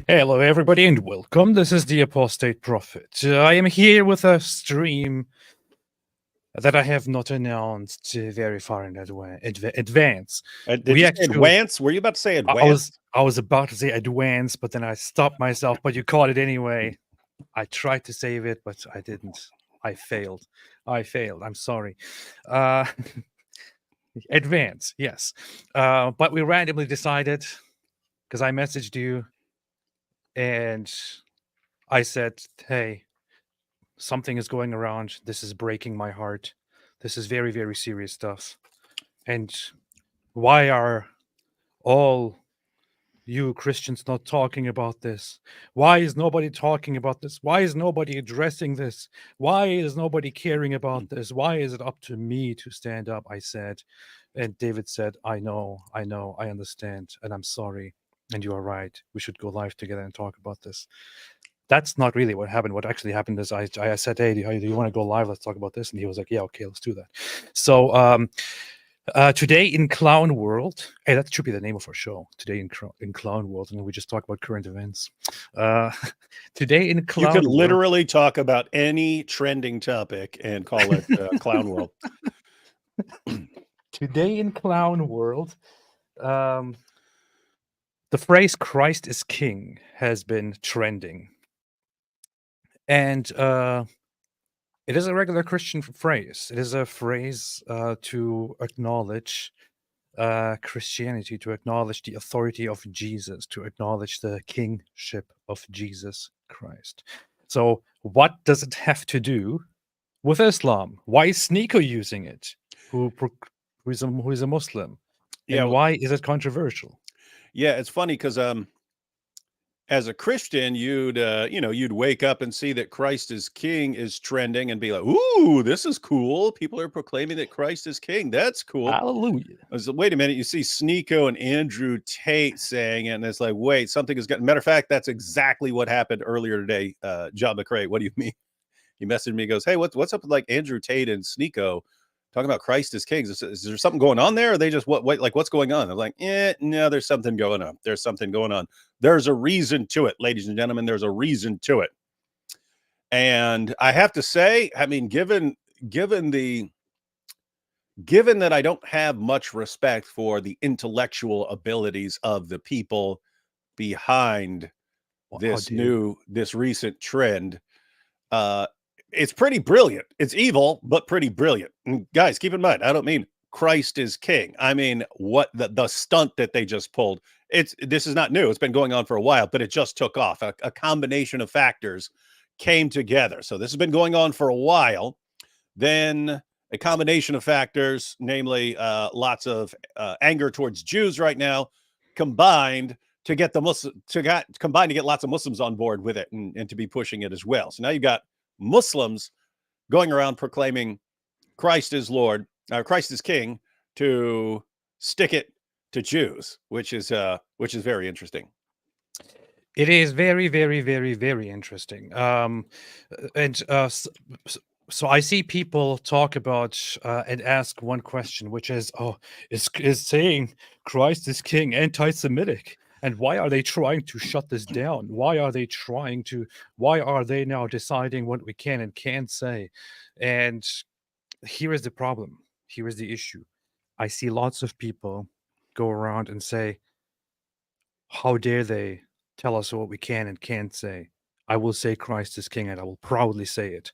Hello, everybody, and welcome. This is the Apostate Prophet. I am here with a stream that I have not announced very far in advance. Did you say advance? Were you about to say advance? I was about to say advance, but then I stopped myself. But you caught it anyway. I tried to save it, but I didn't. I failed. I'm sorry. Advance, yes. But we randomly decided, because I messaged you, and I said, hey, something is going around. This is breaking my heart. This is very, very serious stuff. And why are all you Christians not talking about this? Why is nobody talking about this? Why is nobody addressing this? Why is nobody caring about this? Why is it up to me to stand up? I said. And David said, I know, I understand, and I'm sorry. And you are right. We should go live together and talk about this. That's not really what happened. What actually happened is I said, hey, do you want to go live? Let's talk about this. And he was like, yeah, okay, let's do that. So today in Clown World, hey, that should be the name of our show. Today in Clown World, and we just talk about current events. Today in Clown World. You could literally talk about any trending topic and call it Clown World. Today in Clown World, the phrase "Christ is King" has been trending, and it is a regular Christian phrase. It is a phrase to acknowledge Christianity, to acknowledge the authority of Jesus, to acknowledge the kingship of Jesus Christ. So what does it have to do with Islam? Why is Sneako using it, who is a Muslim? And Yeah, why is it controversial? Yeah, it's funny because as a Christian, you'd wake up and see that Christ is King is trending and be like, ooh, this is cool. People are proclaiming that Christ is King. That's cool. Hallelujah. I was like, wait a minute. You see Sneako and Andrew Tate saying it, and it's like, wait, something has gotten. Matter of fact, that's exactly what happened earlier today. John McCrae, what do you mean? He messaged me, goes, hey, what's up with like Andrew Tate and Sneako talking about Christ as King? Is there something going on there? Or are they just what's going on? I'm like, no, there's something going on. There's something going on. There's a reason to it, ladies and gentlemen. There's a reason to it. And I have to say, I mean, given that I don't have much respect for the intellectual abilities of the people behind this recent trend, it's pretty brilliant. It's evil, but pretty brilliant. And guys, keep in mind, I don't mean Christ is King. I mean, what the stunt that they just pulled. This is not new. It's been going on for a while, but it just took off. A combination of factors came together. So this has been going on for a while. Then a combination of factors, namely lots of anger towards Jews right now, combined to get lots of Muslims on board with it and to be pushing it as well. So now you've got Muslims going around proclaiming Christ is Lord, Christ is King, to stick it to Jews, which is very interesting. It is very, very, very, very interesting. So I see people talk about and ask one question, which is, is saying Christ is King anti-Semitic? And why are they trying to shut this down? Why are they now deciding what we can and can't say? And here is the problem. Here is the issue. I see lots of people go around and say, How dare they tell us what we can and can't say? I will say Christ is king, and I will proudly say it.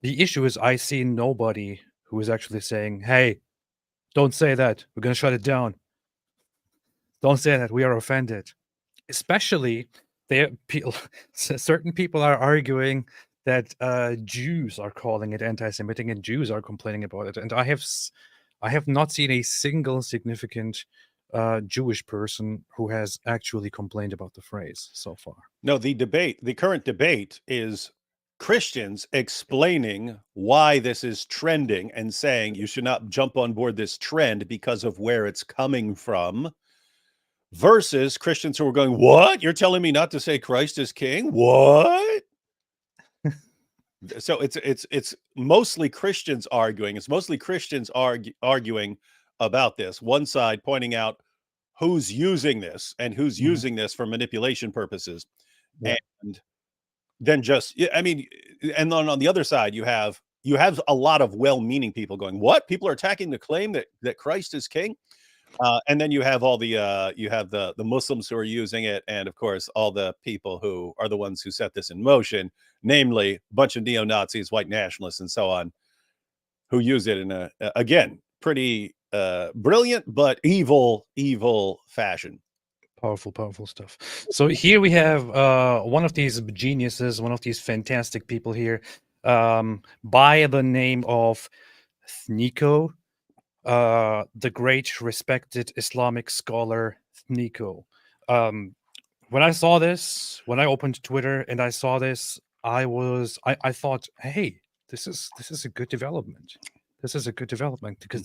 The issue is I see nobody who is actually saying, "Hey, don't say that. We're gonna shut it down. Don't say that. We are offended." Especially there, people, certain people are arguing that Jews are calling it anti-Semitic, and Jews are complaining about it. And I have not seen a single significant Jewish person who has actually complained about the phrase so far. No, the current debate is Christians explaining why this is trending and saying you should not jump on board this trend because of where it's coming from, versus Christians who are going, "What? You're telling me not to say Christ is king? What?" So it's mostly Christians arguing. It's mostly Christians arguing about this. One side pointing out who's using this and who's Mhm. using this for manipulation purposes. Yeah. And then just, I mean, and then on the other side, you have a lot of well-meaning people going, "What? People are attacking the claim that Christ is king?" And then you have all the the Muslims who are using it, and of course, all the people who are the ones who set this in motion, namely a bunch of neo-Nazis, white nationalists, and so on, who use it in a again pretty brilliant but evil fashion. Powerful stuff. So here we have one of these geniuses, one of these fantastic people here, by the name of Sneako, the great respected Islamic scholar Sneako. When I saw this, when I opened Twitter and I saw this, I thought, hey, this is a good development. This is a good development because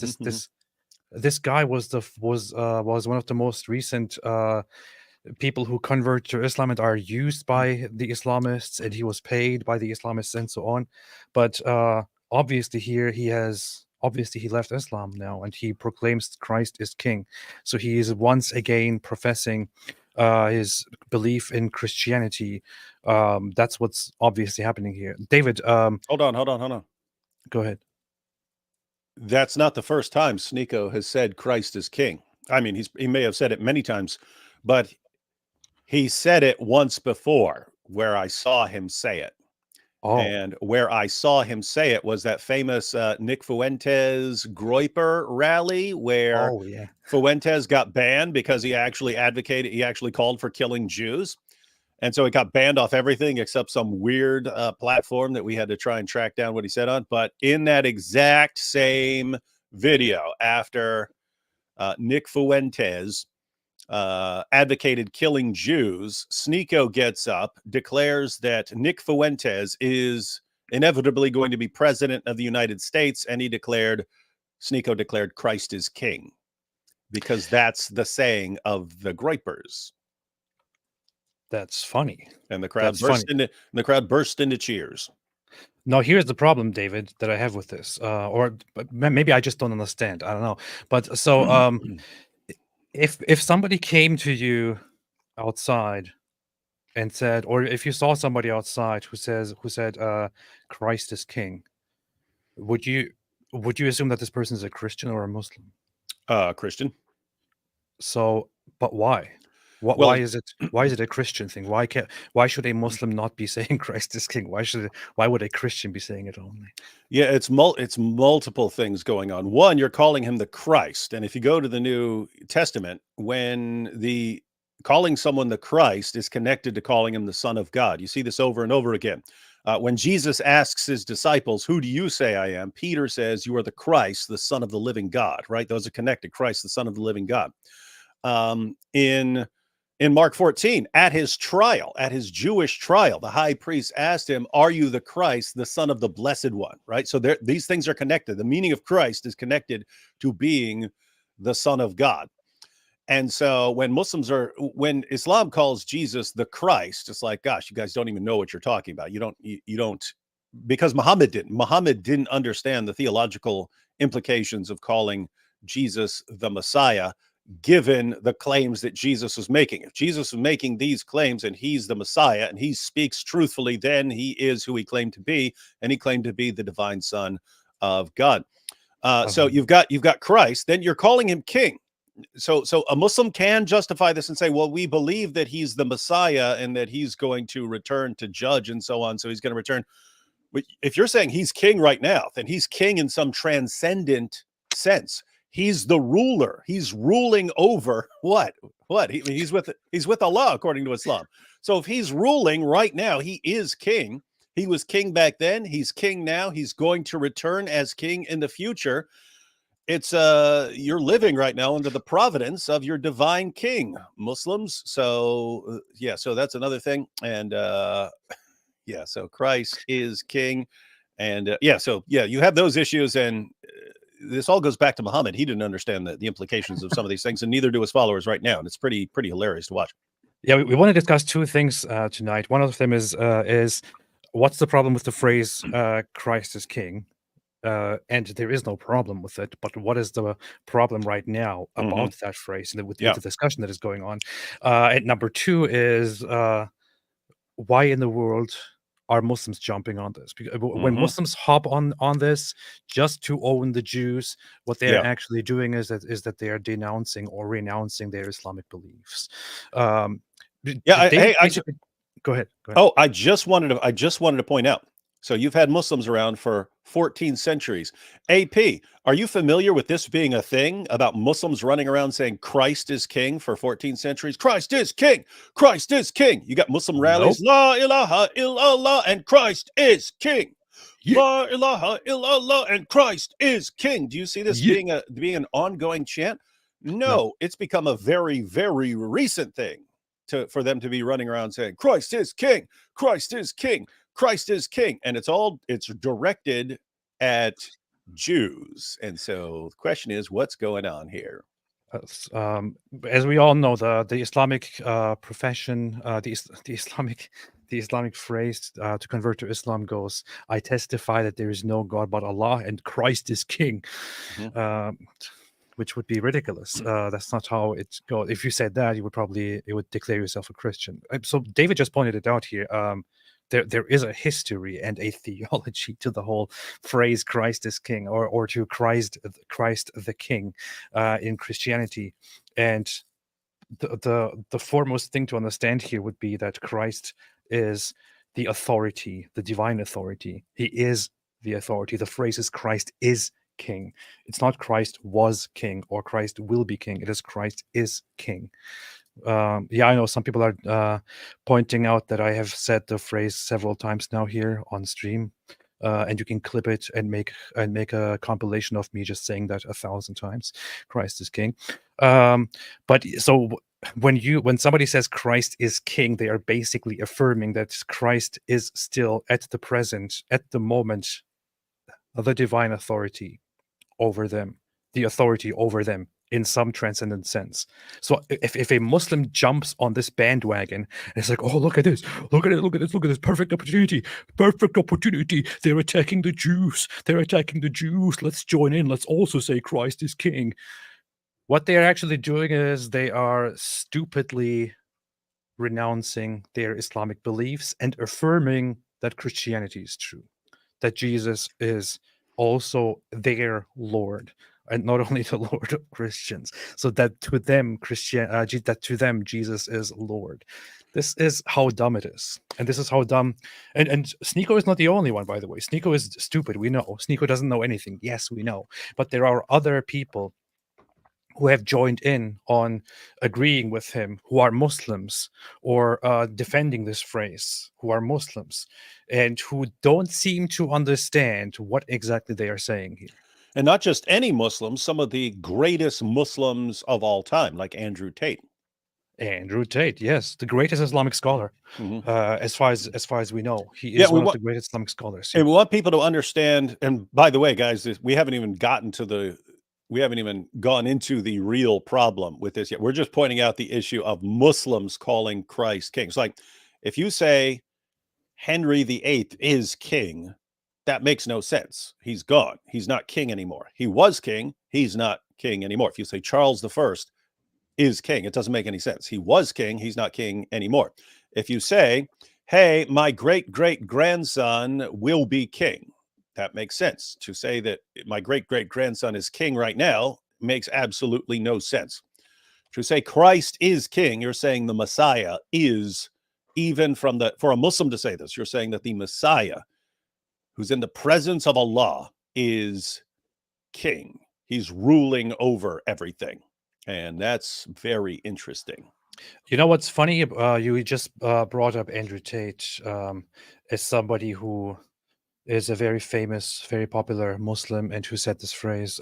this guy was one of the most recent people who convert to Islam and are used by the Islamists, and he was paid by the Islamists and so on. But obviously he left Islam now, and he proclaims Christ is king. So he is once again professing his belief in Christianity. That's what's obviously happening here. David, Hold on. go ahead. That's not the first time Sneako has said Christ is king. I mean, he may have said it many times, but he said it once before where I saw him say it. Oh, And where I saw him say it was that famous Nick Fuentes Groyper rally where oh yeah. Fuentes got banned because he actually called for killing Jews. And so it got banned off everything except some weird platform that we had to try and track down what he said on. But in that exact same video, after Nick Fuentes advocated killing Jews, Sneako gets up, declares that Nick Fuentes is inevitably going to be president of the United States, and Sneako declared Christ is king, because that's the saying of the Groypers. That's funny. And the crowd burst into cheers. Now, here's the problem, David, that I have with this, but maybe I just don't understand. I don't know. But so, if somebody came to you outside and said, or if you saw somebody outside who said, "Christ is king," would you assume that this person is a Christian or a Muslim? Christian. So, but why? Well, Why is it a Christian thing? Why should a Muslim not be saying Christ is king? Why would a Christian be saying it only? Yeah, it's multiple things going on. One, you're calling him the Christ, and if you go to the New Testament, when calling someone the Christ is connected to calling him the Son of God. You see this over and over again. When Jesus asks his disciples, "Who do you say I am?" Peter says, "You are the Christ, the Son of the living God." Right? Those are connected. Christ, the Son of the living God. In Mark 14, at his Jewish trial, the high priest asked him, "Are you the Christ, the Son of the Blessed One?" Right? So these things are connected. The meaning of Christ is connected to being the Son of God. And so when Islam calls Jesus the Christ, it's like, gosh, you guys don't even know what you're talking about. You don't, because Muhammad didn't understand the theological implications of calling Jesus the Messiah, given the claims that Jesus was making. If Jesus was making these claims and he's the Messiah and he speaks truthfully, then he is who he claimed to be, and he claimed to be the divine Son of God. So you've got Christ, then you're calling him king. So a Muslim can justify this and say, well, we believe that he's the Messiah and that he's going to return to judge and so on. So he's going to return. But if you're saying he's king right now, then he's king in some transcendent sense. He's the ruler. He's ruling over what? He's with Allah, according to Islam. So if he's ruling right now, he is king. He was king back then. He's king now. He's going to return as king in the future. It's you're living right now under the providence of your divine king, Muslims. So yeah, so that's another thing. And yeah, so Christ is king. And yeah, so yeah, you have those issues, and this all goes back to Muhammad. He didn't understand the implications of some of these things, and neither do his followers right now. And it's pretty hilarious to watch. Yeah, we want to discuss two things tonight. One of them is what's the problem with the phrase Christ is king? And there is no problem with it, but what is the problem right now about that phrase and with the discussion that is going on? And number two is why in the world are Muslims jumping on this? Because when Muslims hop on this just to own the Jews, what they're actually doing is that they are denouncing or renouncing their Islamic beliefs. Go ahead. Oh, I just wanted to point out. So you've had Muslims around for 14 centuries. AP, are you familiar with this being a thing about Muslims running around saying Christ is king for 14 centuries? Christ is king. Christ is king. You got Muslim rallies. Nope. La ilaha illallah and Christ is king. Yeah. La ilaha illallah and Christ is king. Do you see this being an ongoing chant? No, it's become a very, very recent thing for them to be running around saying Christ is king. Christ is king. Christ is king, and it's directed at Jews. And so the question is, what's going on here? As we all know, the Islamic profession, the Islamic phrase to convert to Islam goes, "I testify that there is no God but Allah, and Christ is king," which would be ridiculous. That's not how it goes. If you said that, it would declare yourself a Christian. So David just pointed it out here. There is a history and a theology to the whole phrase "Christ is king" or to Christ the King in Christianity, and the foremost thing to understand here would be that Christ is the authority, the divine authority. He is the authority. The phrase is Christ is king. It's not Christ was king or Christ will be king. It is Christ is king. I know some people are pointing out that I have said the phrase several times now here on stream, and you can clip it and make a compilation of me just saying that 1,000 times. Christ is king. But so when somebody says Christ is king, they are basically affirming that Christ is still at the moment, the divine authority over them, the authority over them in some transcendent sense. So if a Muslim jumps on this bandwagon and it's like, oh, look at this, look at this perfect opportunity, they're attacking the Jews, let's join in, let's also say Christ is king. What they are actually doing is they are stupidly renouncing their Islamic beliefs and affirming that Christianity is true, that Jesus is also their Lord, and not only the Lord of Christians, so that to them Jesus is Lord. This is how dumb it is, and this is how dumb. And Sneako is not the only one, by the way. Sneako is stupid. We know. Sneako doesn't know anything. Yes, we know. But there are other people who have joined in on agreeing with him, who are Muslims or defending this phrase, who are Muslims, and who don't seem to understand what exactly they are saying here. And not just any Muslims, some of the greatest Muslims of all time, like Andrew Tate. Andrew Tate, yes, the greatest Islamic scholar, as far as we know. He is one of the greatest Islamic scholars. And we want people to understand, and by the way, guys, we haven't even gone into the real problem with this yet. We're just pointing out the issue of Muslims calling Christ king. It's like, if you say Henry VIII is king, that makes no sense. He's gone. He's not king anymore. He was king. He's not king anymore. If you say Charles I is king, it doesn't make any sense. He was king. He's not king anymore. If you say, hey, my great-great-grandson will be king, that makes sense. To say that my great-great-grandson is king right now makes absolutely no sense. To say Christ is king, you're saying the Messiah is, even for a Muslim to say this, you're saying that the Messiah, who's in the presence of Allah, is king. He's ruling over everything. And that's very interesting. You know what's funny? You just brought up Andrew Tate as somebody who is a very famous, very popular Muslim and who said this phrase.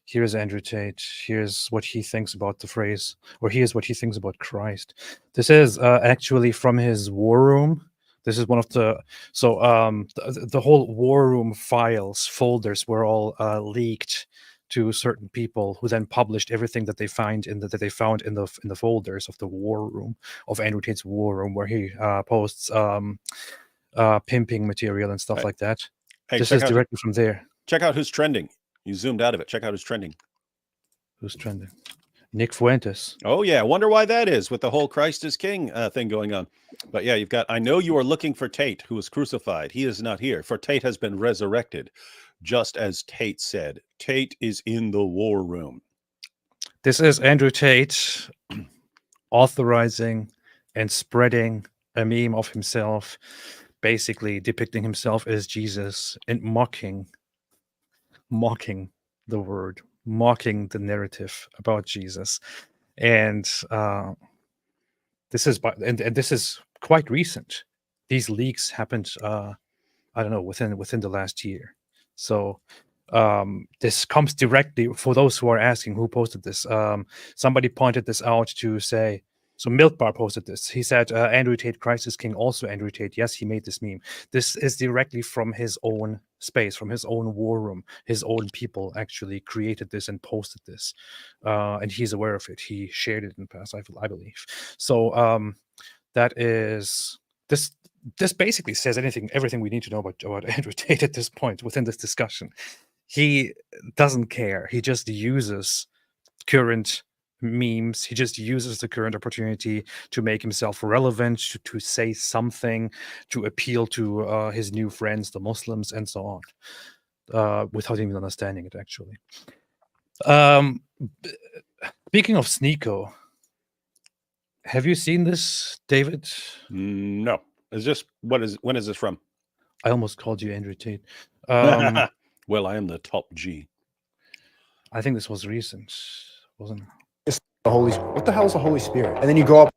Here's Andrew Tate. Here's what he thinks about the phrase, or here's what he thinks about Christ. This is actually from his war room. This is one of the the whole war room files folders were all leaked to certain people who then published everything that they found in the folders of the war room of Andrew Tate's war room, where he posts pimping material and stuff like that. Hey, this is directly from there. Check out who's trending. You zoomed out of it. Check out who's trending. Who's trending? Nick Fuentes. Oh yeah, I wonder why that is with the whole Christ is king thing going on. But yeah, you've got, I know you are looking for Tate, who was crucified. He is not here, for Tate has been resurrected. Just as Tate said, Tate is in the war room. This is Andrew Tate authorizing and spreading a meme of himself, basically depicting himself as Jesus and mocking the word, mocking the narrative about Jesus. And this is quite recent. These leaks happened, I don't know, within the last year. So this comes directly, for those who are asking who posted this, somebody pointed this out to say, so Milk Bar posted this. He said, Andrew Tate, Christ is king, also Andrew Tate. Yes, he made this meme. This is directly from his own space, from his own war room. His own people actually created this and posted this. And he's aware of it. He shared it in the past, I believe. So that is, this basically says everything we need to know about Andrew Tate at this point within this discussion. He doesn't care. He just uses current memes. He just uses the current opportunity to make himself relevant, to say something, to appeal to his new friends, the Muslims, and so on, without even understanding it, actually. Speaking of Sneako, have you seen this, David? No. When is this from? I almost called you Andrew Tate. Well, I am the top G. I think this was recent, wasn't it? What the hell is the Holy Spirit? And then you go up.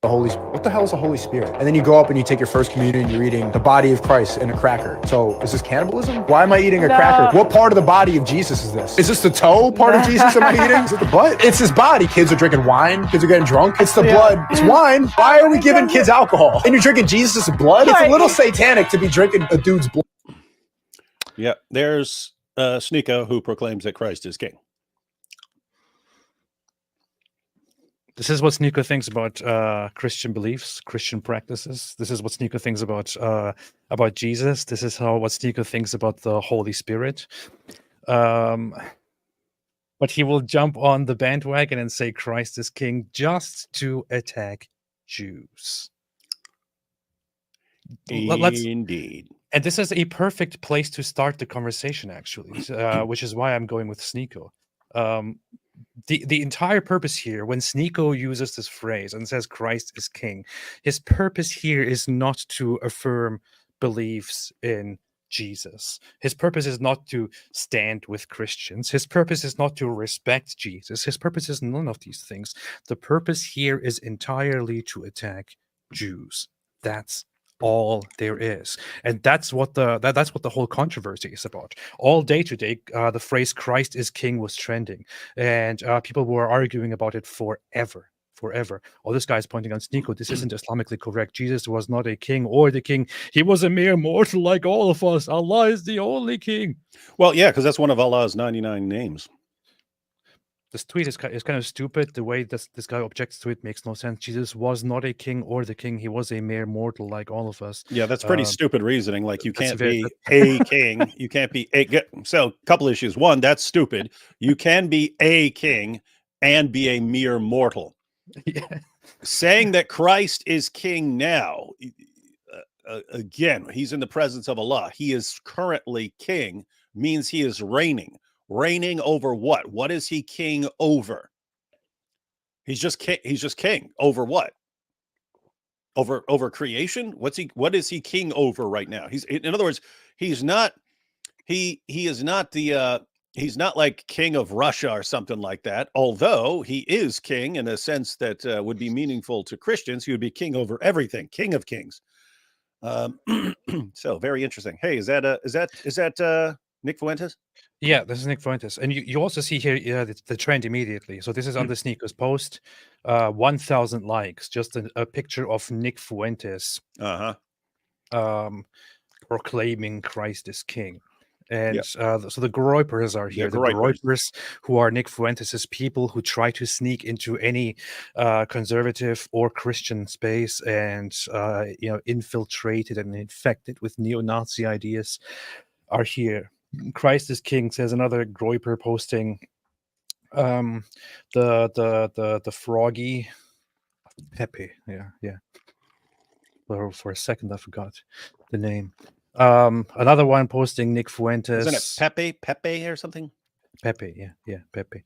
What the hell is the Holy Spirit? And then you go up and you take your first communion and you're eating the body of Christ in a cracker. So is this cannibalism? Why am I eating a cracker? What part of the body of Jesus is this? Is this the toe part of Jesus am I eating? Is it the butt? It's his body. Kids are drinking wine. Kids are getting drunk. It's the blood. It's wine. Why are we giving kids alcohol? And you're drinking Jesus' blood? It's a little satanic to be drinking a dude's blood. Yeah, there's Sneako, who proclaims that Christ is king. This is what Sneako thinks about Christian beliefs, Christian practices. This is what Sneako thinks about Jesus. This is what Sneako thinks about the Holy Spirit. But he will jump on the bandwagon and say Christ is king just to attack Jews. Indeed. And this is a perfect place to start the conversation, actually, which is why I'm going with Sneako. The entire purpose here, when Sneako uses this phrase and says Christ is king, his purpose here is not to affirm beliefs in Jesus. His purpose is not to stand with Christians. His purpose is not to respect Jesus. His purpose is none of these things. The purpose here is entirely to attack Jews. That's all there is, and that's what the whole controversy is about. All day today, the phrase "Christ is King" was trending, and people were arguing about it forever. Oh, this guy's pointing on Sneako. This isn't Islamically correct. Jesus was not a king or the king. He was a mere mortal like all of us. Allah is the only king. Well, yeah, because that's one of Allah's 99 names. This tweet is kind of stupid. The way this guy objects to it makes no sense. Jesus was not a king or the king. He was a mere mortal like all of us. Yeah, that's pretty stupid reasoning. Like, you can't be a king. You can't be a... So, a couple issues. One, that's stupid. You can be a king and be a mere mortal. Yeah. Saying that Christ is king now, again, he's in the presence of Allah. He is currently king, means he is reigning. Reigning over what? What is he king over? He's just king over what? Over creation? What is he king over right now? In other words, he's not like king of Russia or something like that. Although he is king in a sense that would be meaningful to Christians. He would be king over everything, king of kings. So very interesting. Hey, is that Nick Fuentes? Yeah, this is Nick Fuentes. And you also see here the trend immediately. So this is on the Sneako's post. 1,000 likes, just a picture of Nick Fuentes proclaiming Christ is king. And so the Groypers are here. The Groypers, who are Nick Fuentes' people who try to sneak into any conservative or Christian space and infiltrated and infected with neo-Nazi ideas, are here. Christ is king, says another Groyper posting. The froggy Pepe, yeah. For a second I forgot the name. Another one posting Nick Fuentes. Isn't it Pepe or something? Pepe, yeah, Pepe.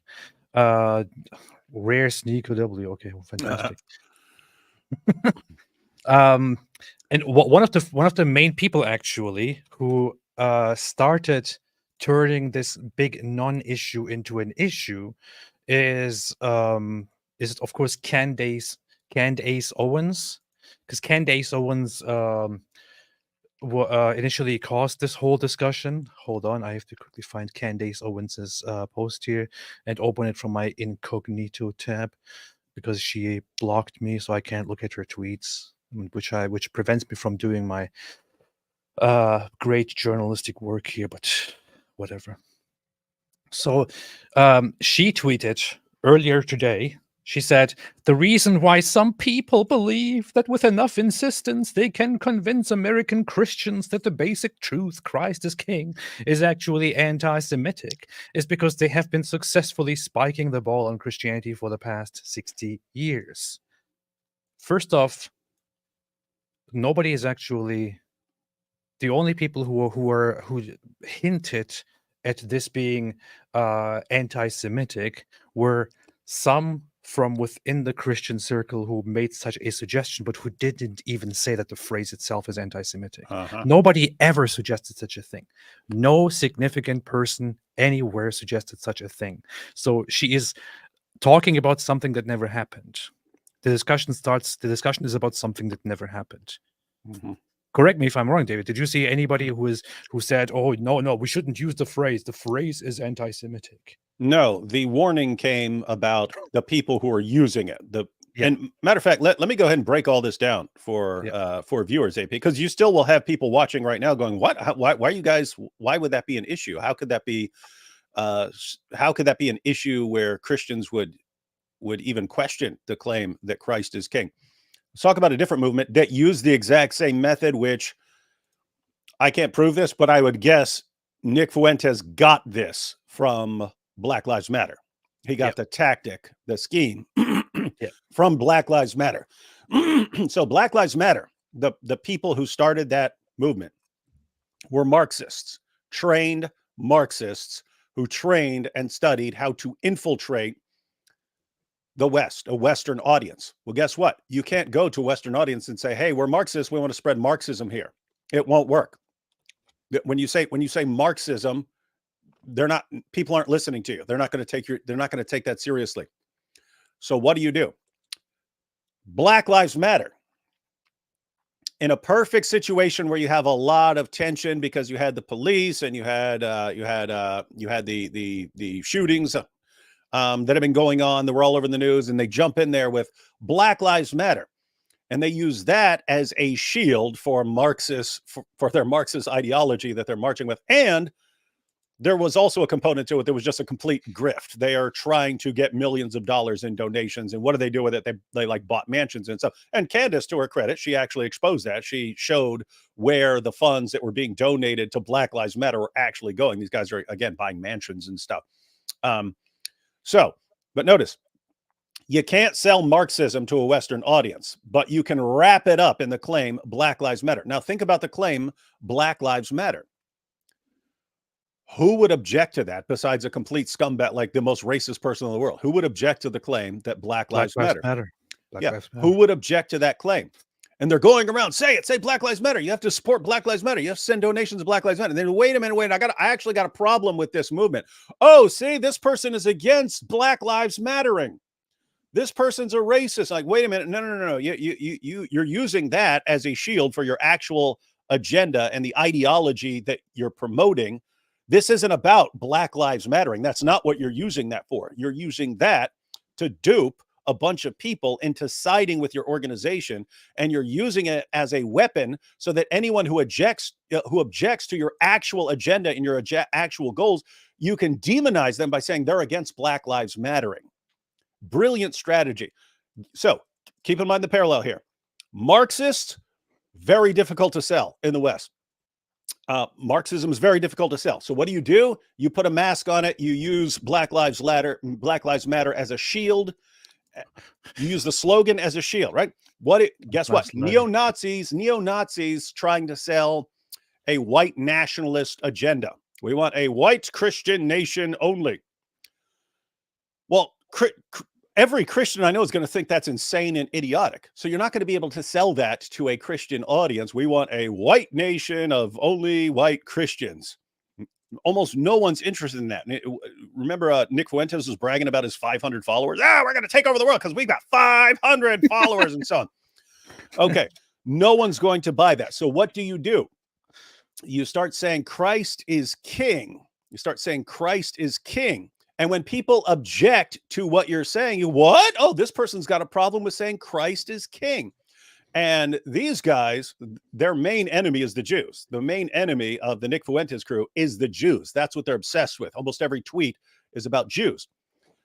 Rare Sneako W. Okay, well, fantastic. And one of the main people actually who started turning this big non-issue into an issue is of course Candace Owens, because Candace Owens initially caused this whole discussion. Hold on, I have to quickly find Candace Owens's post here and open it from my incognito tab, because she blocked me, so I can't look at her tweets, which prevents me from doing my great journalistic work here, but whatever. So she tweeted earlier today. She said, "The reason why some people believe that with enough insistence they can convince American Christians that the basic truth, Christ is king, is actually anti-Semitic, is because they have been successfully spiking the ball on Christianity for the past 60 years. First off, nobody is actually... The only people who hinted at this being anti-Semitic were some from within the Christian circle who made such a suggestion, but who didn't even say that the phrase itself is anti-Semitic. Nobody ever suggested such a thing. No significant person anywhere suggested such a thing. So she is talking about something that never happened. The discussion is about something that never happened. Correct me if I'm wrong, David. Did you see anybody who said, "Oh, no, we shouldn't use the phrase. The phrase is anti-Semitic"? No, the warning came about the people who are using it. And matter of fact, let me go ahead and break all this down for viewers, AP, because you still will have people watching right now going, "What? Why are you guys? Why would that be an issue? How could that be? How could that be an issue where Christians would even question the claim that Christ is king?" Let's talk about a different movement that used the exact same method, which I can't prove this, but I would guess Nick Fuentes got this from Black Lives Matter. He got the tactic, the scheme from Black Lives Matter. So Black Lives Matter, the people who started that movement were Marxists, trained Marxists who trained and studied how to infiltrate the West, a Western audience. Well, guess what? You can't go to a Western audience and say, "Hey, we're Marxists. We want to spread Marxism here." It won't work. When you say Marxism, people aren't listening to you. They're not going to take that seriously. So what do? Black Lives Matter. In a perfect situation where you have a lot of tension because you had the police and you had the shootings that have been going on, that were all over the news, and they jump in there with Black Lives Matter, and they use that as a shield for Marxists, for their Marxist ideology that they're marching with. And there was also a component to it that was just a complete grift. They are trying to get millions of dollars in donations, and what do they do with it? They like bought mansions and stuff. And Candace, to her credit, she actually exposed that. She showed where the funds that were being donated to Black Lives Matter were actually going. These guys are, again, buying mansions and stuff. But notice, you can't sell Marxism to a Western audience, but you can wrap it up in the claim Black Lives Matter. Now think about the claim Black Lives Matter. Who would object to that besides a complete scumbag, like the most racist person in the world? Who would object to the claim that Black Lives Matter? Black Lives Matter. Who would object to that claim? And they're going around, say Black Lives Matter. You have to support Black Lives Matter. You have to send donations to Black Lives Matter. And then wait a minute, I actually got a problem with this movement. Oh, see, this person is against Black Lives Mattering. This person's a racist. Like, wait a minute, no. You're using that as a shield for your actual agenda and the ideology that you're promoting. This isn't about Black Lives Mattering. That's not what you're using that for. You're using that to dupe a bunch of people into siding with your organization, and you're using it as a weapon so that anyone who objects to your actual agenda and your actual goals, you can demonize them by saying they're against Black Lives Mattering. Brilliant strategy. So keep in mind the parallel here. Marxist, very difficult to sell in the West. Marxism is very difficult to sell. So what do? You put a mask on it. You use Black Lives Matter as a shield. You use the slogan as a shield, right? Guess what? Neo-Nazis trying to sell a white nationalist agenda. We want a white Christian nation only. Well, every Christian I know is going to think that's insane and idiotic. So you're not going to be able to sell that to a Christian audience. We want a white nation of only white Christians. Almost no one's interested in that. Remember, Nick Fuentes was bragging about his 500 followers. We're going to take over the world because we've got 500 followers and so on. Okay, no one's going to buy that. So what do? You start saying Christ is king. And when people object to what you're saying, what? Oh, this person's got a problem with saying Christ is king. And these guys, their main enemy is the Jews. The main enemy of the Nick Fuentes crew is the Jews. That's what they're obsessed with. Almost every tweet is about Jews.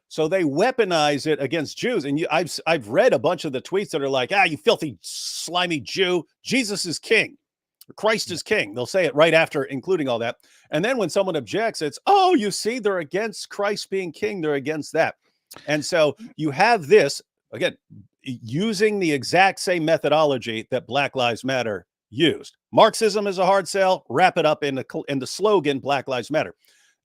So they weaponize it against Jews. And I've read a bunch of the tweets that are like, you filthy, slimy Jew. Jesus is king. Christ is king. They'll say it right after including all that. And then when someone objects, it's, oh, you see, they're against Christ being king. They're against that. And so you have this, again, using the exact same methodology that Black Lives Matter used. Marxism is a hard sell. Wrap it up in the slogan, Black Lives Matter.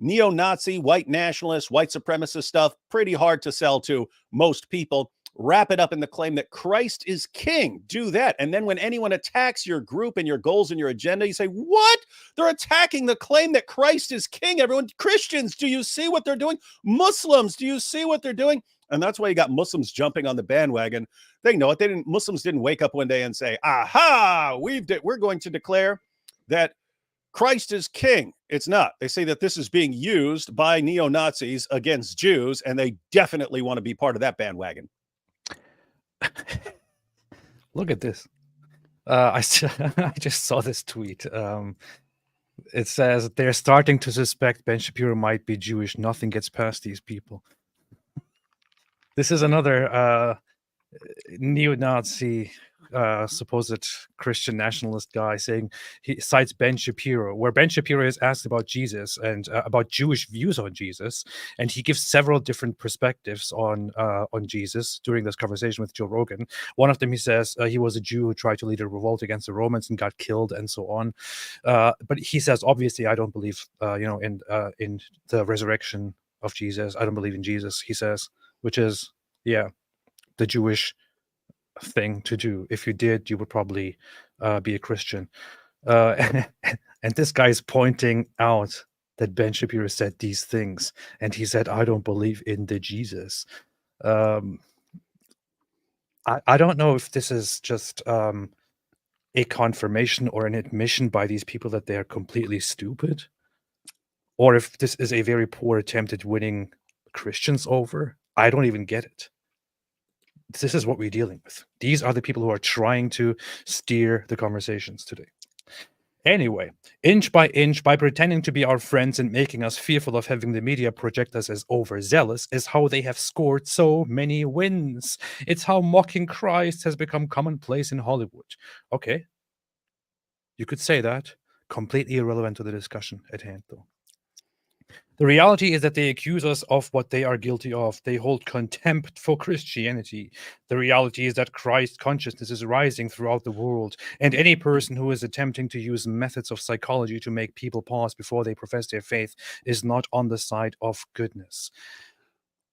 Neo-Nazi, white nationalist, white supremacist stuff, pretty hard to sell to most people. Wrap it up in the claim that Christ is king. Do that. And then when anyone attacks your group and your goals and your agenda, you say, what? They're attacking the claim that Christ is king. Everyone, Christians, do you see what they're doing? Muslims, do you see what they're doing? And that's why you got Muslims jumping on the bandwagon. They know it. Muslims didn't wake up one day and say, aha, we're going to declare that Christ is king. It's not. They say that this is being used by neo-Nazis against Jews, and they definitely want to be part of that bandwagon. Look at this. I just saw this tweet. It says they're starting to suspect Ben Shapiro might be Jewish. Nothing gets past these people. This is another neo-Nazi supposed Christian nationalist guy saying he cites Ben Shapiro, where Ben Shapiro is asked about Jesus and about Jewish views on Jesus, and he gives several different perspectives on Jesus during this conversation with Joe Rogan. One of them, he says he was a Jew who tried to lead a revolt against the Romans and got killed, and so on. But he says, obviously, I don't believe in the resurrection of Jesus. I don't believe in Jesus, he says, which is the Jewish thing to do. If you did, you would probably be a Christian. And this guy is pointing out that Ben Shapiro said these things, and he said, I don't believe in the Jesus. I don't know if this is just a confirmation or an admission by these people that they are completely stupid, or if this is a very poor attempt at winning Christians over. I don't even get it. This is what we're dealing with. These are the people who are trying to steer the conversations today. Anyway, inch by inch, by pretending to be our friends and making us fearful of having the media project us as overzealous, is how they have scored so many wins. It's how mocking Christ has become commonplace in Hollywood. Okay, you could say that. Completely irrelevant to the discussion at hand, though. The reality is that they accuse us of what they are guilty of. They hold contempt for Christianity. The reality is that Christ consciousness is rising throughout the world, and any person who is attempting to use methods of psychology to make people pause before they profess their faith is not on the side of goodness.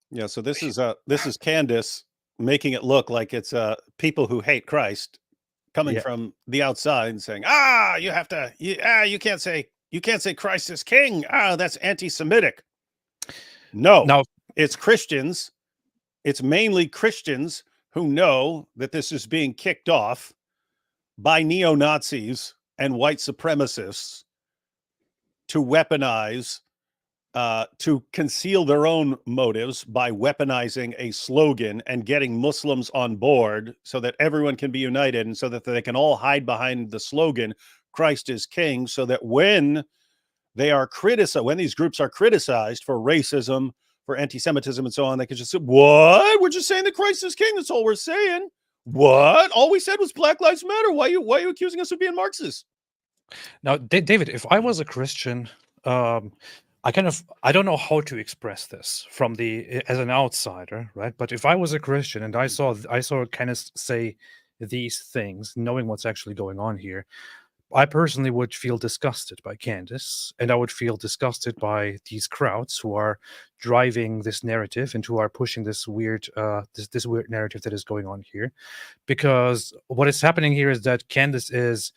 Yeah, so this is Candace making it look like it's people who hate Christ coming from the outside and saying, you can't say Christ is king. That's anti-Semitic. No, Now, it's Christians. It's mainly Christians who know that this is being kicked off by neo-Nazis and white supremacists to weaponize, to conceal their own motives by weaponizing a slogan and getting Muslims on board so that everyone can be united and so that they can all hide behind the slogan, Christ is king, so that when they are criticized, when these groups are criticized for racism, for anti-Semitism and so on, they can just say, what? We're just saying that Christ is king. That's all we're saying. What? All we said was Black Lives Matter. Why are you accusing us of being Marxist? Now, David, if I was a Christian, I don't know how to express this as an outsider, right? But if I was a Christian and I saw Candace say these things, knowing what's actually going on here, I personally would feel disgusted by Candace, and I would feel disgusted by these crowds who are driving this narrative and who are pushing this weird this weird narrative that is going on here. Because what is happening here is that Candace is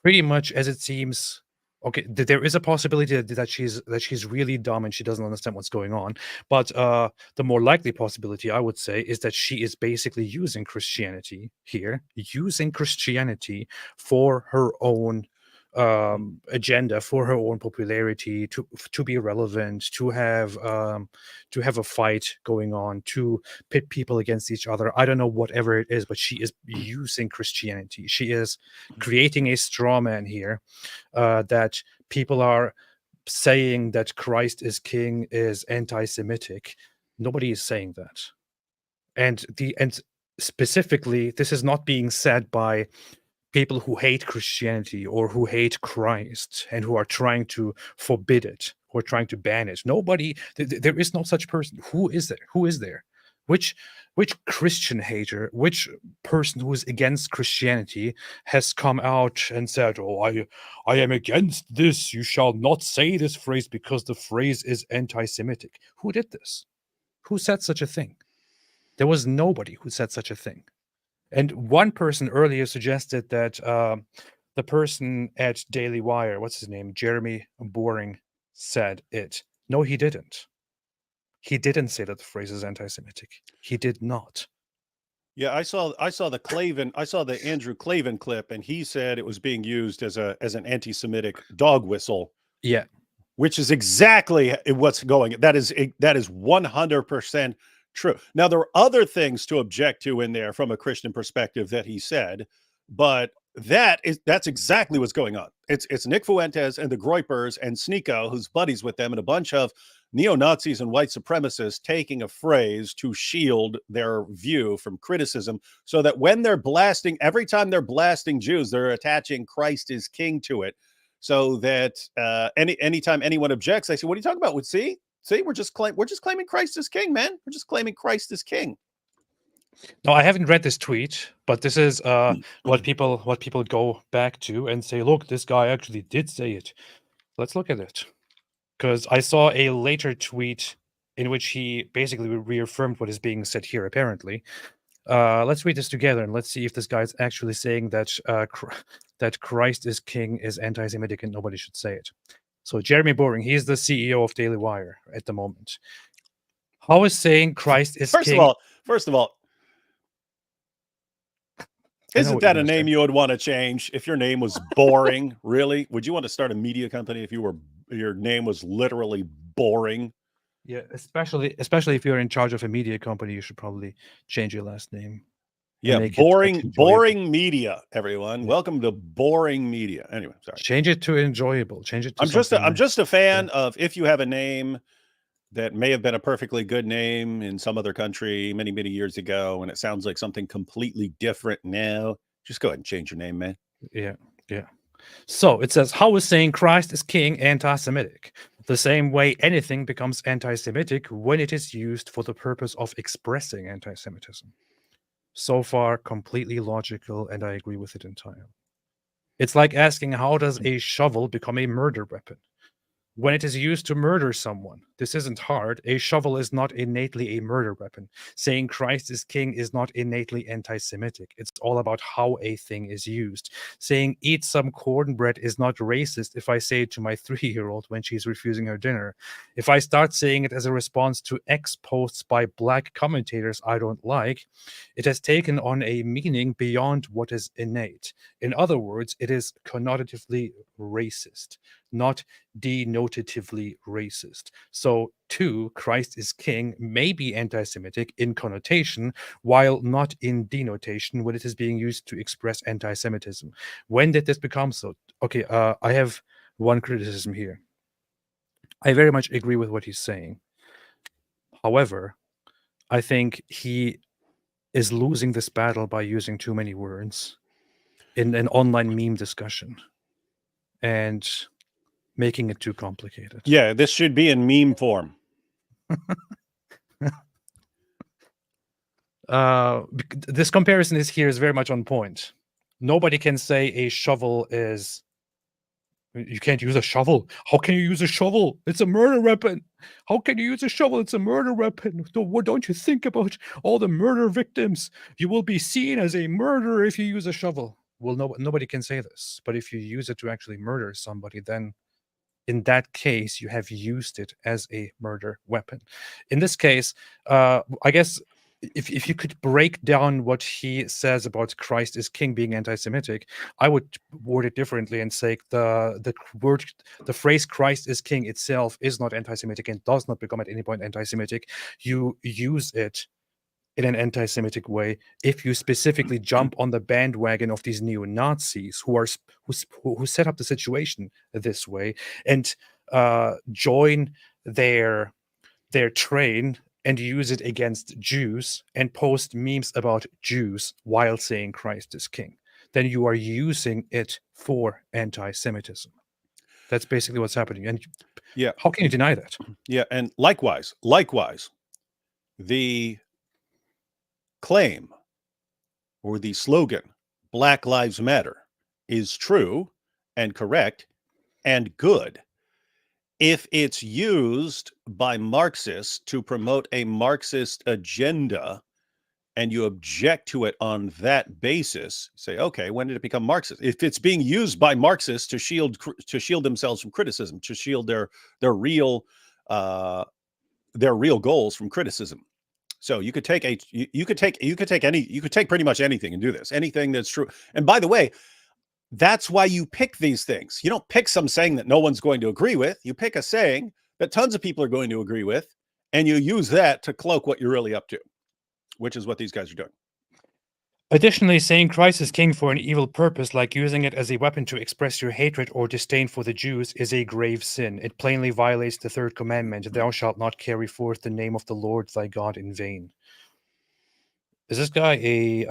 pretty much, as it seems, okay, there is a possibility that she's really dumb and she doesn't understand what's going on. But the more likely possibility, I would say, is that she is basically using Christianity for her own agenda, for her own popularity, to be relevant, to have a fight going on, to pit people against each other. I don't know, whatever it is, but she is using Christianity. She is creating a straw man here, that people are saying that Christ is king is anti-Semitic. Nobody is saying that. And specifically, this is not being said by people who hate Christianity or who hate Christ and who are trying to forbid it or trying to ban it. Nobody, there is no such person. Who is there? Which Christian hater, which person who is against Christianity has come out and said, "Oh, I am against this. You shall not say this phrase because the phrase is anti-Semitic." Who did this? Who said such a thing? There was nobody who said such a thing. And one person earlier suggested that the person at Daily Wire, what's his name, Jeremy Boring, said it. No, he didn't. He didn't say that the phrase is anti-Semitic. He did not. Yeah, I saw the Andrew Clavin clip, and he said it was being used as an anti-Semitic dog whistle. Yeah, which is exactly what's going. That is 100% true. Now, there are other things to object to in there from a Christian perspective that he said, but that's exactly what's going on. It's Nick Fuentes and the Groypers and Sneako, who's buddies with them, and a bunch of neo-Nazis and white supremacists taking a phrase to shield their view from criticism, so that when they're blasting, every time they're blasting Jews, they're attaching Christ is king to it, so that anytime anyone objects, they say, "What are you talking about?" See, we're just claiming Christ is king, man. We're just claiming Christ is king. No, I haven't read this tweet, but this is what people go back to and say, "Look, this guy actually did say it." Let's look at it, because I saw a later tweet in which he basically reaffirmed what is being said here. Apparently, let's read this together and let's see if this guy's actually saying that that Christ is king is anti-Semitic and nobody should say it. So Jeremy Boring, he's the CEO of Daily Wire at the moment. How is saying Christ is king? First of all, isn't that a name you would want to change if your name was Boring? Really? Would you want to start a media company if your name was literally Boring? Yeah, especially if you're in charge of a media company, you should probably change your last name. Yeah, boring media, everyone. Yeah. Welcome to Boring Media. Anyway, sorry. Change it to enjoyable. Change it to I'm just a fan of, if you have a name that may have been a perfectly good name in some other country many, many years ago, and it sounds like something completely different now, just go ahead and change your name, man. Yeah. So it says, how is saying Christ is king anti-Semitic? The same way anything becomes anti-Semitic when it is used for the purpose of expressing anti-Semitism. So far, completely logical, and I agree with it entirely. It's like asking, how does a shovel become a murder weapon? When it is used to murder someone, this isn't hard. A shovel is not innately a murder weapon. Saying Christ is king is not innately anti-Semitic. It's all about how a thing is used. Saying eat some cornbread is not racist if I say it to my 3-year-old when she's refusing her dinner. If I start saying it as a response to X posts by black commentators I don't like, it has taken on a meaning beyond what is innate. In other words, it is connotatively racist, not denotatively racist. So, too, Christ is king may be anti-Semitic in connotation, while not in denotation when it is being used to express anti-Semitism. When did this become so? Okay, I have one criticism here. I very much agree with what he's saying. However, I think he is losing this battle by using too many words in an online meme discussion and making it too complicated. Yeah, this should be in meme form. This comparison is very much on point. Nobody can say a shovel is... You can't use a shovel. How can you use a shovel? It's a murder weapon. How can you use a shovel? It's a murder weapon. Don't you think about all the murder victims? You will be seen as a murderer if you use a shovel. Well, nobody can say this. But if you use it to actually murder somebody, then in that case, you have used it as a murder weapon. In this case, I guess if you could break down what he says about Christ is king being anti-Semitic, I would word it differently and say the phrase Christ is king itself is not anti-Semitic and does not become at any point anti-Semitic. You use it in an anti-Semitic way if you specifically jump on the bandwagon of these neo-Nazis who set up the situation this way and join their train and use it against Jews and post memes about Jews while saying Christ is king. Then you are using it for anti-Semitism. That's basically what's happening. And yeah, how can you deny that? Yeah, and likewise, the claim or the slogan Black Lives Matter is true and correct and good if it's used by Marxists to promote a Marxist agenda and you object to it on that basis. Say, okay, when did it become Marxist? If it's being used by Marxists to shield themselves from criticism, to shield their real goals from criticism. So you could take pretty much anything and do this, anything that's true. And by the way, that's why you pick these things. You don't pick some saying that no one's going to agree with. You pick a saying that tons of people are going to agree with, and you use that to cloak what you're really up to, which is what these guys are doing. Additionally, saying Christ is king for an evil purpose, like using it as a weapon to express your hatred or disdain for the Jews, is a grave sin. It plainly violates the third commandment, thou shalt not carry forth the name of the Lord thy God in vain. Is this guy a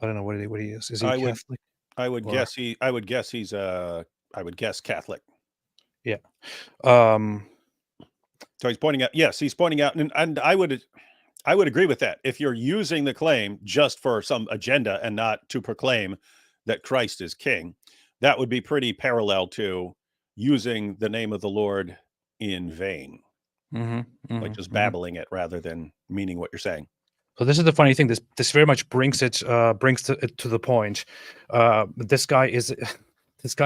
I don't know what he is. Is he Catholic? I would guess he's Catholic. Yeah. So he's pointing out, and I would agree with that. If you're using the claim just for some agenda and not to proclaim that Christ is king, that would be pretty parallel to using the name of the Lord in vain, like just babbling it rather than meaning what you're saying. So this is the funny thing. This very much brings it to the point. This guy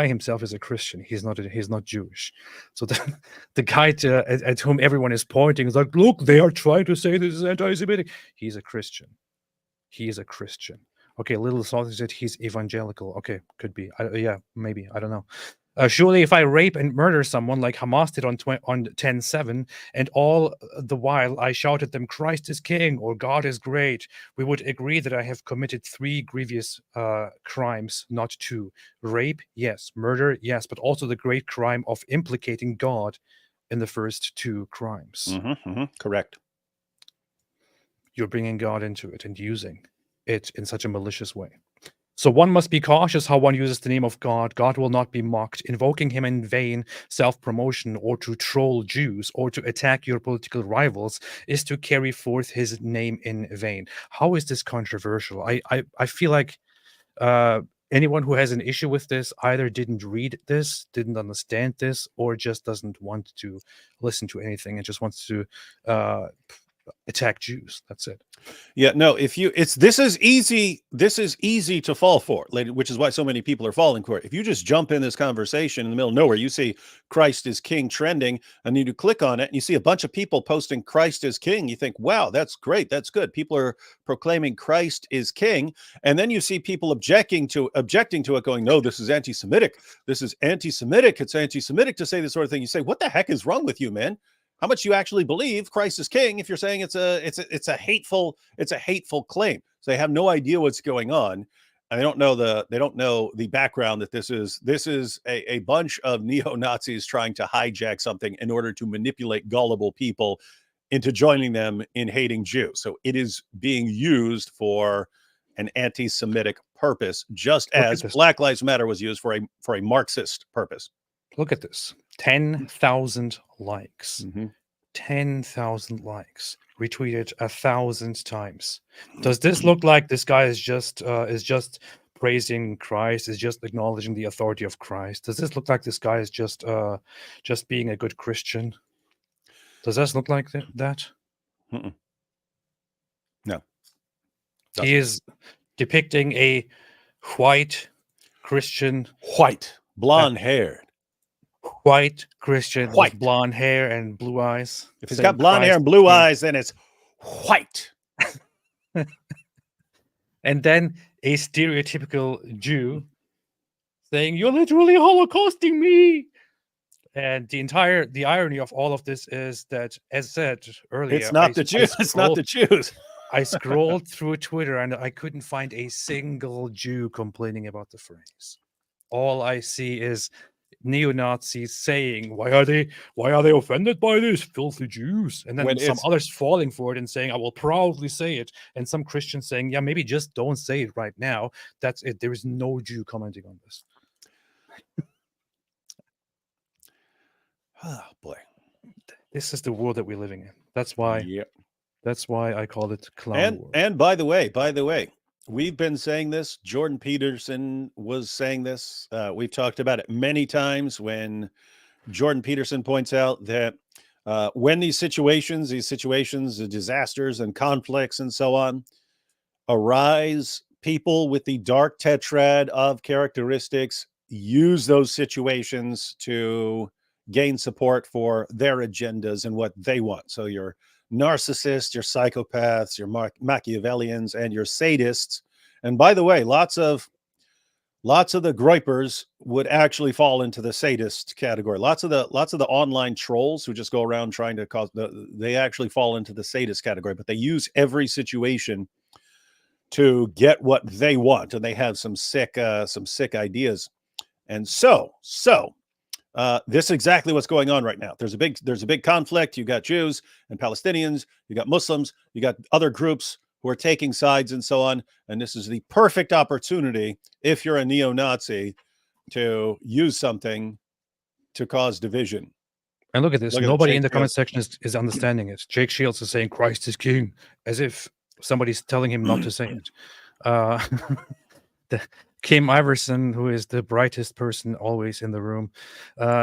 himself is a Christian. He's not Jewish. So the guy at whom everyone is pointing is like, look, they are trying to say this is anti-Semitic. He's a Christian. He is a Christian. Okay, little sausage said he's evangelical. Okay, could be. Yeah, maybe. I don't know. Surely if I rape and murder someone like Hamas did on 10/7, and all the while I shout at them, Christ is king or God is great, we would agree that I have committed 3 grievous crimes, not 2. Rape, yes. Murder, yes. But also the great crime of implicating God in the first 2 crimes. Correct. You're bringing God into it and using it in such a malicious way. So one must be cautious how one uses the name of God. God will not be mocked. Invoking him in vain, self-promotion, or to troll Jews, or to attack your political rivals is to carry forth his name in vain. How is this controversial? I feel like anyone who has an issue with this either didn't read this, didn't understand this, or just doesn't want to listen to anything and just wants to attack Jews. That's it. Yeah, no, this is easy to fall for, which is why so many people are falling for it. If you just jump in this conversation in the middle of nowhere, you see Christ is King trending, and you click on it and you see a bunch of people posting Christ is King. You think, wow, that's great. That's good. People are proclaiming Christ is King. And then you see people objecting to it, going, no, this is anti-Semitic. This is anti-Semitic. It's anti-Semitic to say this sort of thing. You say, what the heck is wrong with you, man? How much you actually believe Christ is King if you're saying it's a hateful claim. So they have no idea what's going on, and they don't know the background that this is a bunch of neo-Nazis trying to hijack something in order to manipulate gullible people into joining them in hating Jews. So it is being used for an anti-Semitic purpose, just as Black Lives Matter was used for a Marxist purpose. Look at this. 10,000 likes. Mm-hmm. 10,000 likes. Retweeted 1,000 times. Does this look like this guy is just praising Christ, is just acknowledging the authority of Christ? Does this look like this guy is just being a good Christian? Does this look like that? Mm-mm. No. He is depicting a white Christian. Blonde-haired. White Christian with blonde hair and blue eyes. If he's got blonde hair and blue eyes, then it's white. And then a stereotypical Jew saying, "You're literally Holocausting me." And the irony of all of this is that, as said earlier, it's not the Jews. It's not the Jews. I scrolled through Twitter and I couldn't find a single Jew complaining about the phrase. All I see is neo-Nazis saying, why are they offended by this, filthy Jews? And then some others falling for it and saying, I will proudly say it. And some Christians saying, yeah, maybe just don't say it right now. That's it. There is no Jew commenting on this. Oh boy, this is the world that we're living in. That's why I call it clown world. And by the way, we've been saying this. Jordan Peterson was saying this. We've talked about it many times. When Jordan Peterson points out that when these situations, the disasters and conflicts and so on arise, people with the dark tetrad of characteristics use those situations to gain support for their agendas and what they want. So your narcissists, your psychopaths, your Machiavellians, and your sadists. And by the way, lots of the groypers would actually fall into the sadist category. Lots of the online trolls who just go around trying to cause they actually fall into the sadist category, but they use every situation to get what they want, and they have some sick ideas. And so this is exactly what's going on right now. There's a big conflict. You got Jews and Palestinians, you got Muslims, you got other groups who are taking sides and so on. And this is the perfect opportunity, if you're a neo-Nazi, to use something to cause division. And look at this. Nobody in the comment section is understanding it. Jake Shields is saying Christ is King, as if somebody's telling him not to say it. Kim Iverson, who is the brightest person always in the room,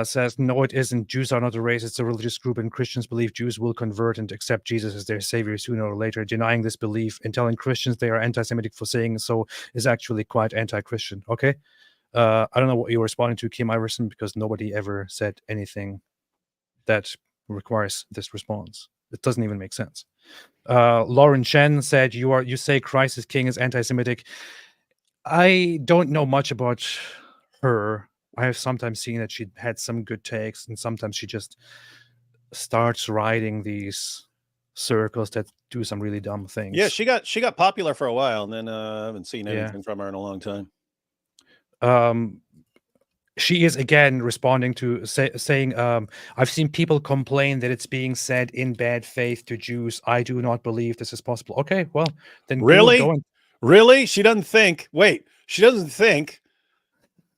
says, no, it isn't. Jews are not a race. It's a religious group, and Christians believe Jews will convert and accept Jesus as their savior sooner or later. Denying this belief and telling Christians they are anti-Semitic for saying so is actually quite anti-Christian. Okay? I don't know what you're responding to, Kim Iverson, because nobody ever said anything that requires this response. It doesn't even make sense. Lauren Chen said, you say Christ is King is anti-Semitic. I don't know much about her. I have sometimes seen that she had some good takes, and sometimes she just starts riding these circles that do some really dumb things. Yeah, she got popular for a while, and then I haven't seen anything from her in a long time. She is again responding to saying, I've seen people complain that it's being said in bad faith to Jews. I do not believe this is possible. Okay, well, then really? She doesn't think, wait, She doesn't think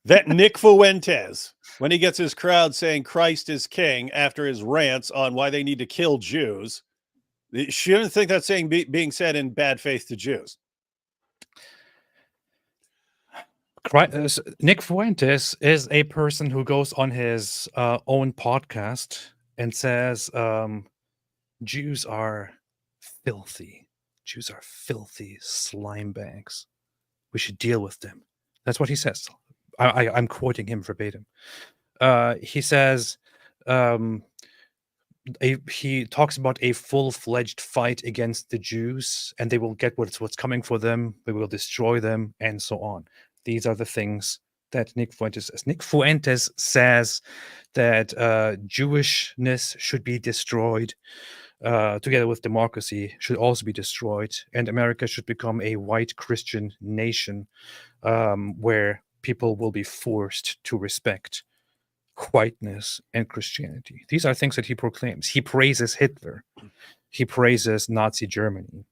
that Nick Fuentes, when he gets his crowd saying Christ is king after his rants on why they need to kill Jews, she doesn't think that's being said in bad faith to Jews. Nick Fuentes is a person who goes on his own podcast and says Jews are filthy. Jews are filthy slime bags. We should deal with them. That's what he says. I'm quoting him verbatim. He says he talks about a full-fledged fight against the Jews, and they will get what's coming for them. We will destroy them, and so on. These are the things that Nick Fuentes says. Nick Fuentes says that Jewishness should be destroyed, together with democracy should also be destroyed, and America should become a white Christian nation where people will be forced to respect whiteness and Christianity. These are things that he proclaims. He praises Hitler. He praises Nazi Germany.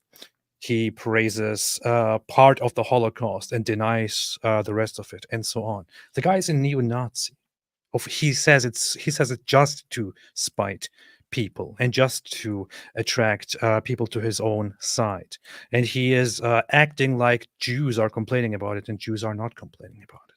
He praises part of the Holocaust and denies the rest of it, and so on. The guy is a neo-Nazi. He says it just to spite people and just to attract people to his own side. And he is acting like Jews are complaining about it, and Jews are not complaining about it.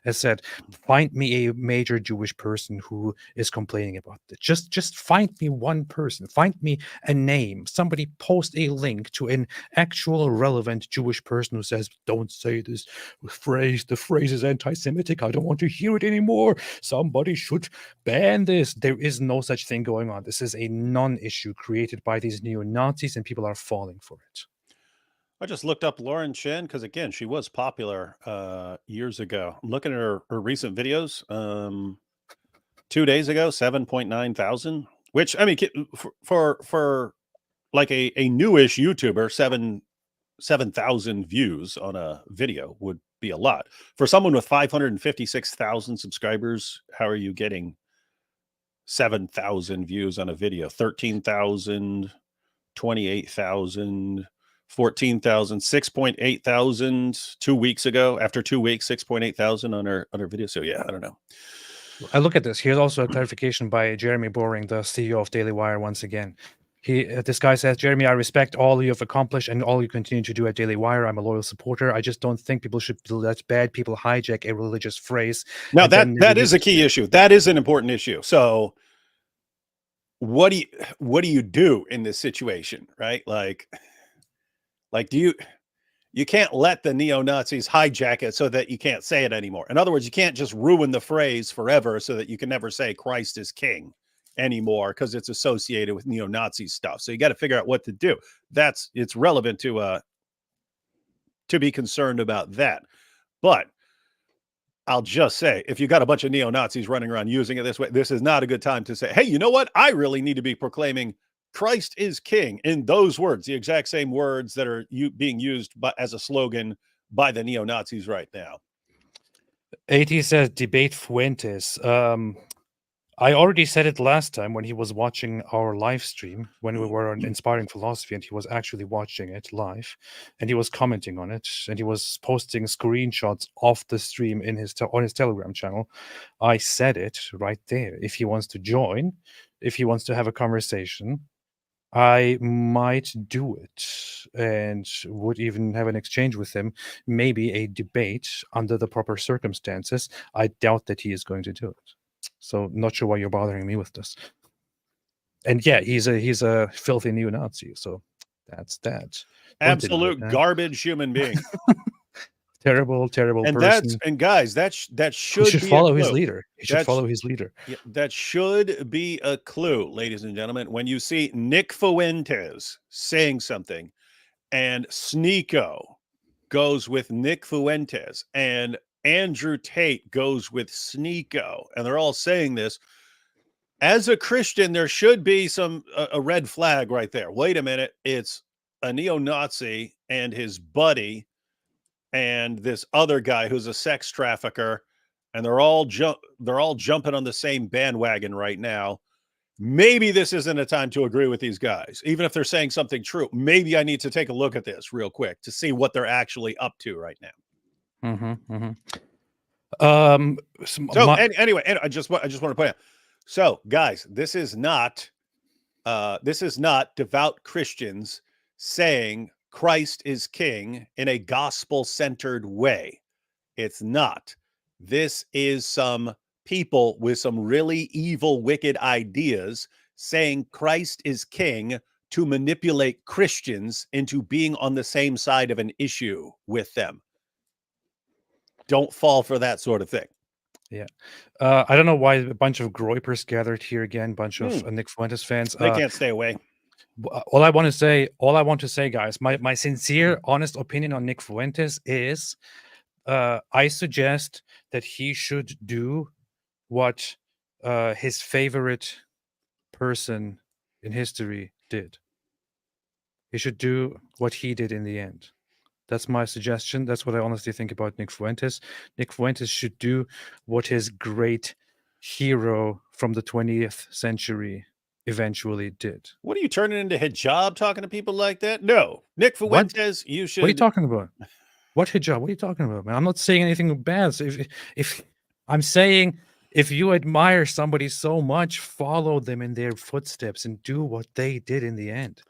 As said, find me a major Jewish person who is complaining about it. Just find me one person. Find me a name. Somebody post a link to an actual relevant Jewish person who says, "Don't say this phrase. The phrase is anti-Semitic. I don't want to hear it anymore. Somebody should ban this." There is no such thing going on. This is a non-issue created by these neo-Nazis, and people are falling for it. I just looked up Lauren Chen because, again, she was popular years ago. I'm looking at her recent videos. 2 days ago, 7.9 thousand, which, I mean, for like a newish YouTuber, 7,000 views on a video would be a lot. For someone with 556,000 subscribers, how are you getting 7,000 views on a video? 13,000, 28,000. 14,000, 6.8 thousand 2 weeks ago. After 2 weeks, 6.8 thousand on her video. So yeah, I don't know. I look at this. Here's also a clarification by Jeremy Boring, the CEO of Daily Wire. Once again, this guy says, "Jeremy, I respect all you have accomplished and all you continue to do at Daily Wire. I'm a loyal supporter. I just don't think people should let bad people hijack a religious phrase." Now that is a key issue. That is an important issue. So what do you do in this situation, right? Like, you can't let the neo-Nazis hijack it so that you can't say it anymore. In other words, you can't just ruin the phrase forever so that you can never say Christ is king anymore because it's associated with neo-Nazi stuff. So you got to figure out what to do. It's relevant to be concerned about that. But I'll just say, if you got a bunch of neo-Nazis running around using it this way, this is not a good time to say, "Hey, you know what? I really need to be proclaiming Christ is king," in those words, the exact same words that are being used as a slogan by the neo-Nazis right now. AT says, "Debate Fuentes." I already said it last time when he was watching our live stream, when we were on Inspiring Philosophy, and he was actually watching it live, and he was commenting on it, and he was posting screenshots of the stream on his Telegram channel. I said it right there. If he wants to join, if he wants to have a conversation, I might do it and would even have an exchange with him, maybe a debate under the proper circumstances. I doubt that he is going to do it. So not sure why you're bothering me with this. And yeah, he's a filthy neo-Nazi. So that's that. Absolute garbage human being. Terrible and person. Guys, that should he should be follow his leader. He should follow his leader. Yeah, that should be a clue, ladies and gentlemen. When you see Nick Fuentes saying something, and Sneako goes with Nick Fuentes, and Andrew Tate goes with Sneako, and they're all saying this, as a Christian, there should be a red flag right there. Wait a minute, it's a neo-Nazi and his buddy and this other guy who's a sex trafficker, and they're all jumping on the same bandwagon right now. Maybe this isn't a time to agree with these guys, even if they're saying something true. Maybe I need to take a look at this real quick to see what they're actually up to right now. So anyway, I just want to point out. So guys, this is not devout Christians saying Christ is king in a gospel-centered way. It's not. This is some people with some really evil, wicked ideas saying Christ is king to manipulate Christians into being on the same side of an issue with them. Don't fall for that sort of thing. Yeah. I don't know why a bunch of groypers gathered here again, bunch of Nick Fuentes fans. They can't stay away. All I want to say, guys, my sincere, honest opinion on Nick Fuentes is I suggest that he should do what his favorite person in history did. He should do what he did in the end. That's my suggestion. That's what I honestly think about Nick Fuentes. Nick Fuentes should do what his great hero from the 20th century eventually did. What are you turning into hijab talking to people like that? No. Nick Fuentes, you should... What are you talking about? What hijab? What are you talking about, man? I'm not saying anything bad. So if I'm saying if you admire somebody so much, follow them in their footsteps and do what they did in the end.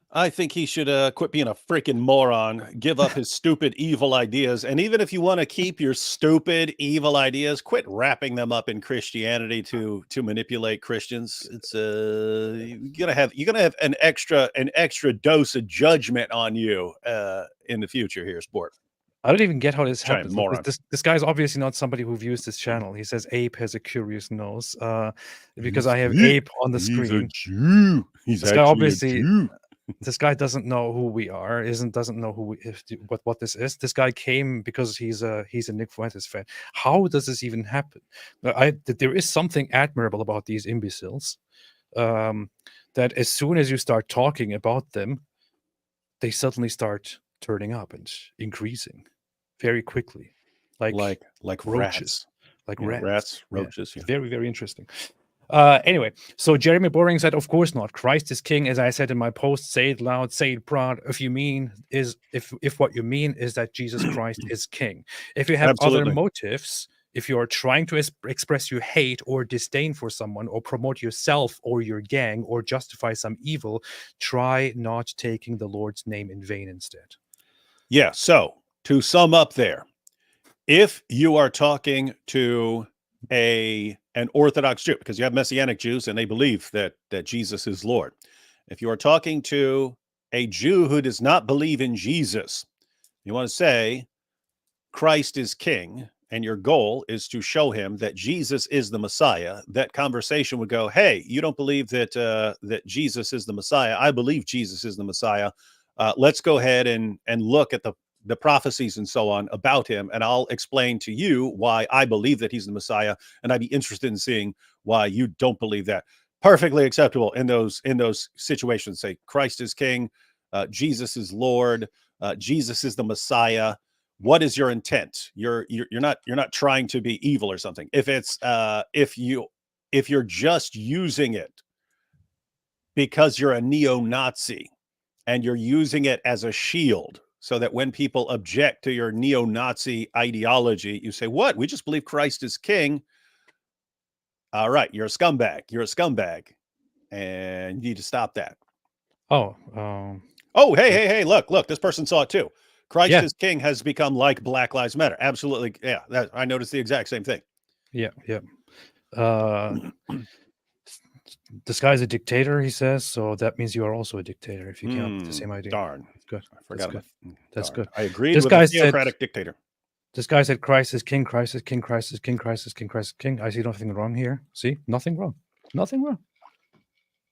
I think he should quit being a freaking moron, give up his stupid, evil ideas. And even if you want to keep your stupid, evil ideas, quit wrapping them up in Christianity to manipulate Christians. It's you're gonna have an extra dose of judgment on you in the future here, sport. I don't even get how this happens. Moron. This guy's obviously not somebody who views this channel. He says Ape has a curious nose because I have Ape on the screen. He's a Jew. He's this guy obviously. This guy doesn't know who we are, doesn't know what this is. This guy came because he's a Nick Fuentes fan. How does this even happen? There is something admirable about these imbeciles. That as soon as you start talking about them, they suddenly start turning up and increasing very quickly, like roaches, rats, roaches. Yeah. Very, very interesting. Anyway, so Jeremy Boring said, of course not. Christ is king, as I said in my post. Say it loud, say it proud. If what you mean is that Jesus Christ is king. If you have other motives, if you are trying to express your hate or disdain for someone, or promote yourself or your gang, or justify some evil, try not taking the Lord's name in vain instead. Yeah, so to sum up there, if you are talking to an Orthodox Jew, because you have Messianic Jews and they believe that Jesus is Lord. If you are talking to a Jew who does not believe in Jesus, you want to say Christ is king, and your goal is to show him that Jesus is the Messiah, that conversation would go, hey, you don't believe that Jesus is the Messiah. I believe Jesus is the Messiah. Let's go ahead and look at the prophecies and so on about him, and I'll explain to you why I believe that he's the Messiah, and I'd be interested in seeing why you don't believe that. Perfectly acceptable in those situations. Say Christ is king, Jesus is Lord, Jesus is the Messiah. What is your intent? You're not trying to be evil or something. If it's if you're just using it because you're a neo-Nazi and you're using it as a shield, so that when people object to your neo-Nazi ideology, you say, what? We just believe Christ is king. All right, you're a scumbag. You're a scumbag. And you need to stop that. Oh, hey, look, this person saw it too. Christ is king has become like Black Lives Matter. Absolutely. Yeah, I noticed the exact same thing. Yeah. This guy's a dictator, he says, so that means you are also a dictator if you came up with the same idea. Darn. That's good. I forgot. That's good. I agreed with a theocratic dictator. This guy said Christ is king, Christ is king, Christ is king, Christ is king, Christ is king. I see nothing wrong here. See? Nothing wrong. Nothing wrong.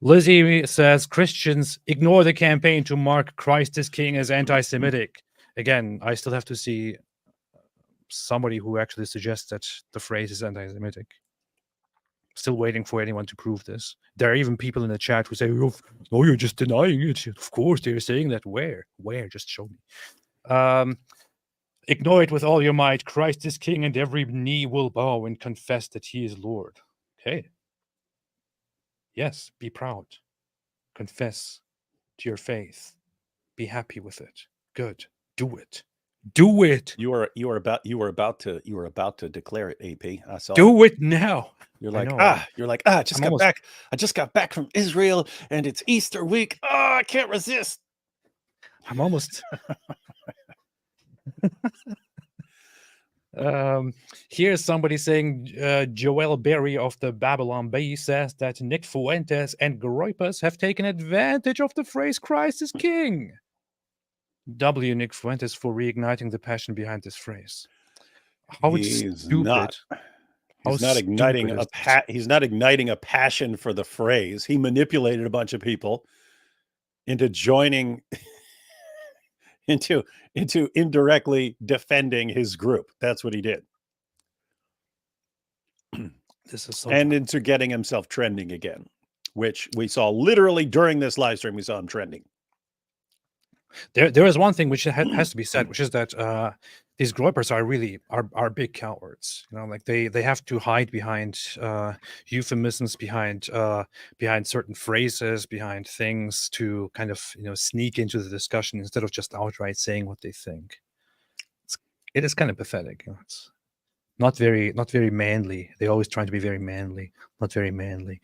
Lizzie says Christians ignore the campaign to mark Christ is king as anti-Semitic. Again, I still have to see somebody who actually suggests that the phrase is anti-Semitic. Still waiting for anyone to prove this. There are even people in the chat who say, "Oh, no, you're just denying it." Of course, they're saying that. Where? Just show me. Ignore it with all your might. Christ is king, and every knee will bow and confess that he is Lord. Okay. Yes, be proud. Confess to your faith. Be happy with it. Good. Do it. Do it. You were about to declare it, AP. I saw. Do it now. You're like, know, I just got back from Israel and it's Easter week. Oh, I can't resist. I'm almost. Here's somebody saying Joel Berry of the Babylon Bee says that Nick Fuentes and Groypus have taken advantage of the phrase Christ is King. W. Nick Fuentes for reigniting the passion behind this phrase. How it's stupid. He's not igniting a passion for the phrase. He manipulated a bunch of people into joining into indirectly defending his group. That's what he did. This is so and into getting himself trending again, which we saw literally during this live stream. We saw him trending. There is one thing which has to be said, which is that these Groypers are really are big cowards. You know, like they have to hide behind euphemisms, behind certain phrases, behind things to kind of sneak into the discussion instead of just outright saying what they think. It is kind of pathetic. It's not very manly. They always try to be very manly, not very manly.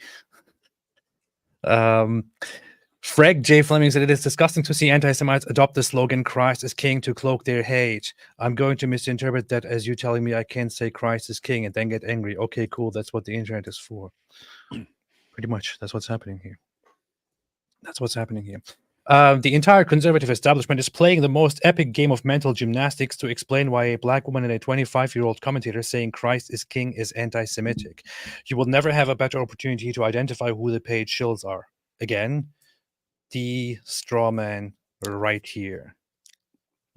Freg J. Fleming said, it is disgusting to see anti-Semites adopt the slogan Christ is King to cloak their hate. I'm going to misinterpret that as you telling me I can't say Christ is King and then get angry. Okay, cool. That's what the internet is for. Pretty much. That's what's happening here. The entire conservative establishment is playing the most epic game of mental gymnastics to explain why a black woman and a 25-year-old commentator saying Christ is King is anti-Semitic. You will never have a better opportunity to identify who the paid shills are. Again, the straw man right here.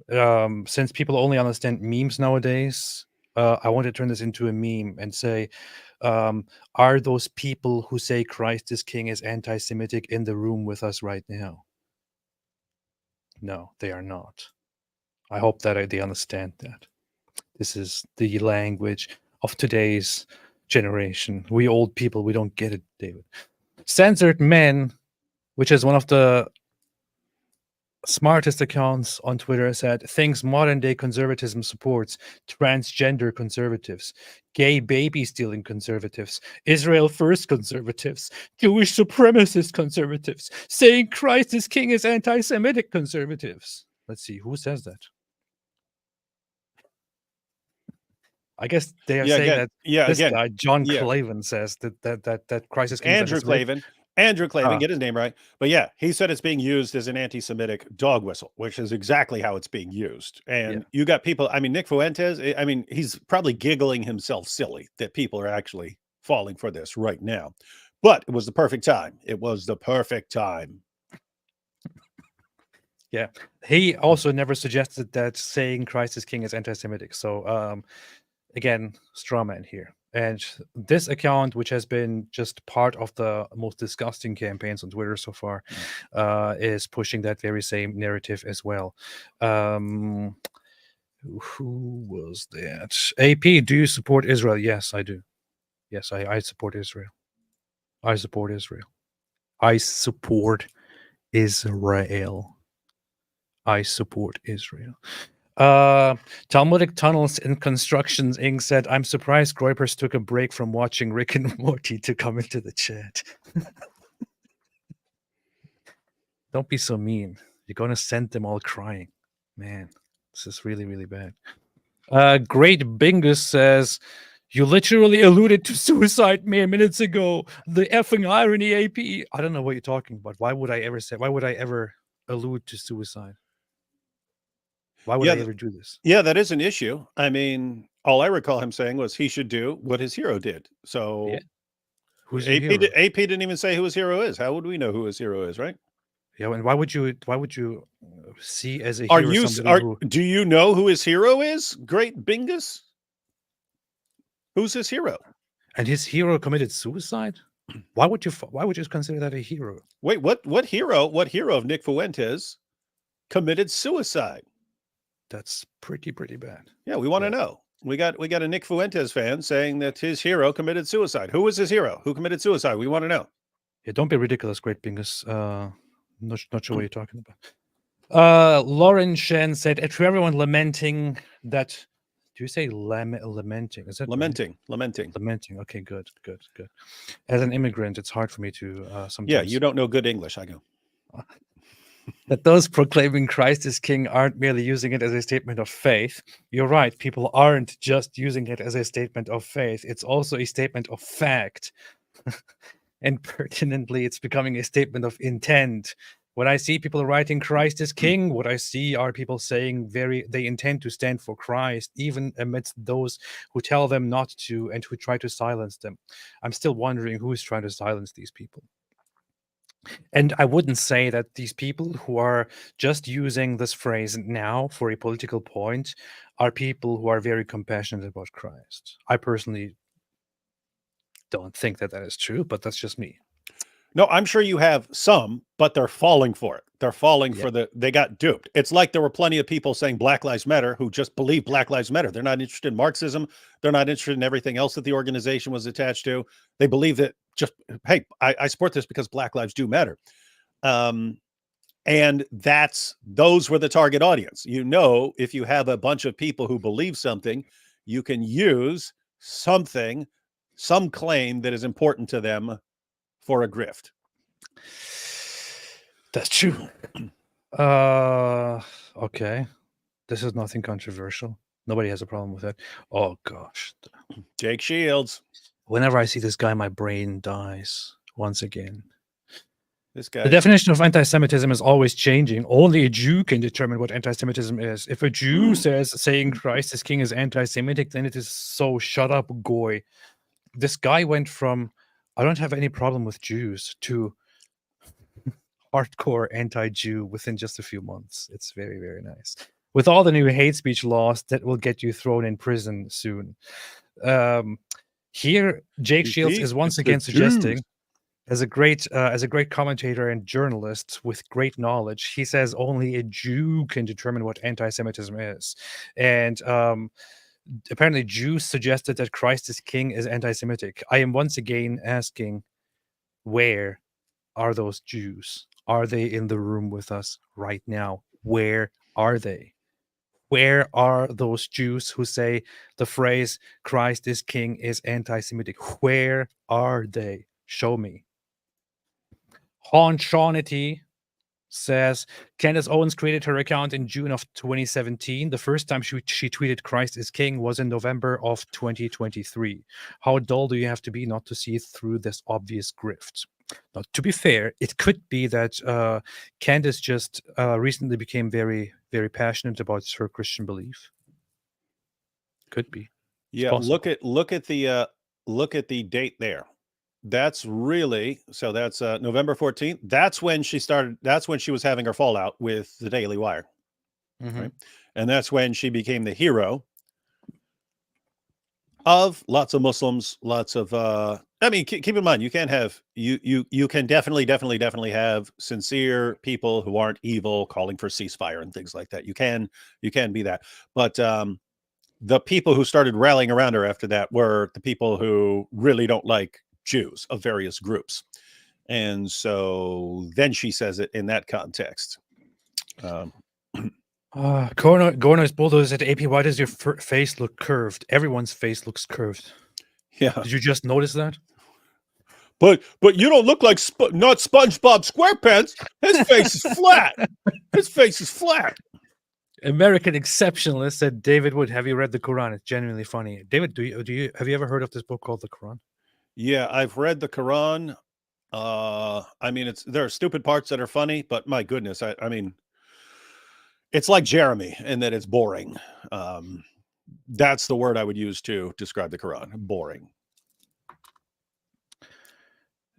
Since people only understand memes nowadays, I want to turn this into a meme and say, are those people who say Christ is King is anti-Semitic in the room with us right now? No, they are not. I hope that they understand that. This is the language of today's generation. We old people, we don't get it, David. Censored Men, which is one of the smartest accounts on Twitter, said, things modern-day conservatism supports: transgender conservatives, gay baby-stealing conservatives, Israel first conservatives, Jewish supremacist conservatives, saying Christ is King is anti-Semitic conservatives. Let's see, who says that? I guess they are saying this guy, John Clavin, says that Christ is King is anti-Semitic. Andrew Clavin, get his name right. But yeah, he said it's being used as an anti-Semitic dog whistle, which is exactly how it's being used. And you got people, Nick Fuentes, he's probably giggling himself silly that people are actually falling for this right now. But it was the perfect time. Yeah. He also never suggested that saying Christ is King is anti-Semitic. So, again, straw man here. And this account, which has been just part of the most disgusting campaigns on Twitter so far, is pushing that very same narrative as well. Who was that? AP, do you support Israel? Yes, I do. Yes, I support Israel. I support Israel. I support Israel. Talmudic Tunnels in Constructions Inc. said, I'm surprised Groypers took a break from watching Rick and Morty to come into the chat. Don't be so mean. You're going to send them all crying. Man, this is really, really bad. Great Bingus says, you literally alluded to suicide mere minutes ago. The effing irony, AP. I don't know what you're talking about. Why would I ever allude to suicide? Why would I ever do this? Yeah, that is an issue. All I recall him saying was he should do what his hero did. So who's AP didn't even say who his hero is. How would we know who his hero is, right? Yeah, and why would you see as a hero do you know who his hero is? Great Bingus? Who's his hero? And his hero committed suicide? Why would you consider that a hero? Wait, what hero of Nick Fuentes committed suicide? That's pretty bad. Yeah, we want to know. We got a Nick Fuentes fan saying that his hero committed suicide. Who was his hero? Who committed suicide? We want to know. Yeah, don't be ridiculous, Great Bingus. Not sure what you're talking about. Lauren Shen said, to everyone lamenting that, do you say lamenting? Is that Lamenting. Lamenting. Okay, good. As an immigrant, it's hard for me to sometimes. Yeah, you don't know good English. I go. That those proclaiming Christ as King aren't merely using it as a statement of faith. You're right. People aren't just using it as a statement of faith. It's also a statement of fact. And pertinently, it's becoming a statement of intent. When I see people writing Christ as King, what I see are people saying they intend to stand for Christ, even amidst those who tell them not to and who try to silence them. I'm still wondering who is trying to silence these people. And I wouldn't say that these people who are just using this phrase now for a political point are people who are very compassionate about Christ. I personally don't think that is true, but that's just me. No, I'm sure you have some, but they're falling for it. They're falling for they got duped. It's like there were plenty of people saying Black Lives Matter who just believe Black Lives Matter. They're not interested in Marxism. They're not interested in everything else that the organization was attached to. They believe that just, hey, I support this because Black lives do matter. And those were the target audience. You know, if you have a bunch of people who believe something, you can use some claim that is important to them for a grift. That's true. Okay. This is nothing controversial. Nobody has a problem with it. Oh gosh. Jake Shields. Whenever I see this guy, my brain dies once again. This guy. The definition of anti-Semitism is always changing. Only a Jew can determine what anti-Semitism is. If a Jew says saying Christ is King is anti-Semitic, then it is so shut up, goy. This guy went from I don't have any problem with Jews to hardcore anti-Jew within just a few months. It's very, very nice. With all the new hate speech laws that will get you thrown in prison soon. Here, Jake Shields is once again suggesting, as a great commentator and journalist with great knowledge, he says only a Jew can determine what anti-Semitism is. And apparently Jews suggested that Christ is King is anti-Semitic. I am once again asking, where are those Jews? Are they in the room with us right now? Where are they? Where are those Jews who say the phrase Christ is King is anti-Semitic? Where are they? Show me. Haunchonity says Candace Owens created her account in June of 2017. The first time she tweeted Christ is King was in November of 2023. How dull do you have to be not to see through this obvious grift? Now, to be fair, it could be that Candace just recently became very, very passionate about her Christian belief. Could be. Yeah, look at the date there. That's really so. That's November 14th. That's when she started. That's when she was having her fallout with the Daily Wire, right? And that's when she became the hero of lots of Muslims, lots of. I mean, keep in mind, you can't have you can definitely have sincere people who aren't evil calling for ceasefire and things like that. You can be that, but the people who started rallying around her after that were the people who really don't like Jews of various groups. And so then she says it in that context. Gorno's Bulldozer at AP, why does your face look curved? Everyone's face looks curved. Yeah. Did you just notice that? But you don't look like not SpongeBob SquarePants. His face is flat. His face is flat. American Exceptionalist said, David Wood, have you read the Quran? It's genuinely funny. David, have you ever heard of this book called the Quran? Yeah, I've read the Quran. I mean, there are stupid parts that are funny, but my goodness, I mean, it's like Jeremy in that it's boring. That's the word I would use to describe the Quran. Boring.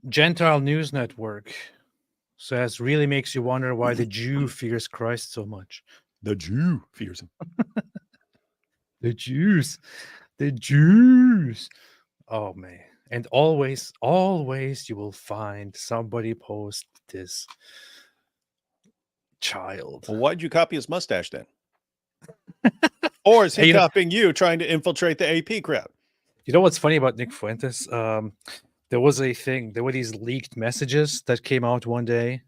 Gentile News Network says, really makes you wonder why the Jew fears Christ so much. The Jew fears him. The Jews. Oh, man. And always you will find somebody post this child. Well, why'd you copy his mustache then? Or is he copying you trying to infiltrate the AP crowd? You know what's funny about Nick Fuentes? There was a thing. There were these leaked messages that came out one day.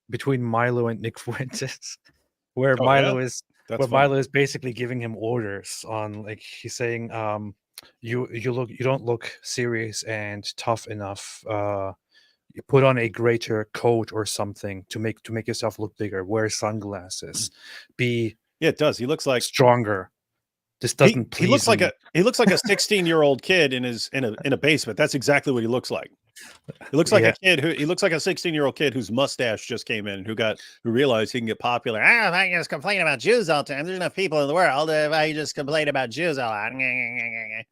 between Milo and Nick Fuentes, where Oh, Milo yeah? is That's where funny. Milo is basically giving him orders on, like, he's saying, you don't look serious and tough enough. You put on a greater coat or something to make yourself look bigger. Wear sunglasses. Be Yeah, it does. He looks like stronger. This he, doesn't he looks please like me. a 16-year-old kid in a basement. That's exactly what he looks like. He looks like Yeah. he looks like a 16-year-old kid whose mustache just came in, who realized he can get popular. If I just complain about Jews all the time, there's enough people in the world. If I just complain about Jews all the time.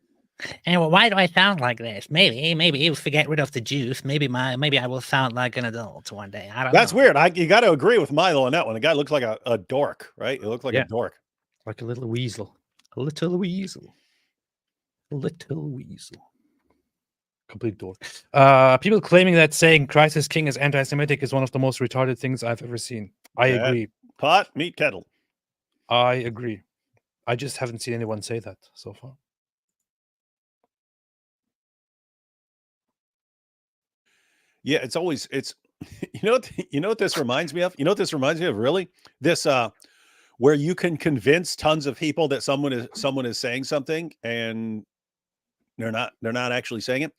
And well, why do I sound like this? Maybe if we get rid of the Jews, maybe I will sound like an adult one day. I don't That's know. weird. You got to agree with Milo on that one. The guy looks like a dork, right? He looks like Yeah. a dork. Like a little weasel. A little weasel. A little weasel. Complete dork. People claiming that saying Christ is king is anti-Semitic is one of the most retarded things I've ever seen. I Yeah. agree. Pot, meat, kettle. I agree. I just haven't seen anyone say that so far. Yeah, it's you know what this reminds me of? You know what this reminds me of, really? This where you can convince tons of people that someone is saying something and they're not actually saying it.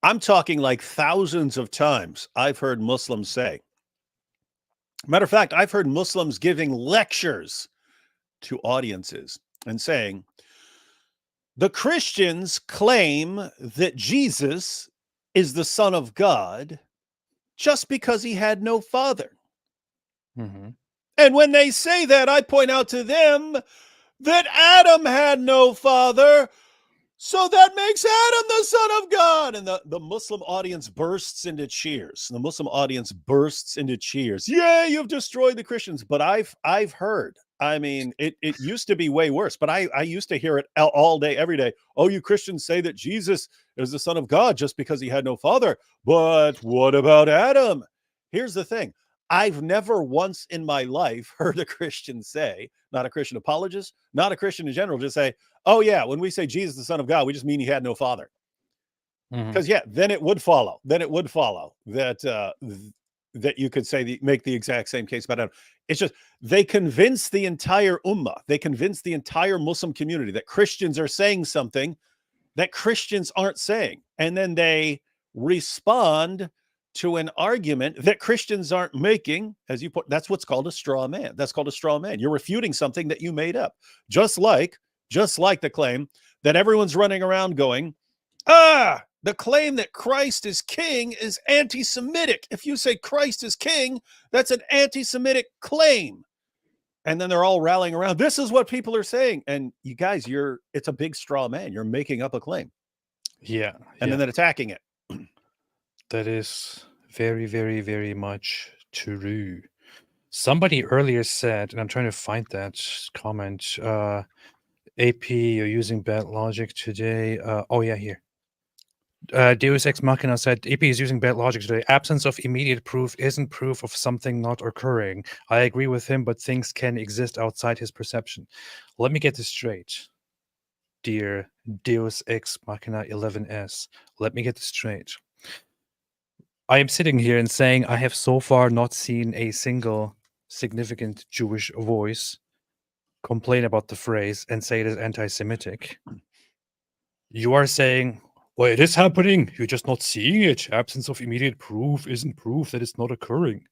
I'm talking like thousands of times I've heard Muslims say. Matter of fact, I've heard Muslims giving lectures to audiences and saying, the Christians claim that Jesus is the Son of God just because he had no father. Mm-hmm. And when they say that, I point out to them that Adam had no father, so that makes Adam the Son of God. And the Muslim audience bursts into cheers. The Muslim audience bursts into cheers. Yay, you've destroyed the Christians. But I've heard, I mean, it used to be way worse, but I used to hear it all day, every day. Oh, you Christians say that Jesus is the Son of God just because he had no father. But what about Adam? Here's the thing. I've never once in my life heard a Christian say, not a Christian apologist, not a Christian in general, just say, oh yeah, when we say Jesus, the Son of God, we just mean he had no father. Because then it would follow. That that you could say make the exact same case about Adam. It's just they convince the entire ummah, they convince the entire Muslim community that Christians are saying something that Christians aren't saying, and then they respond to an argument that Christians aren't making, as you put. That's what's called a straw man. That's called a straw man. You're refuting something that you made up, just like the claim that everyone's running around going, the claim that Christ is king is anti-Semitic. If you say Christ is king, that's an anti-Semitic claim. And then they're all rallying around. This is what people are saying. And you guys, it's a big straw man. You're making up a claim. Yeah. And then attacking it. That is very, very, very much true. Somebody earlier said, and I'm trying to find that comment, AP, you're using bad logic today. Oh, yeah, here. Deus Ex Machina said, AP is using bad logic today. Absence of immediate proof isn't proof of something not occurring. I agree with him, but things can exist outside his perception. Let me get this straight, dear Deus Ex Machina 11S. Let me get this straight. I am sitting here and saying I have so far not seen a single significant Jewish voice complain about the phrase and say it is anti-Semitic. You are saying, well, it is happening. You're just not seeing it. Absence of immediate proof isn't proof that it's not occurring.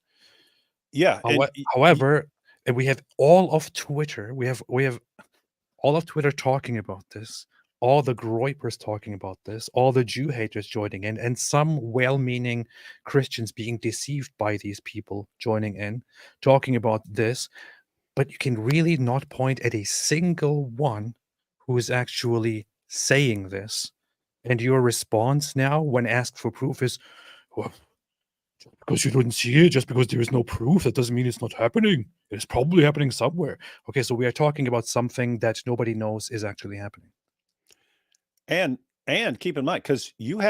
Yeah. However, and we have all of Twitter. We have all of Twitter talking about this. All the Groypers talking about this, all the Jew haters joining in, and some well-meaning Christians being deceived by these people joining in, talking about this. But you can really not point at a single one who is actually saying this. And your response now, when asked for proof, is, well, just because you didn't see it, just because there is no proof, that doesn't mean it's not happening. It's probably happening somewhere. Okay, so we are talking about something that nobody knows is actually happening. And keep in mind, because you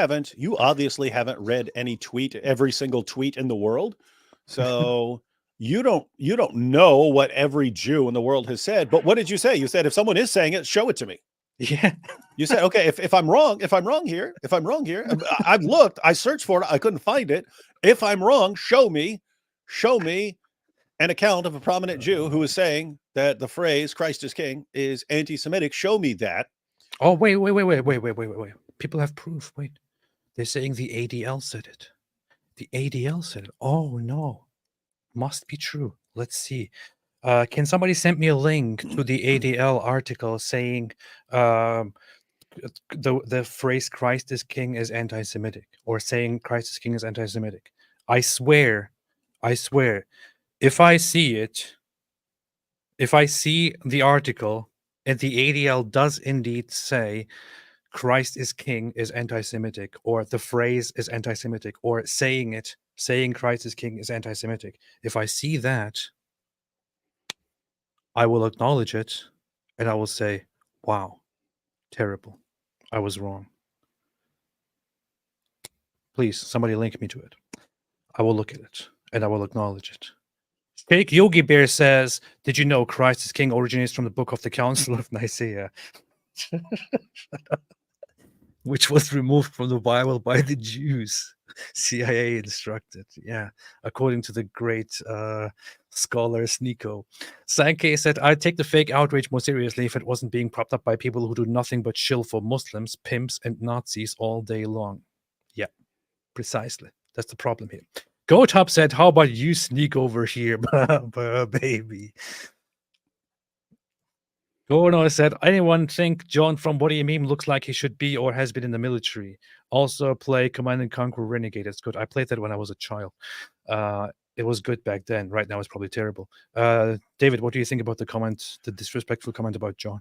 obviously haven't read every single tweet in the world. So you don't know what every Jew in the world has said. But what did you say? You said, if someone is saying it, show it to me. Yeah. You said, okay, if I'm wrong here, I've looked, I searched for it, I couldn't find it. If I'm wrong, show me show me an account of a prominent Jew who is saying that the phrase Christ is king is anti-Semitic. Show me that. Oh, wait. People have proof. Wait. They're saying the ADL said it. The ADL said it. Oh, no. Must be true. Let's see. Can somebody send me a link to the ADL article saying the phrase Christ is king is anti-Semitic, or saying Christ is king is anti-Semitic? I swear, if I see it, if I see the article and the ADL does indeed say Christ is king is anti-Semitic, or the phrase is anti-Semitic, or saying Christ is king is anti-Semitic, if I see that, I will acknowledge it and I will say, wow, terrible. I was wrong. Please, somebody link me to it. I will look at it and I will acknowledge it. Fake Yogi Bear says, did you know Christ is king originates from the book of the Council of Nicaea, which was removed from the Bible by the Jews? CIA instructed. Yeah, according to the great scholar Sneako. Sankey said, I'd take the fake outrage more seriously if it wasn't being propped up by people who do nothing but shill for Muslims, pimps, and Nazis all day long. Yeah, precisely. That's the problem here. GoTop said, how about you sneak over here, baby? Gorno said, anyone think John from What Do You Mean looks like he should be or has been in the military? Also play Command & Conquer Renegade. It's good. I played that when I was a child. It was good back then. Right now it's probably terrible. David, what do you think about the disrespectful comment about John?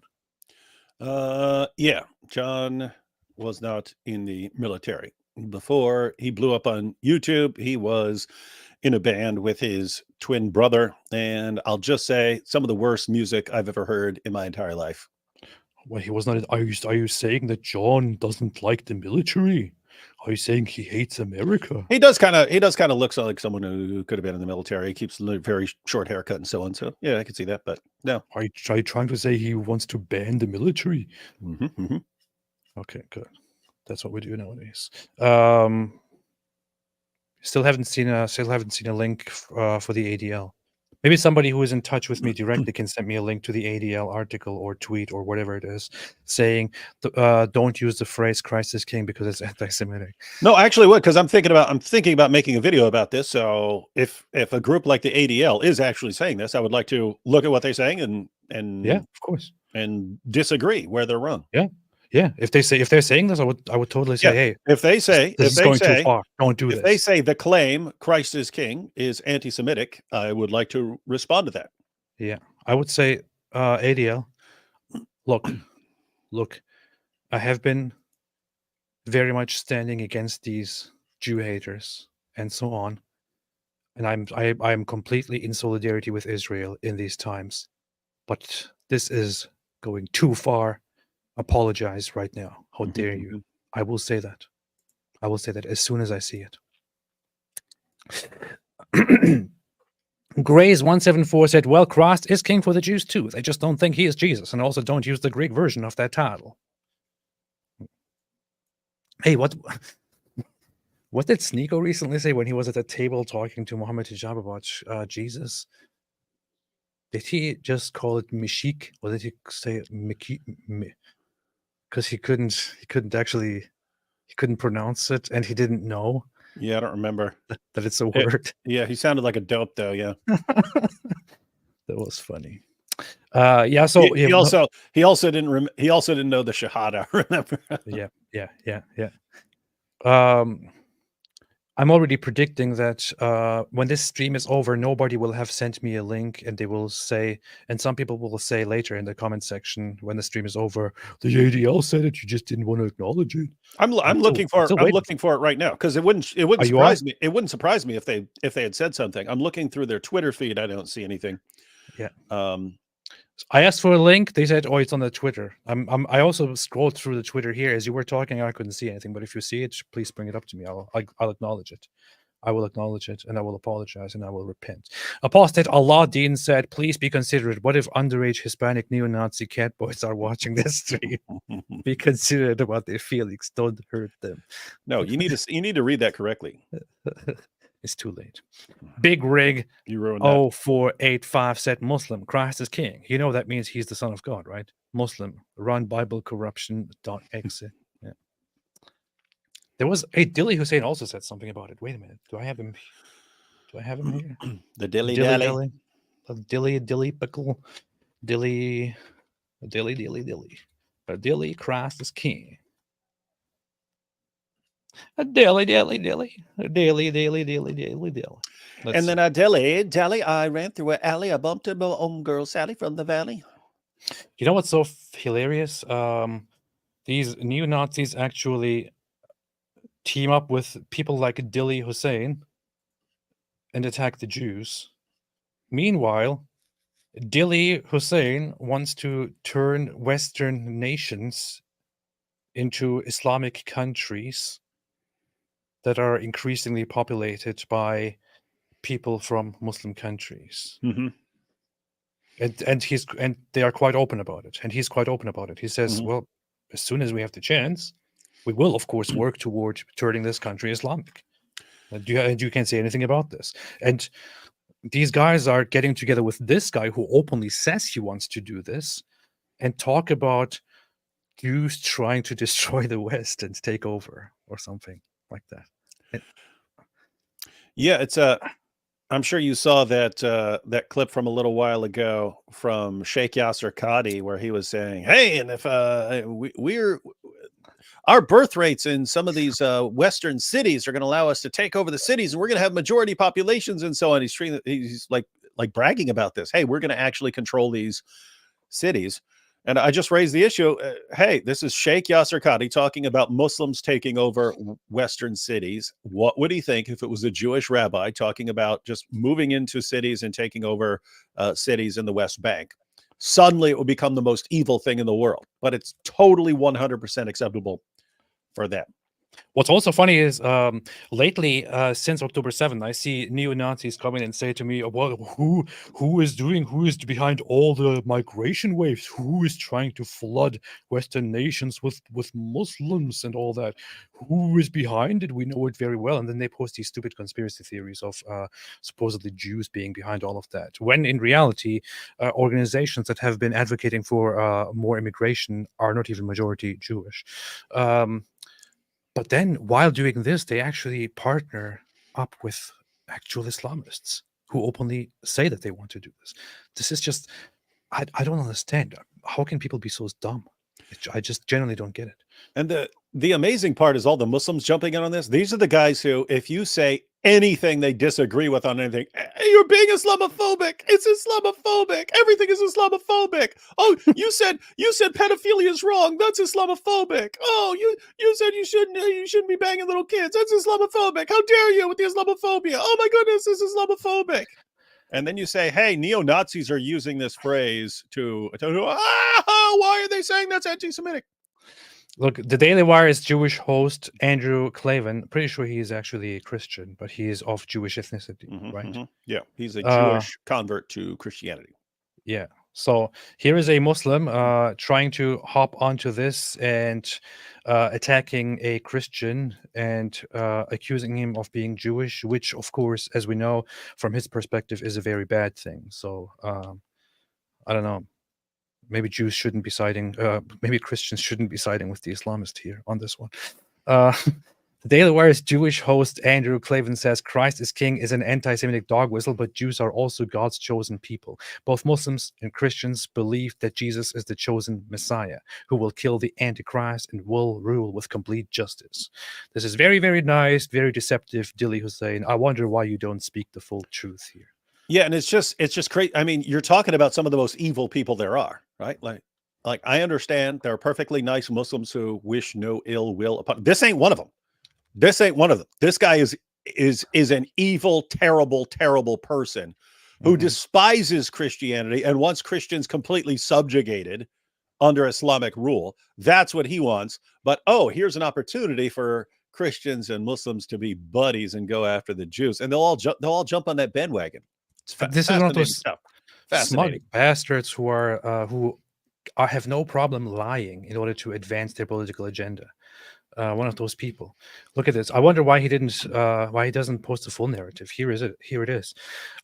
Yeah, John was not in the military. Before he blew up on YouTube, he was in a band with his twin brother, and I'll just say some of the worst music I've ever heard in my entire life. Well, he was not. Are you saying that John doesn't like the military? Are you saying he hates America? He does kind of look like someone who could have been in the military. He keeps a very short haircut and so on. So yeah, I can see that. But no, are you trying to say he wants to ban the military? Mm-hmm. Okay, good. That's what we do nowadays. Still haven't seen a link for the ADL. Maybe somebody who is in touch with me directly can send me a link to the ADL article or tweet or whatever it is, saying don't use the phrase Christ is king because it's anti-Semitic. No, I actually would, because I'm thinking about making a video about this. So if a group like the ADL is actually saying this, I would like to look at what they're saying and yeah, of course, and disagree where they're wrong. Yeah, if they're saying this, I would totally say, hey, if they say this is going too far, don't do this. If they say the claim Christ is king is anti-Semitic, I would like to respond to that. Yeah, I would say, ADL, look, I have been very much standing against these Jew haters and so on, and I'm completely in solidarity with Israel in these times, but this is going too far. Apologize right now. How dare you? I will say that. As soon as I see it. Grays 174 said, well, Christ is king for the Jews too. They just don't think he is Jesus, and also don't use the Greek version of that title. Hey, what did Sneako recently say when he was at the table talking to Mohammed Hijab about Jesus? Did he just call it Mishik, or did he say Miki? Because he couldn't pronounce it, and he didn't know. Yeah, I don't remember that it's a word. Yeah, he sounded like a dope though. Yeah, that was funny. Yeah. So he also didn't know the Shahada. Remember? Yeah. I'm already predicting that when this stream is over, nobody will have sent me a link, and they will say, and some people will say later in the comment section when the stream is over, the ADL said it, you just didn't want to acknowledge it. I'm looking for it right now, because it wouldn't surprise me. It wouldn't surprise me if they had said something. I'm looking through their Twitter feed. I don't see anything. Yeah. I asked for a link. They said, "Oh, it's on the Twitter." I also scrolled through the Twitter here as you were talking. I couldn't see anything, but if you see it, please bring it up to me. I'll acknowledge it. I will acknowledge it, and I will apologize, and I will repent. Apostate Allah Dean said, "Please be considerate. What if underage Hispanic neo-Nazi cat boys are watching this stream? Be considerate about their feelings. Don't hurt them." No, you need to read that correctly. It's too late. Big Rig You ruined that. 0485 said Muslim, Christ is king. You know that means he's the son of God, right? Muslim, run Bible corruption.exe. Yeah. There was Dilly Hussein also said something about it. Wait a minute. Do I have him here? The dilly dally. Dilly pickle. Dilly. Dilly, Christ is king. A dilly. And then I dilly, I ran through an alley. I bumped into my own girl, Sally, from the valley. You know what's so hilarious? These neo-Nazis actually team up with people like Dilly Hussein and attack the Jews. Meanwhile, Dilly Hussein wants to turn Western nations into Islamic countries that are increasingly populated by people from Muslim countries. Mm-hmm. And they are quite open about it. And he's quite open about it. He says, Mhm. well, as soon as we have the chance, we will, of course, work toward turning this country Islamic. And you can't say anything about this. And these guys are getting together with this guy who openly says he wants to do this and talk about Jews trying to destroy the West and take over or something like that. Yeah, it's I'm sure you saw that that clip from a little while ago from Sheikh Yasser Qadi where he was saying, "Hey, and if we're our birth rates in some of these Western cities are going to allow us to take over the cities, and we're going to have majority populations and so on." He's like bragging about this. Hey, we're going to actually control these cities. And I just raised the issue. Hey, this is Sheikh Yasser Qadi talking about Muslims taking over Western cities. What would he think if it was a Jewish rabbi talking about just moving into cities and taking over cities in the West Bank? Suddenly it will become the most evil thing in the world, but it's totally 100% acceptable for them. What's also funny is lately, since October 7th, I see neo-Nazis come in and say to me, well, who is behind all the migration waves? Who is trying to flood Western nations with Muslims and all that? Who is behind it? We know it very well. And then they post these stupid conspiracy theories of supposedly Jews being behind all of that. When in reality, organizations that have been advocating for more immigration are not even majority Jewish. But then, while doing this, they actually partner up with actual Islamists who openly say that they want to do this. This is just, I don't understand. How can people be so dumb? I just genuinely don't get it. And the amazing part is all the Muslims jumping in on this. These are the guys who, if you say anything they disagree with on anything, you're being Islamophobic. It's Islamophobic. Everything is Islamophobic. Oh, you said pedophilia is wrong. That's Islamophobic. Oh, you said you shouldn't be banging little kids. That's Islamophobic. How dare you with the Islamophobia? Oh my goodness, this is Islamophobic. And then you say, hey, neo-Nazis are using this phrase to why are they saying that's anti-Semitic? Look, the Daily Wire's Jewish host, Andrew Klavan, pretty sure he is actually a Christian, but he is of Jewish ethnicity, right? Mm-hmm. Yeah, he's a Jewish convert to Christianity. Yeah. So here is a Muslim trying to hop onto this and attacking a Christian and accusing him of being Jewish, which, of course, as we know, from his perspective, is a very bad thing. So I don't know. Maybe Jews shouldn't be siding. Maybe Christians shouldn't be siding with the Islamist here on this one. The Daily Wire's Jewish host Andrew Klavan says Christ is King is an anti-Semitic dog whistle, but Jews are also God's chosen people. Both Muslims and Christians believe that Jesus is the chosen Messiah who will kill the Antichrist and will rule with complete justice. This is very, very nice, very deceptive, Dilly Hussein. I wonder why you don't speak the full truth here. Yeah, and it's just crazy. I mean, you're talking about some of the most evil people there are, right? Like I understand there are perfectly nice Muslims who wish no ill will upon. This ain't one of them. This ain't one of them. This guy is an evil, terrible, terrible person who despises Christianity and wants Christians completely subjugated under Islamic rule. That's what he wants. But here's an opportunity for Christians and Muslims to be buddies and go after the Jews, and they'll all jump on that bandwagon. This is one of those stuff. smug bastards who have no problem lying in order to advance their political agenda. one of those people. Look at this. I wonder why he doesn't post the full narrative. Here it is.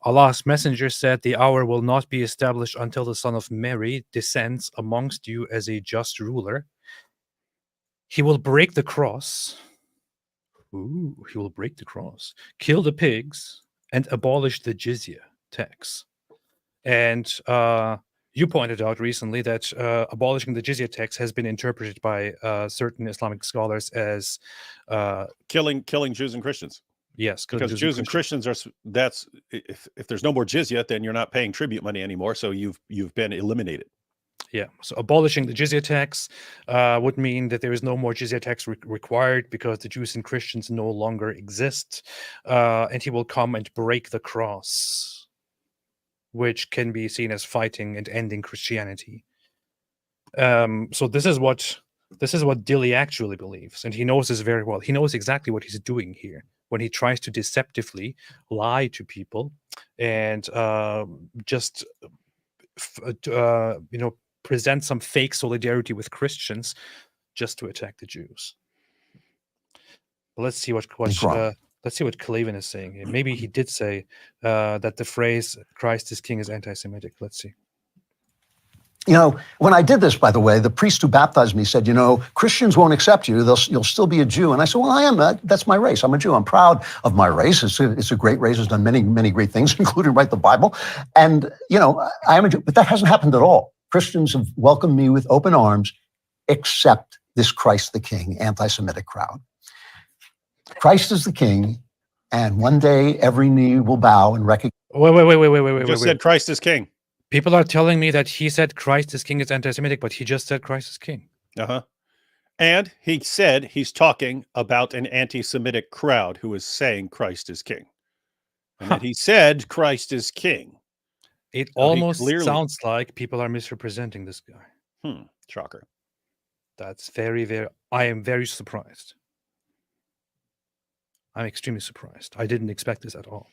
Allah's messenger said, "The hour will not be established until the son of Mary descends amongst you as a just ruler. He will break the cross. Ooh, he will break the cross, kill the pigs, and abolish the jizya tax." And you pointed out recently that abolishing the jizya tax has been interpreted by certain Islamic scholars as killing Jews and Christians. Yes, because Jews and Christians are, that's if there's no more jizya, then you're not paying tribute money anymore. So you've been eliminated. Yeah. So abolishing the jizya tax would mean that there is no more jizya tax required because the Jews and Christians no longer exist, and he will come and break the cross, which can be seen as fighting and ending Christianity. So this is what Dilly actually believes, and he knows this very well. He knows exactly what he's doing here when he tries to deceptively lie to people and just present some fake solidarity with Christians just to attack the Jews. But let's see what Clavin is saying here. Maybe he did say that the phrase "Christ is King" is anti-Semitic. Let's see. You know, when I did this, by the way, the priest who baptized me said, Christians won't accept you. You'll still be a Jew. And I said, well, I am. That's my race. I'm a Jew. I'm proud of my race. It's a great race. It's done many, many great things, including write the Bible. And, I am a Jew. But that hasn't happened at all. Christians have welcomed me with open arms, except this Christ the King anti-Semitic crowd. Christ is the King, and one day every knee will bow and recognize. Wait. Just said Christ is King. People are telling me that he said Christ is King is anti-Semitic, but he just said Christ is King. And he said he's talking about an anti-Semitic crowd who is saying Christ is King. And that he said Christ is King. It almost sounds like people are misrepresenting this guy. Shocker. That's very, very... I am very surprised. I'm extremely surprised. I didn't expect this at all.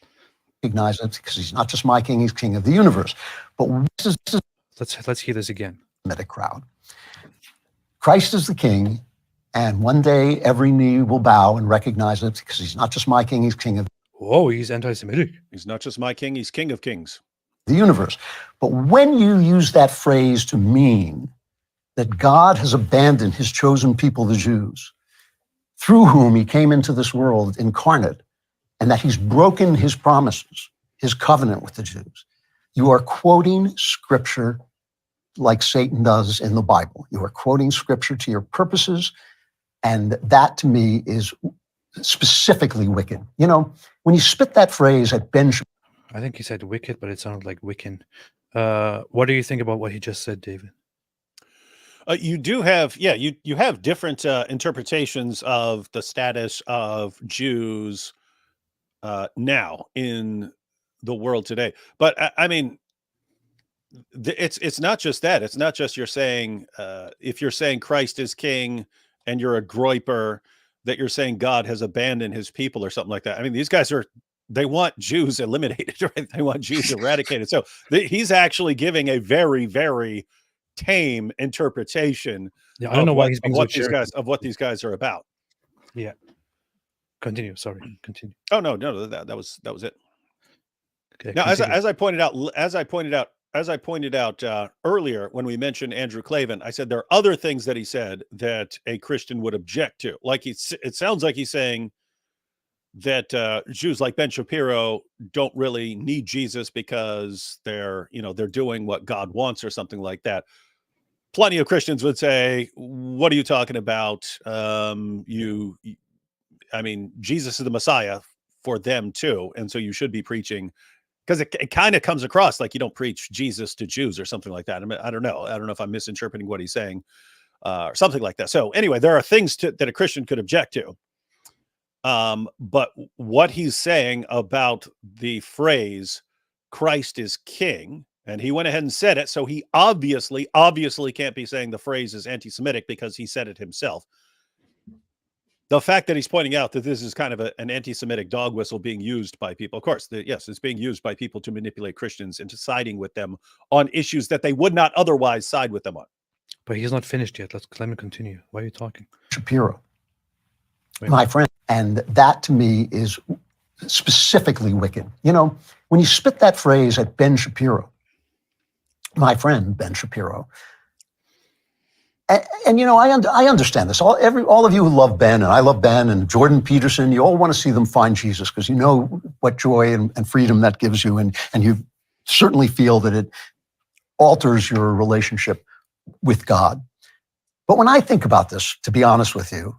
Recognize it because he's not just my king, he's king of the universe. But let's hear this again. Semitic crowd. Christ is the King, and one day every knee will bow and recognize it because he's not just my king, he's king of... Whoa, he's anti-Semitic. He's not just my king, he's king of kings. The universe. But when you use that phrase to mean that God has abandoned his chosen people, the Jews, through whom he came into this world incarnate, and that he's broken his promises, his covenant with the Jews, you are quoting scripture like Satan does in the Bible. You are quoting scripture to your purposes, and that to me is specifically wicked. When you spit that phrase at Ben Shapiro, I think he said wicked, but it sounded like Wiccan. What do you think about what he just said, David? You do have, you have different interpretations of the status of Jews now in the world today. But I mean, it's not just that. It's not just you're saying, if you're saying Christ is King and you're a groiper, that you're saying God has abandoned his people or something like that. I mean, these guys they want Jews eliminated, right? They want Jews eradicated. So he's actually giving a very, very tame interpretation. Yeah, I don't know why he's being what these guys are about. Yeah. Continue. Sorry. Continue. Oh no, that was it. Okay. Now, as I pointed out earlier when we mentioned Andrew Clavin, I said there are other things that he said that a Christian would object to. Like it sounds like he's saying that Jews like Ben Shapiro don't really need Jesus because they're doing what God wants or something like that. Plenty of Christians would say, "What are you talking about? I mean, Jesus is the Messiah for them too, and so you should be preaching." Because it kind of comes across like you don't preach Jesus to Jews or something like that. I mean, I don't know if I'm misinterpreting what he's saying or something like that. So anyway, there are things that a Christian could object to. But what he's saying about the phrase Christ is King, and he went ahead and said it. So he obviously can't be saying the phrase is anti-Semitic because he said it himself. The fact that he's pointing out that this is kind of an anti-Semitic dog whistle being used by people. Of course, yes, it's being used by people to manipulate Christians into siding with them on issues that they would not otherwise side with them on. But he's not finished yet. Let me continue. Why are you talking? Shapiro. my friend. And that to me is specifically wicked. You know, when you spit that phrase at Ben Shapiro, my friend Ben Shapiro, and you know, I understand this. All of you who love Ben, and I love Ben and Jordan Peterson, you all want to see them find Jesus because you know what joy and freedom that gives you, and you certainly feel that it alters your relationship with God. But when I think about this, to be honest with you,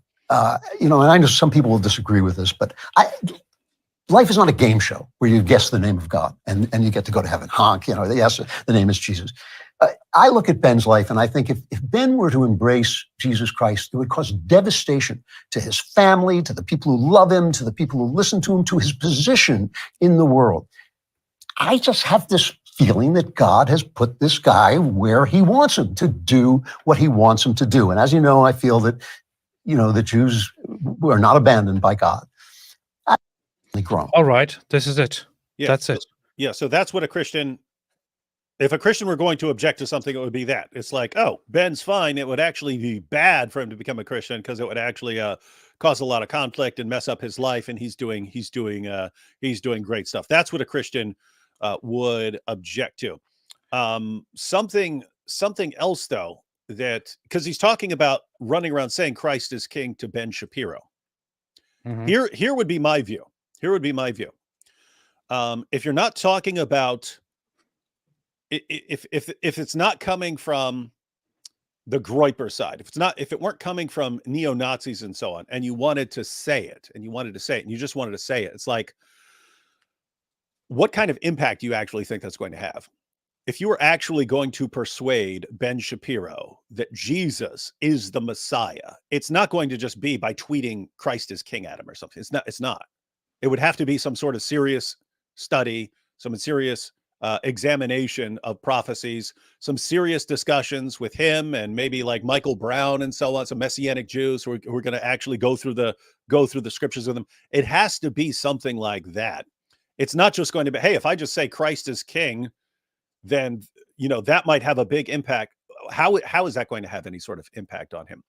you know, and I know some people will disagree with this, but life is not a game show where you guess the name of God and you get to go to heaven. Honk, you know, yes, the name is Jesus. I look at Ben's life and I think if Ben were to embrace Jesus Christ, it would cause devastation to his family, to the people who love him, to the people who listen to him, to his position in the world. I just have this feeling that God has put this guy where he wants him to do what he wants him to do. And as you know, I feel that, you know, the Jews were not abandoned by God. All right, this is it. Yeah, That's it. Yeah, so that's what a Christian, if a Christian were going to object to something, it would be that. It's like, oh, Ben's fine. It would actually be bad for him to become a Christian because it would actually cause a lot of conflict and mess up his life. And he's doing great stuff. That's what a Christian would object to. Something else though, that because he's talking about running around saying Christ is king to Ben Shapiro. Mhm. Here would be my view. If you're not talking about, if it's not coming from the Groyper side, if it weren't coming from neo-Nazis and so on, and you wanted to say it, and you just wanted to say it, it's like, what kind of impact do you actually think that's going to have? If you were actually going to persuade Ben Shapiro that Jesus is the Messiah, it's not going to just be by tweeting Christ is king at him or something. It's not. It would have to be some sort of serious study, some serious examination of prophecies, some serious discussions with him and maybe like Michael Brown and so on, some Messianic Jews who are going to actually go through the scriptures with them. It has to be something like that. It's not just going to be, hey, if I just say Christ is king, then, you know, that might have a big impact. How is that going to have any sort of impact on him?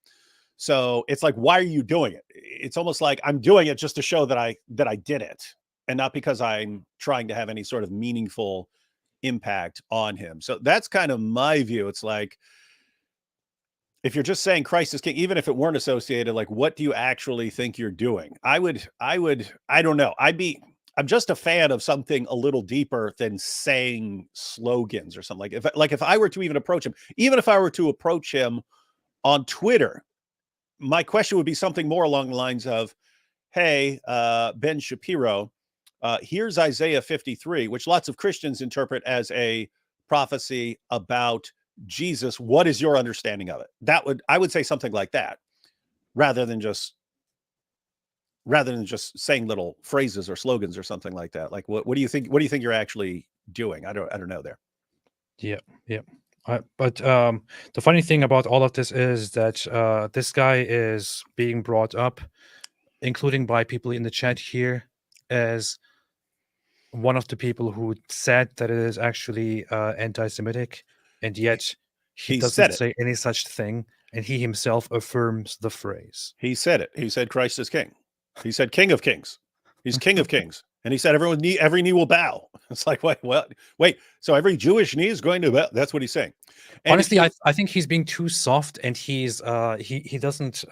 So it's like, why are you doing it? It's almost like I'm doing it just to show that I did it, and not because I'm trying to have any sort of meaningful impact on him. So that's kind of my view. It's like, if you're just saying Christ is king, even if it weren't associated, like, what do you actually think you're doing? I don't know. I'm just a fan of something a little deeper than saying slogans or something. If I were to even approach him, even if I were to approach him on Twitter, my question would be something more along the lines of, hey, Ben Shapiro, here's Isaiah 53, which lots of Christians interpret as a prophecy about Jesus. What is your understanding of it? I would say something like that, rather than just saying little phrases or slogans or something like that. Like, what do you think? What do you think you're actually doing? I don't know there. Yeah. But the funny thing about all of this is that this guy is being brought up, including by people in the chat here, as one of the people who said that it is actually anti-Semitic, and yet he He said doesn't it. say any such thing, and he himself affirms the phrase. He said it. He said Christ is king. He said King of Kings. He's King of Kings. And he said every knee will bow. It's like, wait. So every Jewish knee is going to bow. That's what he's saying. And honestly, I think he's being too soft, and he's he doesn't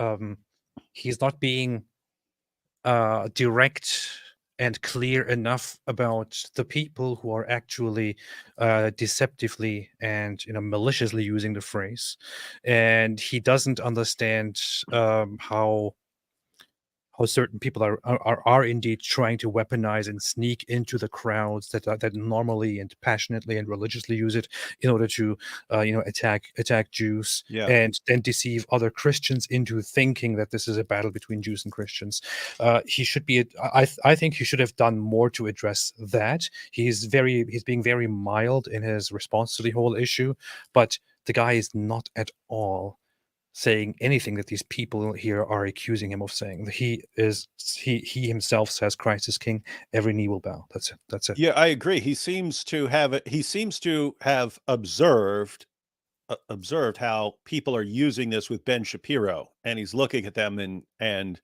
he's not being direct and clear enough about the people who are actually deceptively and maliciously using the phrase, and he doesn't understand how certain people are indeed trying to weaponize and sneak into the crowds that normally and passionately and religiously use it in order to attack Jews, Yeah. and then deceive other Christians into thinking that this is a battle between Jews and Christians. He should be. I think he should have done more to address that. He's being very mild in his response to the whole issue, but the guy is not at all saying anything that these people here are accusing him of saying. He himself says Christ is king, every knee will bow. That's it. Yeah, I agree. He seems to have observed how people are using this with Ben Shapiro, and he's looking at them and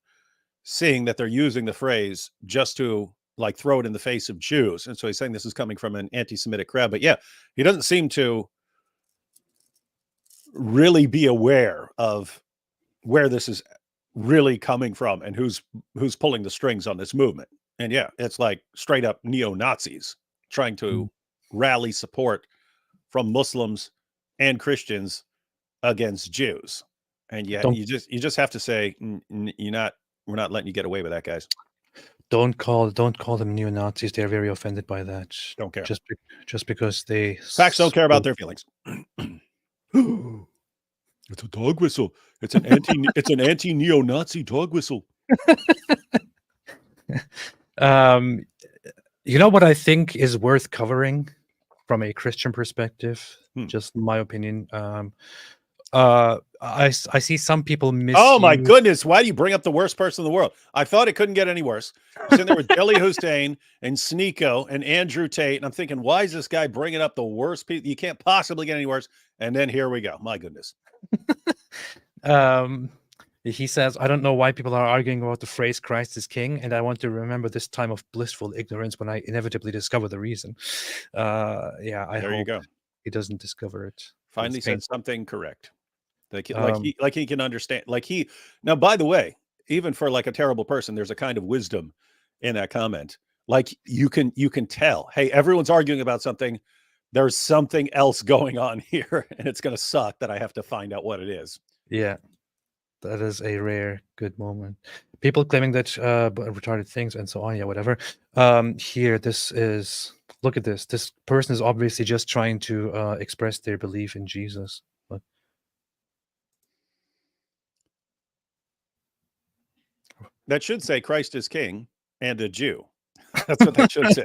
seeing that they're using the phrase just to like throw it in the face of Jews. And so he's saying this is coming from an anti-Semitic crowd. But yeah, he doesn't seem to really be aware of where this is really coming from and who's pulling the strings on this movement. And yeah, it's like straight up neo-Nazis trying to rally support from Muslims and Christians against Jews. And yeah, you just have to say, we're not letting you get away with that, guys. Don't call them neo-Nazis. They're very offended by that. Don't care. Just because they facts don't care about their feelings. It's a dog whistle. It's an anti-neo-Nazi dog whistle. You know what I think is worth covering from a Christian perspective? Just my opinion. I see some people miss. Oh my goodness! Why do you bring up the worst person in the world? I thought it couldn't get any worse. Sitting there with Billy Hussein and Sneako and Andrew Tate, and I'm thinking, why is this guy bringing up the worst people? You can't possibly get any worse. And then here we go. My goodness. He says, I don't know why people are arguing about the phrase Christ is king, and I want to remember this time of blissful ignorance when I inevitably discover the reason. Yeah, I there you hope go. he doesn't discover it. Finally said something correct. Like he can understand. Now, by the way, even for like a terrible person, there's a kind of wisdom in that comment. Like you can tell, hey, everyone's arguing about something. There's something else going on here, and it's going to suck that I have to find out what it is. Yeah, that is a rare good moment. People claiming that retarded things and so on. Yeah, whatever. Here, look at this. This person is obviously just trying to express their belief in Jesus. But that should say Christ is king and a Jew. That's what that should say.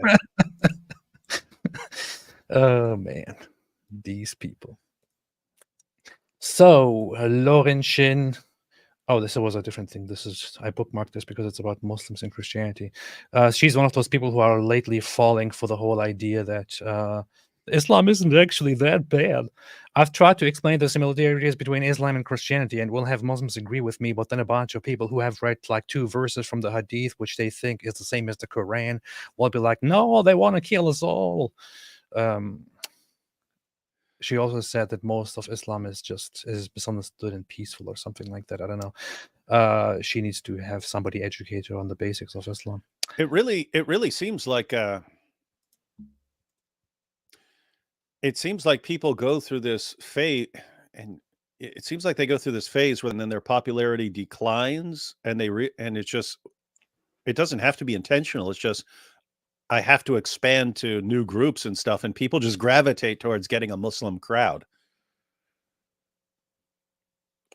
Oh man, these people. So Lauren Shin. Oh, this was a different thing. I bookmarked this because it's about Muslims and Christianity. She's one of those people who are lately falling for the whole idea that Islam isn't actually that bad. I've tried to explain the similarities between Islam and Christianity, and will have Muslims agree with me, but then a bunch of people who have read like 2 verses from the Hadith, which they think is the same as the Quran, will be like, no, they want to kill us all. She also said that most of Islam is misunderstood and peaceful or something like that. I don't know. She needs to have somebody educate her on the basics of Islam. It really seems like people go through this phase, and it seems like they go through this phase where then their popularity declines, and it doesn't have to be intentional. It's just, I have to expand to new groups and stuff, and people just gravitate towards getting a Muslim crowd.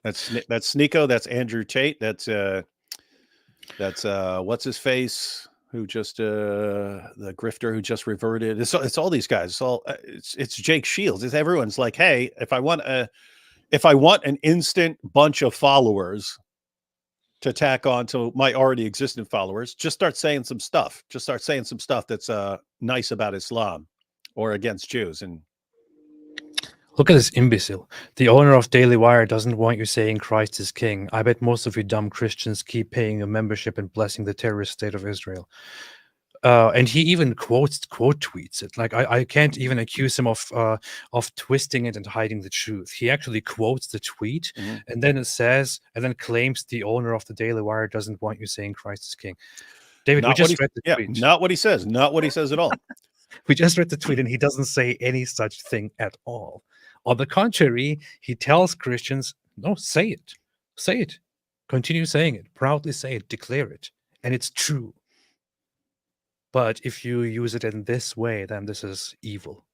That's Sneako. That's Andrew Tate. That's what's his face, who just the grifter who just reverted. It's all these guys. It's Jake Shields. It's everyone's like, hey, if I want an instant bunch of followers to tack on to my already existing followers, just start saying some stuff. Just start saying some stuff that's nice about Islam or against Jews. And look at this imbecile. The owner of Daily Wire doesn't want you saying Christ is king. I bet most of you dumb Christians keep paying a membership and blessing the terrorist state of Israel. And he even quote tweets it. Like I can't even accuse him of twisting it and hiding the truth. He actually quotes the tweet, and then it says, and then claims the owner of the Daily Wire doesn't want you saying Christ is king. David, we just read the tweet. Not what he says. Not what he says at all. We just read the tweet, and he doesn't say any such thing at all. On the contrary, he tells Christians, no, say it. Say it. Continue saying it. Proudly say it. Declare it. And it's true. But if you use it in this way, then this is evil.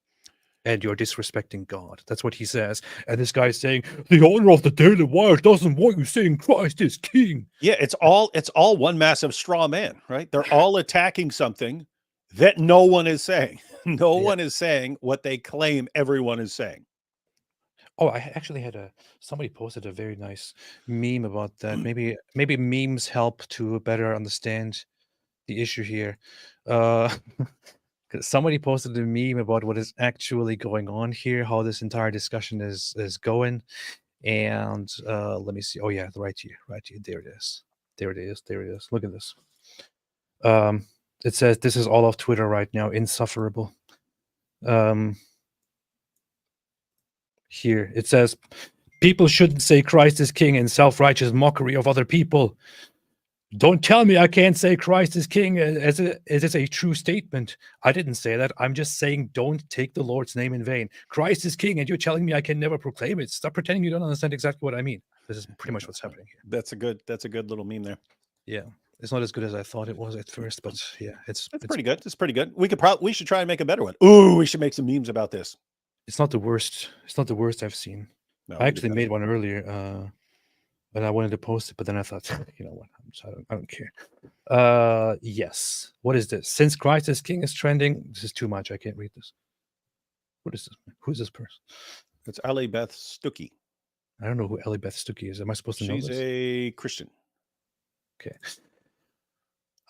And you're disrespecting God. That's what he says. And this guy's saying, the owner of the Daily Wire doesn't want you saying Christ is king. Yeah, it's all one massive straw man, right? They're all attacking something that no one is saying. No one is saying what they claim everyone is saying. Oh, I actually had somebody posted a very nice meme about that. Maybe memes help to better understand the issue here. Somebody posted a meme about what is actually going on here, how this entire discussion is going. And let me see. Oh yeah, right here, there it is. There it is. There it is. Look at this. It says this is all of Twitter right now. Insufferable. Here it says people shouldn't say Christ is king in self-righteous mockery of other people. Don't tell me I can't say Christ is king as it is a true statement. I didn't say that. I'm just saying don't take the Lord's name in vain. Christ is king, and you're telling me I can never proclaim it. Stop pretending you don't understand exactly what I mean. This is pretty much what's happening here. That's a good little meme there. Yeah. It's not as good as I thought it was at first, but yeah, it's pretty good. It's pretty good. We should try and make a better one. Ooh, we should make some memes about this. It's not the worst. It's not the worst I've seen. No, I actually made one earlier, and I wanted to post it, but then I thought, you know what? I don't care. Yes. What is this? Since Christ is King is trending. This is too much. I can't read this. What is this? Who's this person? It's Ellie Beth Stuckey. I don't know who Ellie Beth Stuckey is. Am I supposed to know this? She's a Christian. Okay.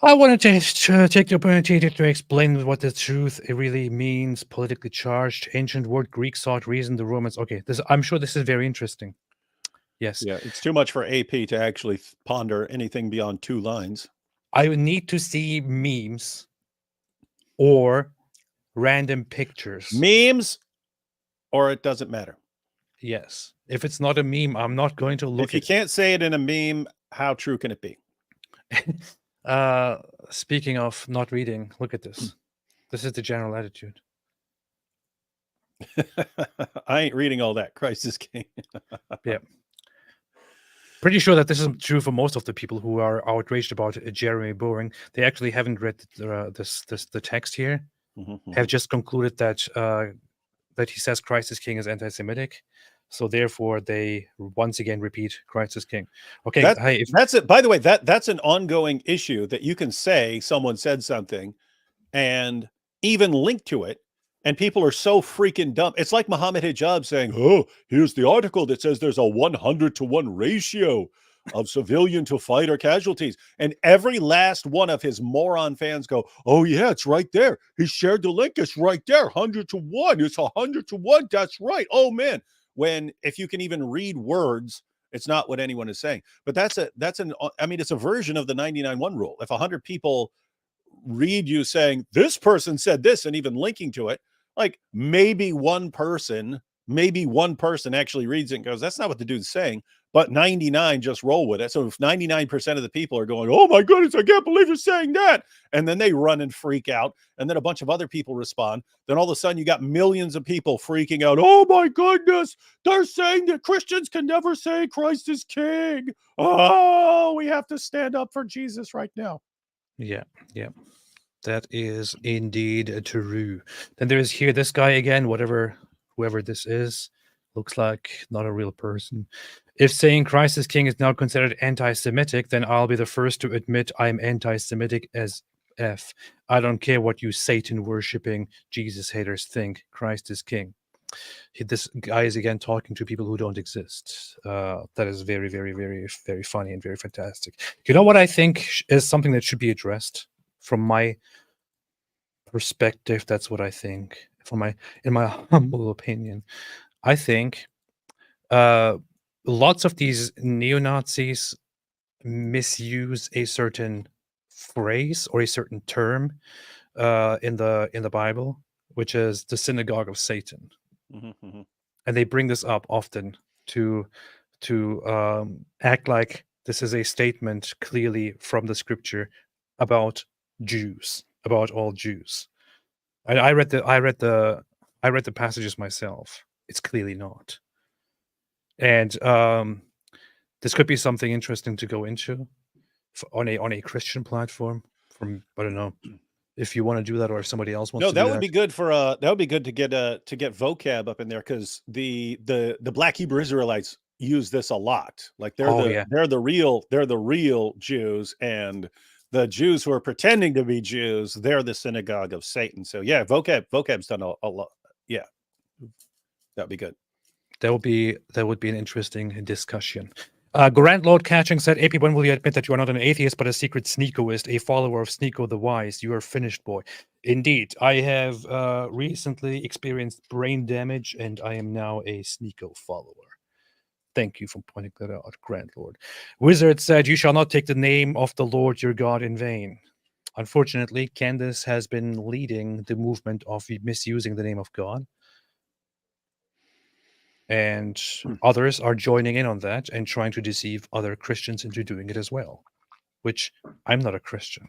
I wanted to take the opportunity to explain what the truth it really means. Politically charged, ancient word, Greek sought reason, the Romans. Okay, I'm sure this is very interesting. Yes. Yeah, it's too much for AP to actually ponder anything beyond 2 lines. I would need to see memes or random pictures. Memes, or it doesn't matter. Yes. If it's not a meme, I'm not going to look. If you can't say it in a meme, how true can it be? Speaking of not reading, look at this. This is the general attitude. I ain't reading all that. Christ is king. Yeah. Pretty sure that this is true for most of the people who are outraged about Jeremy Boring. They actually haven't read the text here. Have just concluded that that he says Christ is king is anti-Semitic. So therefore, they once again repeat Christ is king. Okay, that's it. By the way, that's an ongoing issue that you can say someone said something and even link to it, and people are so freaking dumb. It's like Muhammad Hijab saying, "Oh, here's the article that says there's a 100-to-1 ratio of civilian to fighter casualties," and every last one of his moron fans go, "Oh yeah, it's right there. He shared the link. It's right there. 100-to-1. It's 100-to-1. That's right. Oh man." When if you can even read words, it's not what anyone is saying. But it's a version of the 99-1 rule. If 100 people read you saying this person said this and even linking to it, like maybe one person actually reads it and goes, that's not what the dude's saying, but 99 just roll with it. So if 99% of the people are going, oh my goodness, I can't believe you're saying that, and then they run and freak out, and then a bunch of other people respond, then all of a sudden you got millions of people freaking out, oh my goodness, they're saying that Christians can never say Christ is king. Oh, we have to stand up for Jesus right now. Yeah. That is indeed true. Then there is here this guy again, whoever this is, looks like not a real person. If saying Christ is king is now considered anti-Semitic, then I'll be the first to admit I'm anti-Semitic as F. I don't care what you Satan-worshipping Jesus haters think. Christ is king. This guy is again talking to people who don't exist. That is very, very, very, very funny and very fantastic. You know what I think is something that should be addressed from my perspective? That's what I think. In my humble opinion, I think lots of these neo-Nazis misuse a certain phrase or a certain term in the Bible, which is the synagogue of Satan. Mm-hmm. And they bring this up often to act like this is a statement clearly from the scripture about Jews, about all Jews. I read the passages myself. It's clearly not. And this could be something interesting to go into on a Christian platform. From I don't know if you want to do that or if somebody else wants. No, to that do would that. be good for that would be good to get vocab up in there, because the Black Hebrew Israelites use this a lot. Like they're the real Jews, and the Jews who are pretending to be Jews, they're the synagogue of Satan. So yeah, vocab's done a lot. Yeah, that'd be good. That would be an interesting discussion. Grand Lord Catching said, AP, when will you admit that you are not an atheist but a secret Sneakoist, a follower of Sneako the Wise? You are finished, boy. Indeed, I have recently experienced brain damage, and I am now a Sneako follower. Thank you for pointing that out, Grand Lord. Wizard said, "You shall not take the name of the Lord your God in vain." Unfortunately, Candace has been leading the movement of misusing the name of God. And others are joining in on that and trying to deceive other Christians into doing it as well, which I'm not a Christian.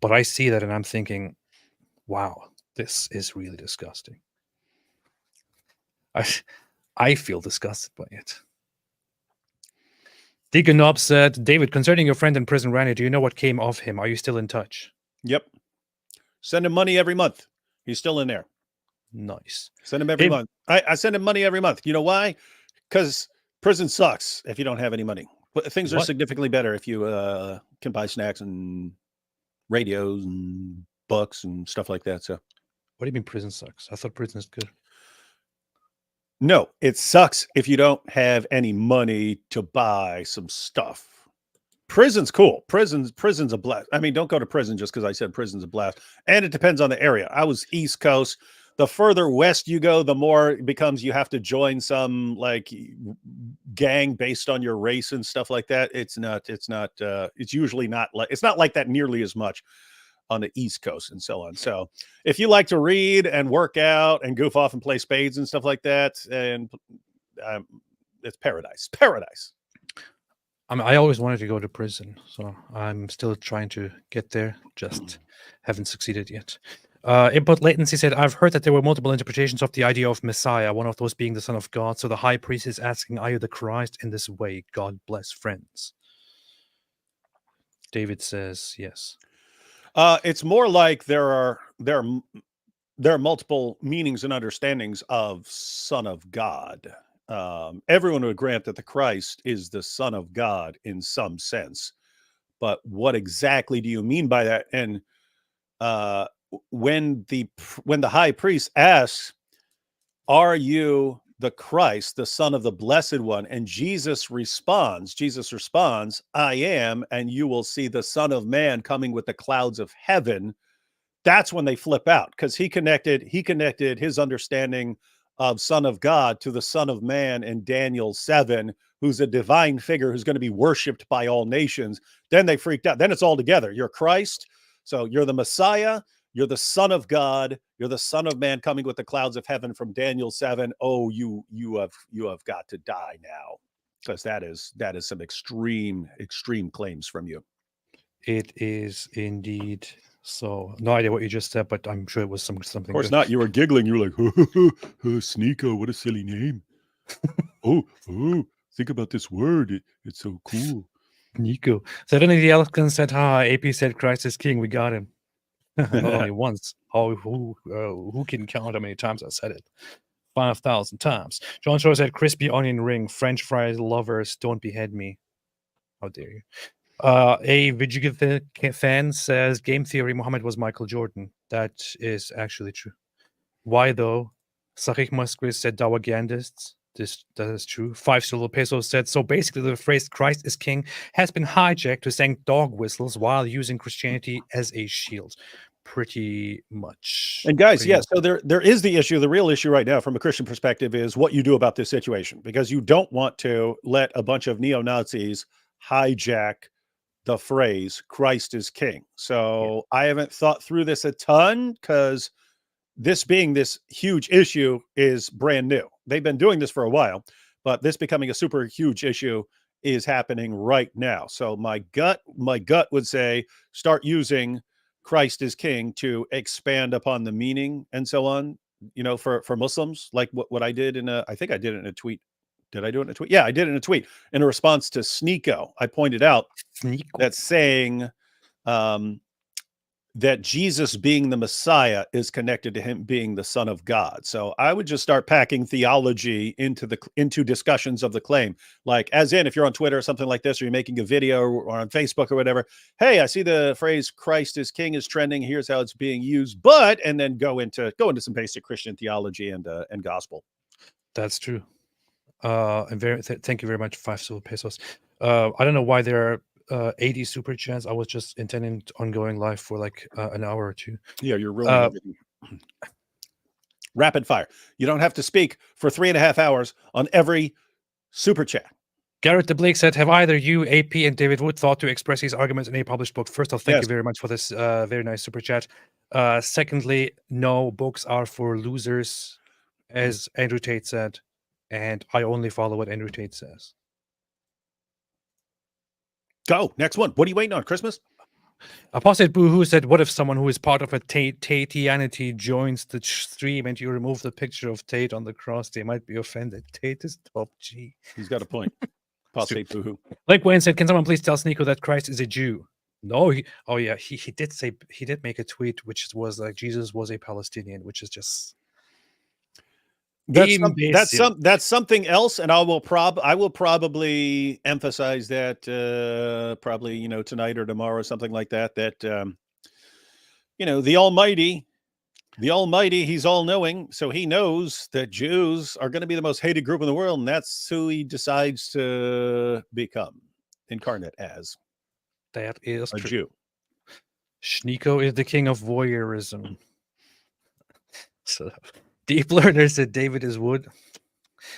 But I see that and I'm thinking, wow, this is really disgusting. I feel disgusted by it. Deacon Nob said, "David, concerning your friend in prison, Randy, do you know what came of him? Are you still in touch?" Yep. Send him money every month. He's still in there. Nice. Send him every month. I send him money every month. You know why? Because prison sucks if you don't have any money. But things are significantly better if you can buy snacks and radios and books and stuff like that. So, what do you mean prison sucks? I thought prison is good. No, it sucks if you don't have any money to buy some stuff. Prison's cool. Prison's a blast. I mean, don't go to prison just because I said prison's a blast. And it depends on the area. I was East Coast. The further west you go, the more it becomes you have to join some like gang based on your race and stuff like that. It's usually not like, it's not like that nearly as much on the East Coast and so on. So if you like to read and work out and goof off and play spades and stuff like that, and it's paradise. I mean, I always wanted to go to prison, so I'm still trying to get there, just haven't succeeded yet. Input latency said, "I've heard that there were multiple interpretations of the idea of Messiah, one of those being the Son of God. So the high priest is asking, are you the Christ in this way? God bless, friends." David says, yes. It's more like there are multiple meanings and understandings of Son of God. Everyone would grant that the Christ is the Son of God in some sense, but what exactly do you mean by that? And when the high priest asks, "Are you the Christ, the Son of the Blessed One?" and Jesus responds, "I am, and you will see the Son of Man coming with the clouds of heaven." That's when they flip out, because he connected his understanding of Son of God to the Son of Man in Daniel 7, who's a divine figure who's going to be worshipped by all nations. Then they freaked out. Then it's all together. You're Christ, so you're the Messiah, you're the Son of God, you're the Son of Man coming with the clouds of heaven from Daniel 7. Oh, you have got to die now, because that is some extreme claims from you. It is indeed. So no idea what you just said, but I'm sure it was something. Of course good. not. You were giggling. You were like, Sneako, what a silly name. oh, think about this word. It's so cool. Sneako. Suddenly the Elkin said, AP said Christ is king. We got him. Not only once. Who can count how many times I said it? 5,000 times. John Shore said, "Crispy onion ring. French fries lovers, don't behead me." How dare you? A Vijay fan says, "Game theory, Muhammad was Michael Jordan." That is actually true. Why though? Sahih Musquis said, "Dawagandists." That is true. 5 Solo Pesos said, "So basically the phrase Christ is king has been hijacked to sing dog whistles while using Christianity as a shield." Pretty much. And guys, yes, so there is the issue. The real issue right now from a Christian perspective is what you do about this situation, because you don't want to let a bunch of neo-Nazis hijack the phrase Christ is king. So I haven't thought through this a ton, because this being this huge issue is brand new. They've been doing this for a while, but this becoming a super huge issue is happening right now. So my gut would say start using Christ is king to expand upon the meaning and so on, for Muslims, like what I did I think I did it in a tweet. Did I do it in a tweet? Yeah, I did it in a tweet in a response to Sneako. I pointed out that saying that Jesus being the Messiah is connected to him being the Son of God. So I would just start packing theology into discussions of the claim. Like, as in, if you're on Twitter or something like this, or you're making a video or on Facebook or whatever, hey, I see the phrase Christ is king is trending. Here's how it's being used. And then go into some basic Christian theology and gospel. That's true. And thank you very much, 5 Silver Pesos. I don't know why there are 80 super chats. I was just intending on going live for like an hour or two. Yeah, you're ruining everything. Rapid fire. You don't have to speak for 3.5 hours on every Super chat. Garrett de Blake said, have either you, AP, and David Wood thought to express these arguments in a published book? First off, thank you very much for this very nice super chat. Secondly, no, books are for losers, as Andrew Tate said, and I only follow what Andrew Tate says. Go. Next one. What are you waiting on? Christmas? Apostate Boohoo said, what if someone who is part of a Tateanity joins the stream and you remove the picture of Tate on the cross? They might be offended. Tate is top G. He's got a point. Apostate Boohoo. Like Wayne said, can someone please tell Sneako that Christ is a Jew? No, he did make a tweet which was like Jesus was a Palestinian, which is just that's something else, and I will probably emphasize that probably tonight or tomorrow or something like that. That the Almighty, He's all knowing, so He knows that Jews are going to be the most hated group in the world, and that's who He decides to become incarnate as. That is a Jew. Sneako is the king of voyeurism. So, Deep Learner said David is wood.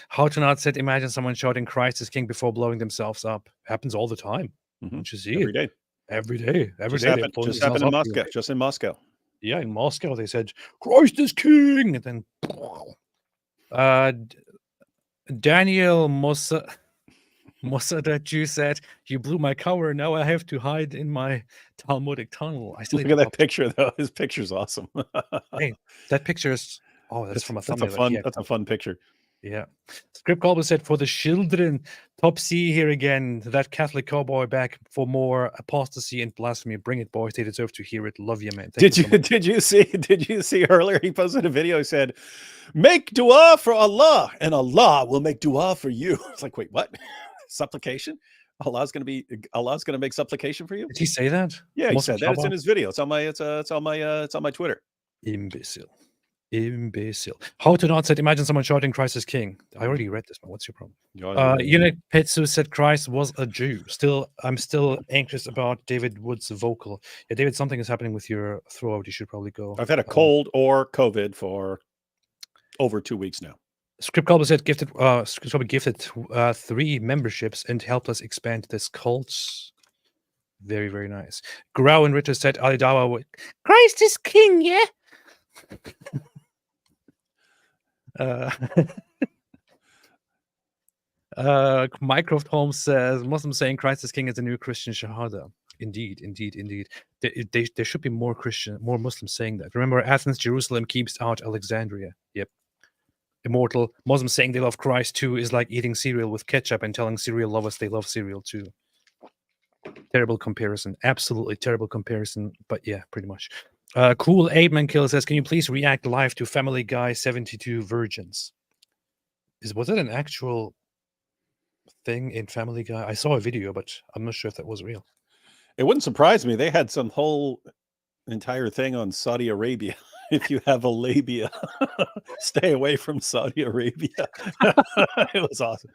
How to Not said, imagine someone shouting Christ is king before blowing themselves up. Happens all the time. Don't you see every day? Every day. Just happened in Moscow. Just in Moscow. Yeah, in Moscow they said Christ is king, and then Daniel Mossad Jew said, you blew my cover. Now I have to hide in my Talmudic tunnel. I still look at that picture though. His picture's awesome. Hey, that picture is that's from a thumbnail. That's a fun picture. Yeah. Script Colby said, for the children, top C here again. That Catholic cowboy back for more apostasy and blasphemy. Bring it, boys. They deserve to hear it. Love you, man. Did you see earlier? He posted a video. He said, make dua for Allah, and Allah will make dua for you. It's like, wait, what? Supplication? Allah's gonna make supplication for you? Did he say that? Yeah, he said that. It's in his video. It's on my Twitter. Imbecile. How to Not said, imagine someone shouting Christ is king. I already read this one. What's your problem? Eunuch Petsu said Christ was a Jew. I'm still anxious about David Wood's vocal. Yeah, David, something is happening with your throat. You should probably go. I've had a cold or COVID for over 2 weeks now. Script Colby said gifted 3 memberships and helped us expand this cult. Very, very nice. Grau and Ritter said Alidawa Christ is king, yeah. Mycroft Holmes says Muslims saying Christ is king is the new Christian Shahada. Indeed. There should be more Muslims saying that. Remember, Athens, Jerusalem keeps out Alexandria. Yep. Immortal Muslims saying they love Christ too is like eating cereal with ketchup and telling cereal lovers they love cereal too. Terrible comparison. Absolutely terrible comparison. But yeah, pretty much. Cool Abeman Kill says, can you please react live to Family Guy 72 Virgins? Was it an actual thing in Family Guy? I saw a video, but I'm not sure if that was real. It wouldn't surprise me. They had some whole entire thing on Saudi Arabia. If you have a labia, stay away from Saudi Arabia. It was awesome.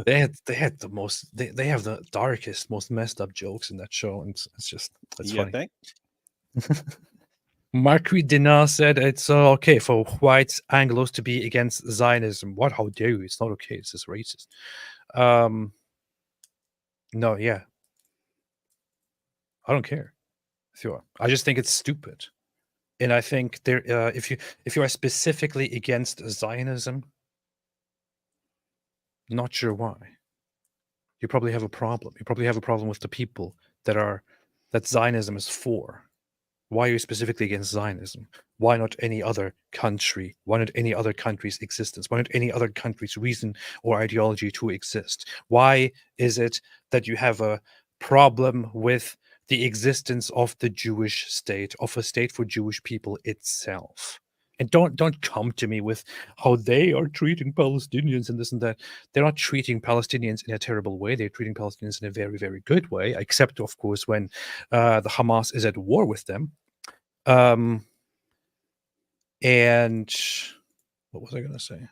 They have the darkest, most messed up jokes in that show, and it's funny. Mockery Dinar said it's okay for white Anglos to be against Zionism. What? How dare you? It's not okay. It's just racist. No, yeah. I don't care. Sure. I just think it's stupid. And I think if you are specifically against Zionism, not sure why. You probably have a problem. You probably have a problem with the people that Zionism is for. Why are you specifically against Zionism? Why not any other country? Why not any other country's existence? Why not any other country's reason or ideology to exist? Why is it that you have a problem with the existence of the Jewish state, of a state for Jewish people itself? And don't come to me with how they are treating Palestinians and this and that. They're not treating Palestinians in a terrible way. They're treating Palestinians in a very, very good way, except, of course, when the Hamas is at war with them. And what was I going to say?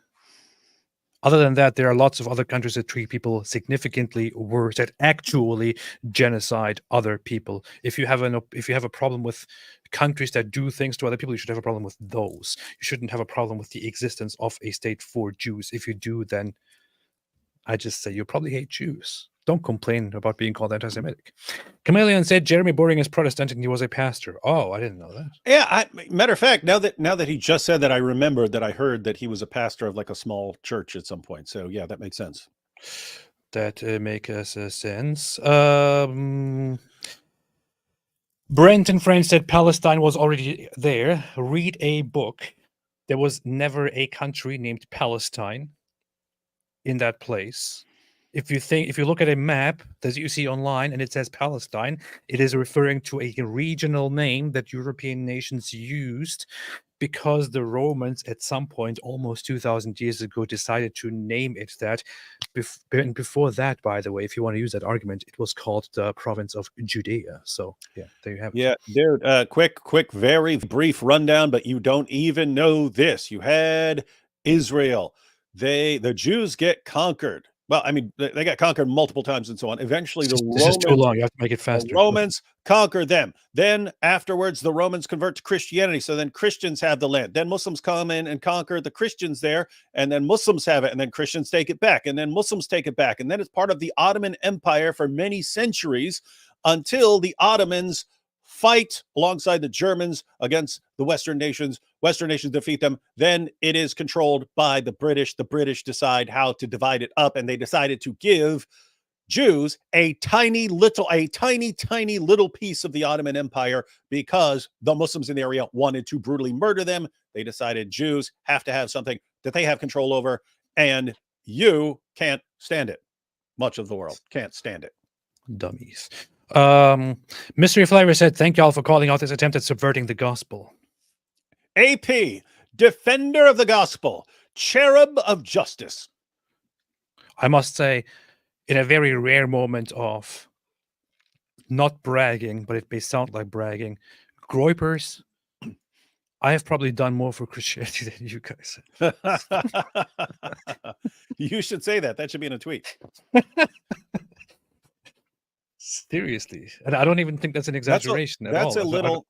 Other than that, there are lots of other countries that treat people significantly worse, that actually genocide other people. If you have a problem with countries that do things to other people, you should have a problem with those. You shouldn't have a problem with the existence of a state for Jews. If you do, then I just say you probably hate Jews. Don't complain about being called anti-Semitic. Chameleon said Jeremy Boring is Protestant and he was a pastor. Oh, I didn't know that. Yeah, matter of fact, now that he just said that, I remembered that I heard that he was a pastor of like a small church at some point. So yeah, that makes sense. That makes sense. Brent and friends said Palestine was already there. Read a book. There was never a country named Palestine in that place. If you look at a map that you see online and it says Palestine, it is referring to a regional name that European nations used because the Romans at some point almost 2,000 years ago decided to name it that. And before that, by the way, if you want to use that argument, it was called the province of Judea. So yeah, there you have it. Yeah, dude, quick, very brief rundown, but you don't even know this. You had Israel. The Jews get conquered. Well, I mean, they got conquered multiple times and so on. Eventually, This is too long. You have to make it faster. the Romans conquer them. Then afterwards, the Romans convert to Christianity. So then Christians have the land. Then Muslims come in and conquer the Christians there. And then Muslims have it. And then Christians take it back. And then Muslims take it back. And then it's part of the Ottoman Empire for many centuries until the Ottomans fight alongside the Germans against the Western nations. Western nations defeat them. Then it is controlled by the British. The British decide how to divide it up, and they decided to give Jews a tiny little piece of the Ottoman Empire because the Muslims in the area wanted to brutally murder them. They decided Jews have to have something that they have control over, and you can't stand it. Much of the world can't stand it. Dummies. Mystery Flavor said, thank y'all for calling out this attempt at subverting the gospel. AP, defender of the gospel, cherub of justice. I must say, in a very rare moment of not bragging, but it may sound like bragging, Groypers, I have probably done more for Christianity than you guys. You should say that. That should be in a tweet. Seriously. And I don't even think that's an exaggeration at all. That's a little...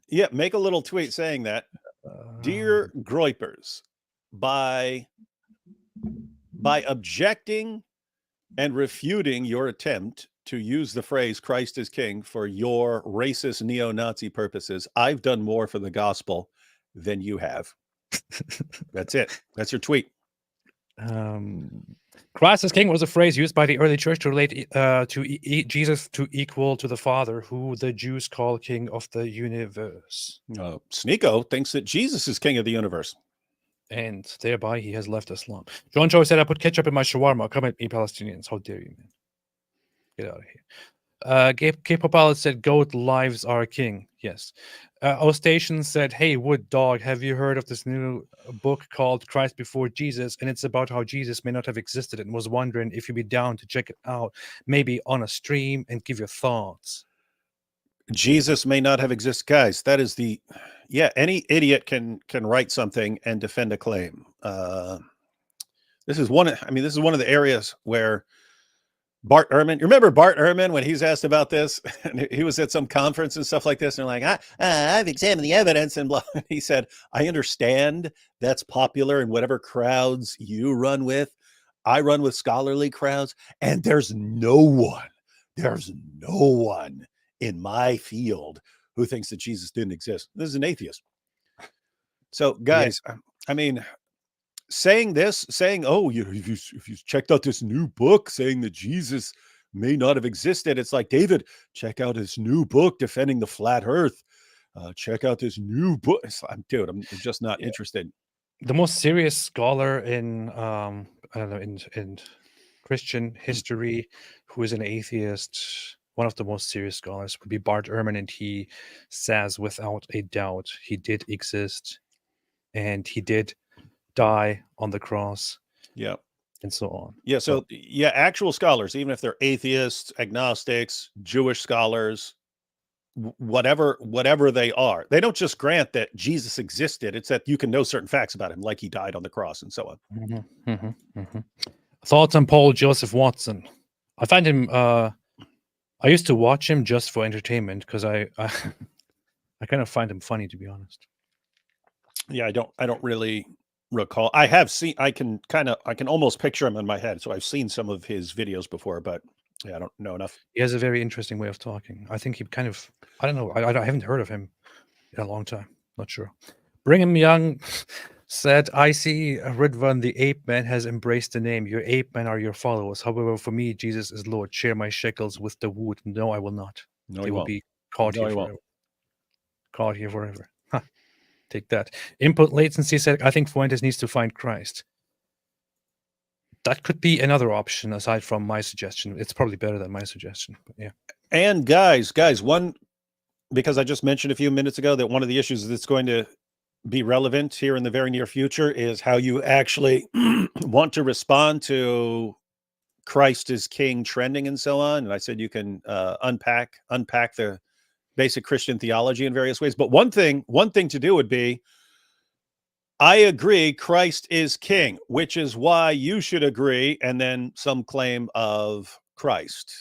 Yeah, make a little tweet saying that. Dear Groypers, by objecting and refuting your attempt to use the phrase Christ is King for your racist neo-Nazi purposes, I've done more for the gospel than you have. That's it. That's your tweet. Christ is King was a phrase used by the early church to relate Jesus to equal to the Father, who the Jews call King of the universe. Sneako thinks that Jesus is King of the universe. And thereby he has left Islam. John Joe said, I put ketchup in my shawarma. Come at me, Palestinians. How dare you, man? Get out of here. K-Pop said, Goat lives are king. Yes. Ostation said, hey, Wood Dog, have you heard of this new book called Christ Before Jesus? And it's about how Jesus may not have existed, and was wondering if you'd be down to check it out, maybe on a stream, and give your thoughts. Jesus may not have existed. Guys, that is any idiot can write something and defend a claim. This is one of the areas where Bart Ehrman, you remember Bart Ehrman when he's asked about this? And he was at some conference and stuff like this, and they're like, I've examined the evidence and blah. And he said, I understand that's popular in whatever crowds you run with. I run with scholarly crowds, and there's no one in my field who thinks that Jesus didn't exist. This is an atheist. So guys, yeah. I mean, saying, oh, if you checked out this new book saying that Jesus may not have existed, it's like, David, check out his new book defending the flat earth. Check out this new book. I'm just not interested. The most serious scholar in I don't know, in Christian history who is an atheist, one of the most serious scholars would be Bart Ehrman, and he says without a doubt he did exist, and he did die on the cross, and so on. So actual scholars, even if they're atheists, agnostics, Jewish scholars, whatever they are, they don't just grant that Jesus existed. It's that you can know certain facts about him, like he died on the cross and so on. Thoughts on Paul Joseph Watson? I find him I used to watch him just for entertainment because I kind of find him funny, to be honest. Yeah, I don't really recall. I have seen. I can almost picture him in my head. So I've seen some of his videos before, but yeah, I don't know enough. He has a very interesting way of talking. I think he kind of, I don't know. I haven't heard of him in a long time. Not sure. Brigham Young said, I see Ridvan, the ape man, has embraced the name. Your ape men are your followers. However, for me, Jesus is Lord. Share my shekels with the wood. No, I will not. No, They he will won't. be caught No, here he forever. won't. Caught here forever. Huh. Take that. Input latency said, I think Fuentes needs to find Christ. That could be another option aside from my suggestion. It's probably better than my suggestion. But yeah. And guys, one, because I just mentioned a few minutes ago that one of the issues that's going to be relevant here in the very near future is how you actually want to respond to Christ is King trending and so on. And I said you can unpack the basic Christian theology in various ways. But one thing to do would be, I agree Christ is King, which is why you should agree, and then some claim of Christ.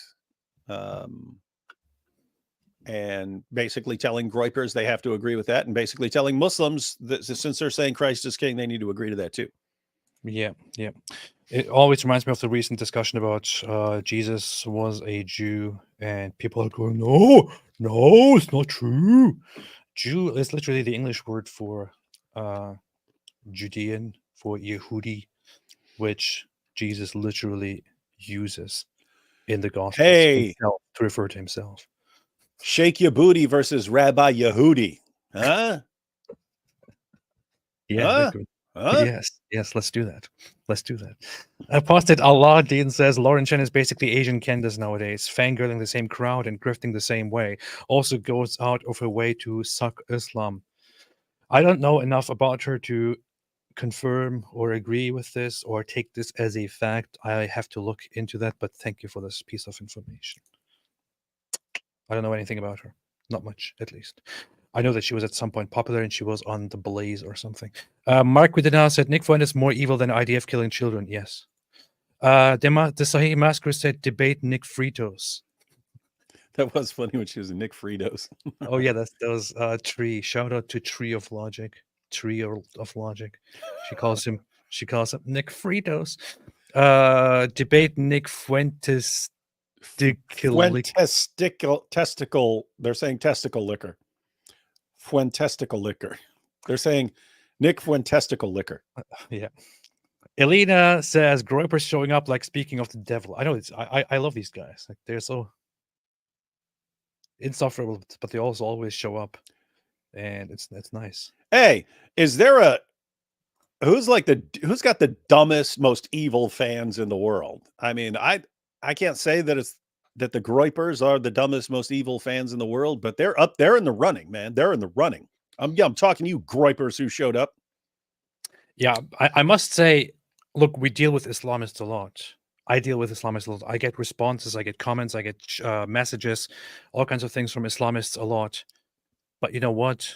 And basically telling groypers they have to agree with that, and basically telling Muslims that since they're saying Christ is King, they need to agree to that too. Yeah. It always reminds me of the recent discussion about Jesus was a Jew, and people are going, no, it's not true. Jew is literally the English word for Judean, for Yehudi, which Jesus literally uses in the Gospels himself to refer to himself. Shake your booty versus Rabbi Yehudi. Huh? Yeah. Yes, let's do that. Apostate Allah Dean says Lauren Chen is basically Asian Candace nowadays, fangirling the same crowd and grifting the same way. Also goes out of her way to suck Islam. I don't know enough about her to confirm or agree with this or take this as a fact. I have to look into that, but thank you for this piece of information. I don't know anything about her. Not much, at least. I know that she was at some point popular and she was on The Blaze or something. Mark Widena said, Nick Fuentes is more evil than IDF killing the Yes. The Sahih Masker said, debate Nick Fritos. That was funny when she was in Nick Fritos. Oh, yeah, that was Tree. Shout out to Tree of Logic. Tree of Logic. She calls him Nick Fritos. Debate Nick Fuentes. Testicle. They're saying testicle liquor. Fuentesticle liquor. They're saying Nick Fuentesticle liquor. Yeah. Elena says groypers showing up like speaking of the devil. I know I love these guys. Like they're so insufferable, but they also always show up, and it's nice. Hey, is there who's got the dumbest, most evil fans in the world? I mean, I can't say that the groypers are the dumbest, most evil fans in the world, but they're up there in the running, man. They're in the running. I'm talking to you groypers who showed up. Yeah, I must say, look, we deal with Islamists a lot. I deal with Islamists a lot. I get responses, I get comments, I get messages, all kinds of things from Islamists a lot. But you know what?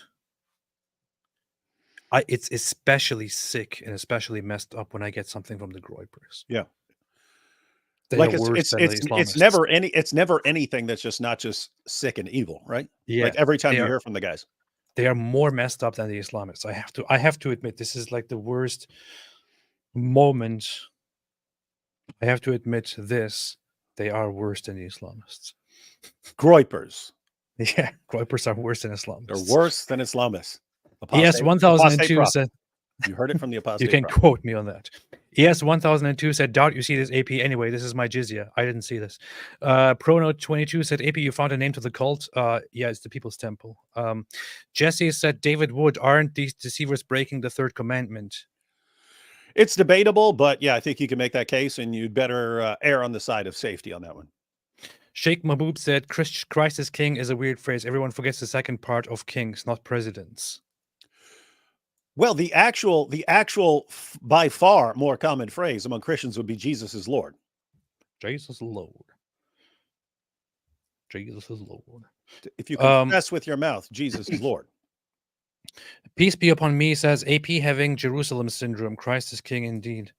It's especially sick and especially messed up when I get something from the groypers. Yeah. They like are worse than the Islamists. it's never anything that's just not just sick and evil, right? Yeah. Like every time you hear from the guys. They are more messed up than the Islamists. I have to admit, this is like the worst moment. I have to admit this. They are worse than the Islamists. Groypers. Yeah, groypers are worse than Islamists. They're worse than Islamists. ES 1002 said, you heard it from the Apostate. You can quote me on that. ES 1002 said, doubt you see this AP anyway. This is my jizya. I didn't see this. Pronote 22 said, AP, you found a name to the cult. Yeah, it's the People's Temple. Jesse said, David Wood, aren't these deceivers breaking the third commandment? It's debatable, but yeah, I think you can make that case, and you'd better err on the side of safety on that one. Sheikh Mahbub said, Christ is king is a weird phrase. Everyone forgets the second part of kings, not presidents. Well, the actual by far more common phrase among Christians would be Jesus is Lord. Jesus is Lord. Jesus is Lord. If you confess with your mouth, Jesus is Lord. Peace be upon me says, AP having Jerusalem syndrome. Christ is king indeed.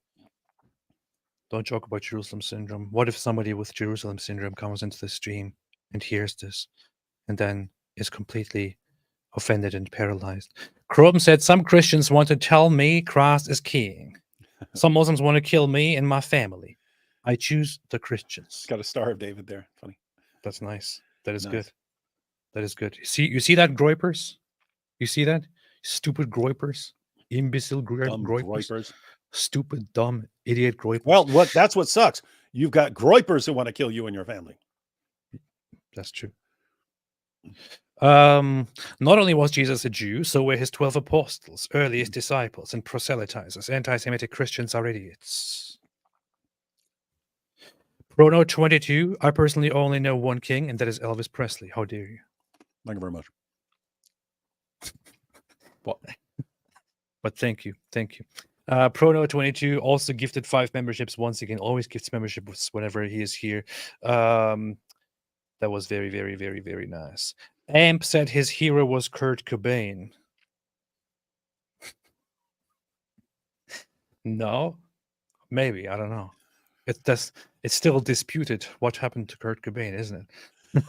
Don't joke about Jerusalem syndrome. What if somebody with Jerusalem syndrome comes into the stream and hears this and then is completely offended and paralyzed. Chrome said, some Christians want to tell me Christ is king. Some Muslims want to kill me and my family. I choose the Christians. Got a star of David there. Funny. That's nice. That is Nice. good. That is good. You see that, Groypers? You see that? Stupid Groypers. Imbecile Dumb Groypers. groypers. Stupid, dumb, idiot Groypers. Well, that's what sucks. You've got groypers who want to kill you and your family. That's true. Not only was Jesus a Jew, so were his 12 apostles, earliest disciples, and proselytizers. Anti-Semitic Christians are idiots. Prono 22, I personally only know one king, and that is Elvis Presley. How dare you? Thank you very much. What? But thank you. Thank you. Prono 22 also gifted 5 memberships. Once again, always gifts memberships whenever he is here. That was very, very, very, very nice. Amp said his hero was Kurt Cobain. No, maybe, I don't know. It's still disputed what happened to Kurt Cobain, isn't it?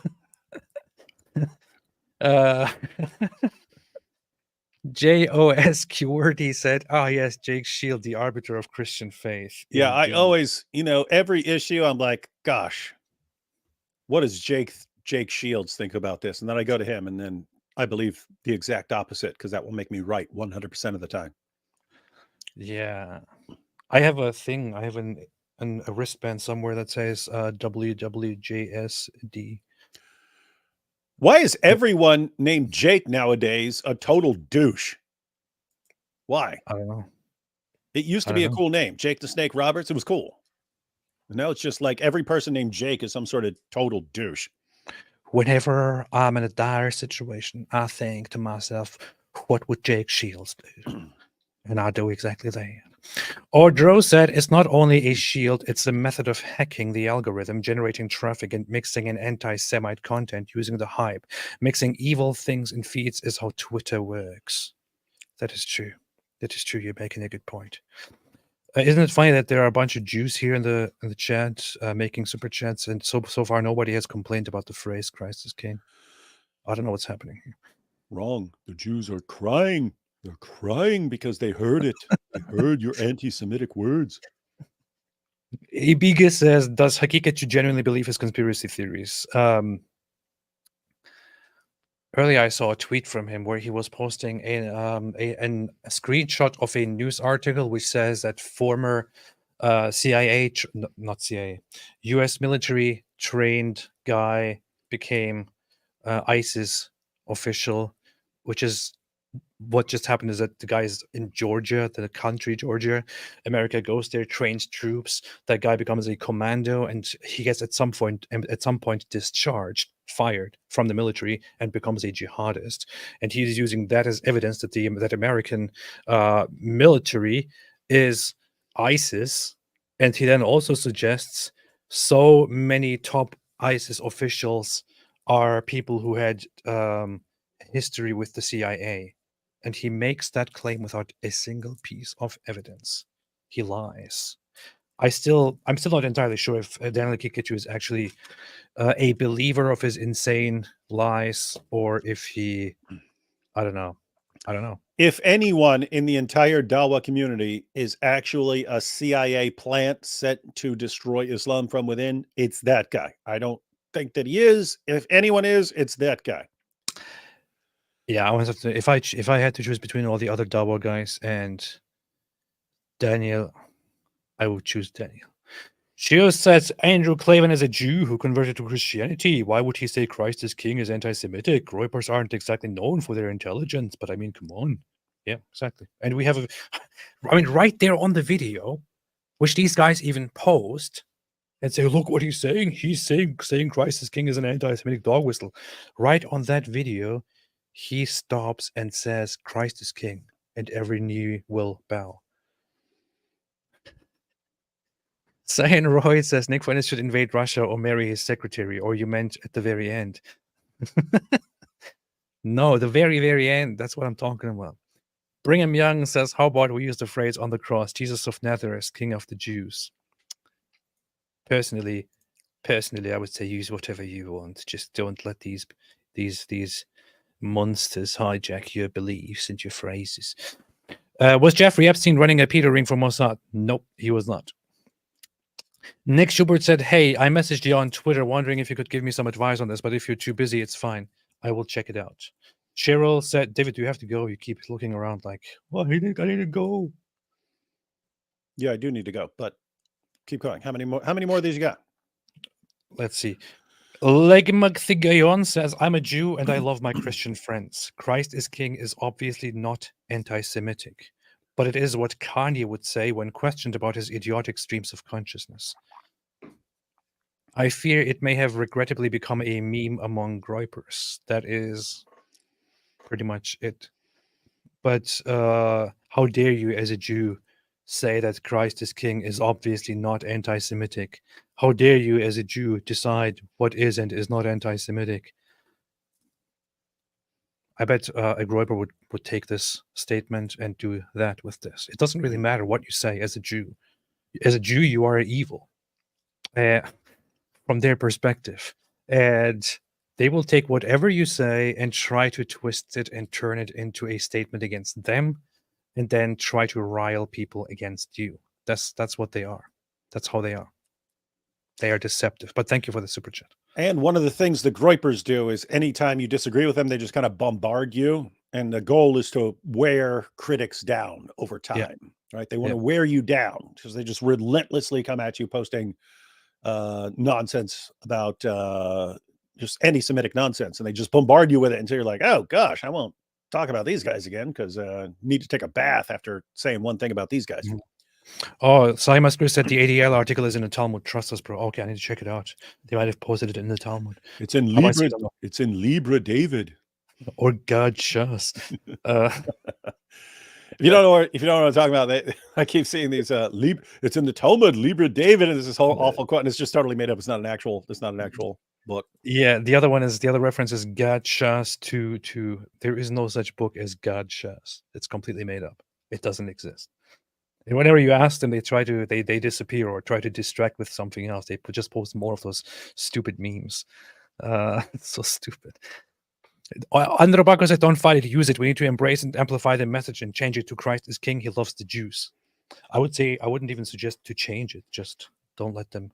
JOS QWERTY said, yes, Jake Shield, the arbiter of Christian faith. Yeah, I Indeed. always, every issue, I'm like, gosh, what does Jake Shields think about this? And then I go to him, and then I believe the exact opposite, because that will make me right 100% of the time. Yeah. I have a thing. I have a wristband somewhere that says WWJSD. Why is everyone named Jake nowadays a total douche? Why? I don't know. It used to be a cool name. Jake the Snake Roberts. It was cool. Now it's just like every person named Jake is some sort of total douche. Whenever I'm in a dire situation, I think to myself, what would Jake Shields do? And I do exactly that. Ordro said it's not only a shield, it's a method of hacking the algorithm, generating traffic and mixing in anti-Semite content using the hype. Mixing evil things in feeds is how Twitter works. That is true. That is true. You're making a good point. Isn't it funny that there are a bunch of Jews here in the chat making super chats, and so far nobody has complained about the phrase "Christ is King"? I don't know what's happening here. Wrong. The Jews are crying. They're crying because they heard it. They heard your anti-Semitic words. Ibiga says, "Does Hakikat genuinely believe his conspiracy theories?" Earlier, I saw a tweet from him where he was posting a screenshot of a news article which says that former CIA, not CIA, U.S. military trained guy became ISIS official, which is what just happened is that the guy is in Georgia, the country Georgia. America goes there, trains troops. That guy becomes a commando, and he gets at some point discharged, fired from the military, and becomes a jihadist. And he's using that as evidence that that American military is ISIS. And he then also suggests so many top ISIS officials are people who had history with the CIA. And he makes that claim without a single piece of evidence. He lies. I'm still not entirely sure if Daniel Kikachu is actually a believer of his insane lies, or if he, I don't know. If anyone in the entire Dawa community is actually a CIA plant set to destroy Islam from within, it's that guy. I don't think that he is. If anyone is, it's that guy. Yeah, I was if I had to choose between all the other Dawa guys and Daniel, I would choose Daniel. Shio says Andrew Clavin is a Jew who converted to Christianity. Why would he say Christ is King is anti-Semitic? Reuters aren't exactly known for their intelligence, but I mean, come on. Yeah, exactly. And we have right there on the video, which these guys even post and say, look what he's saying. He's saying Christ is King is an anti-Semitic dog whistle. Right on that video, he stops and says, Christ is King, and every knee will bow. Cyan Roy says, Nick Fuentes should invade Russia or marry his secretary, or you meant at the very end. No, the very, very end. That's what I'm talking about. Brigham Young says, how about we use the phrase on the cross, Jesus of Nazareth, King of the Jews? Personally, I would say use whatever you want. Just don't let these monsters hijack your beliefs and your phrases. Was Jeffrey Epstein running a Peter ring for Mossad? Nope, he was not. Nick Schubert said, hey, I messaged you on Twitter wondering if you could give me some advice on this, but if you're too busy, it's fine. I will check it out. Cheryl said, David, do you have to go? You keep looking around like, well, I need to go. Yeah, I do need to go, but keep going. How many more of these you got? Let's see. Legmagthigayon says, I'm a Jew and I love my Christian friends. Christ is King is obviously not anti-Semitic, but it is what Kanye would say when questioned about his idiotic streams of consciousness. I fear it may have regrettably become a meme among groypers. That is pretty much it. But how dare you as a Jew say that Christ is King is obviously not anti-Semitic? How dare you as a Jew decide what is and is not anti-Semitic? I bet a groyper would take this statement and do that with this. It doesn't really matter what you say as a Jew. As a Jew, you are evil from their perspective. And they will take whatever you say and try to twist it and turn it into a statement against them, and then try to rile people against you. That's what they are. That's how they are. They are deceptive. But thank you for the super chat. And one of the things the groypers do is anytime you disagree with them, they just kind of bombard you. And the goal is to wear critics down over time, right? They want to wear you down because they just relentlessly come at you posting nonsense about just anti-Semitic nonsense. And they just bombard you with it until you're like, oh gosh, I won't talk about these guys again because need to take a bath after saying one thing about these guys. Mm-hmm. Oh, Simon Chris said the ADL article is in the Talmud. Trust us, bro. Okay, I need to check it out. They might have posted it in the Talmud. It's in Libra. It's in Libra, David. Or God Shas. If you don't know what I'm talking about, I keep seeing these it's in the Talmud, Libra, David, and there's this whole awful quote, and it's just totally made up. It's not an actual book. Yeah, the other reference is God Shas to there is no such book as God Shas. It's completely made up. It doesn't exist. And whenever you ask them, they disappear or try to distract with something else. They just post more of those stupid memes. It's so stupid. Andrew Baco said, don't fight it, use it. We need to embrace and amplify the message and change it to Christ is King. He loves the Jews. I would say I wouldn't even suggest to change it. Just don't let them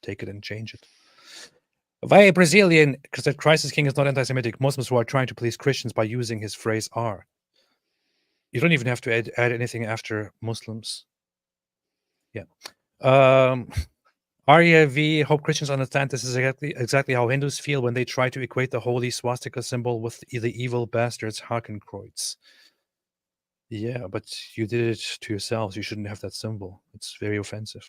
take it and change it. Via Brazilian said Christ is King is not anti-Semitic. Muslims who are trying to please Christians by using his phrase are. You don't even have to add anything after Muslims. Yeah. Arya V, hope Christians understand this is exactly how Hindus feel when they try to equate the holy swastika symbol with the evil bastards Hakenkreuz. Yeah, but you did it to yourselves. You shouldn't have that symbol. It's very offensive.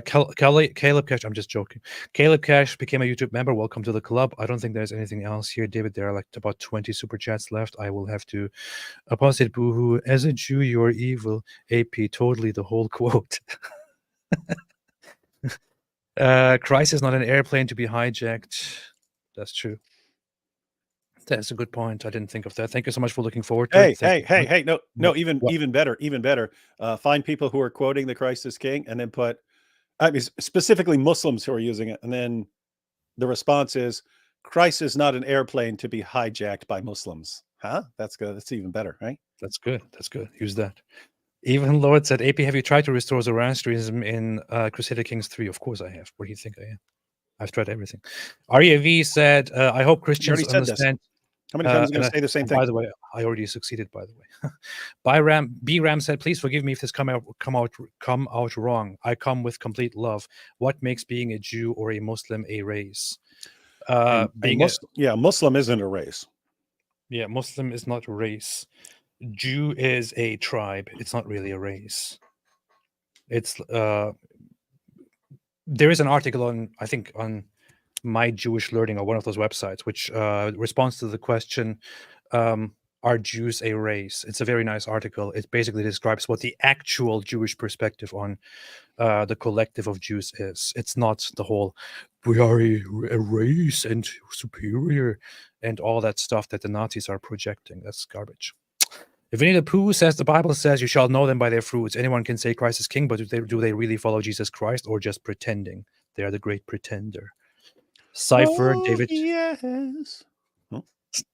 Caleb Cash, I'm just joking. Caleb Cash became a YouTube member. Welcome to the club. I don't think there's anything else here, David. There are like about 20 super chats left. I will have to Apostate boohoo. As a Jew, you're evil. AP, totally the whole quote. Christ is not an airplane to be hijacked. That's true. That's a good point. I didn't think of that. Thank you so much for looking forward to it. Hey, no, even better. Find people who are quoting the Christ is King and then put, I mean, specifically Muslims who are using it. And then the response is, Christ is not an airplane to be hijacked by Muslims. Huh? That's good. That's even better, right? That's good. Use that. Even Lord said, AP, have you tried to restore Zoroastrianism in Crusader Kings 3? Of course I have. Where do you think I am? I've tried everything. Arya V said, I hope Christians understand. How many times are you going to say the same thing? By the way, I already succeeded, by the way. B-Ram said, please forgive me if this come out wrong. I come with complete love. What makes being a Jew or a Muslim a race? Muslim isn't a race. Yeah, Muslim is not a race. Jew is a tribe. It's not really a race. It's there is an article on My Jewish Learning, or one of those websites, which responds to the question, are Jews a race? It's a very nice article. It basically describes what the actual Jewish perspective on the collective of Jews is. It's not the whole, we are a race and superior and all that stuff that the Nazis are projecting. That's garbage. If Winnie the Pooh says the Bible says you shall know them by their fruits, anyone can say Christ is King, but do they really follow Jesus Christ or just pretending? They are the great pretender. Cypher, David. Yes.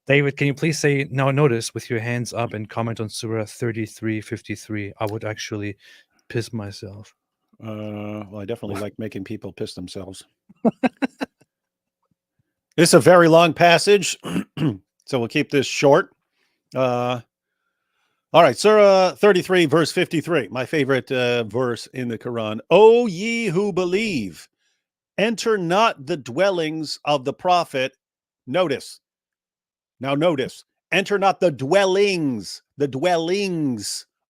David, can you please say now notice with your hands up and comment on Surah 33:53? I would actually piss myself. Well, I definitely like making people piss themselves. It's a very long passage, so we'll keep this short. All right, Surah 33, verse 53, my favorite verse in the Quran. O ye who believe, enter not the dwellings of the prophet. Notice. Now notice, enter not the dwellings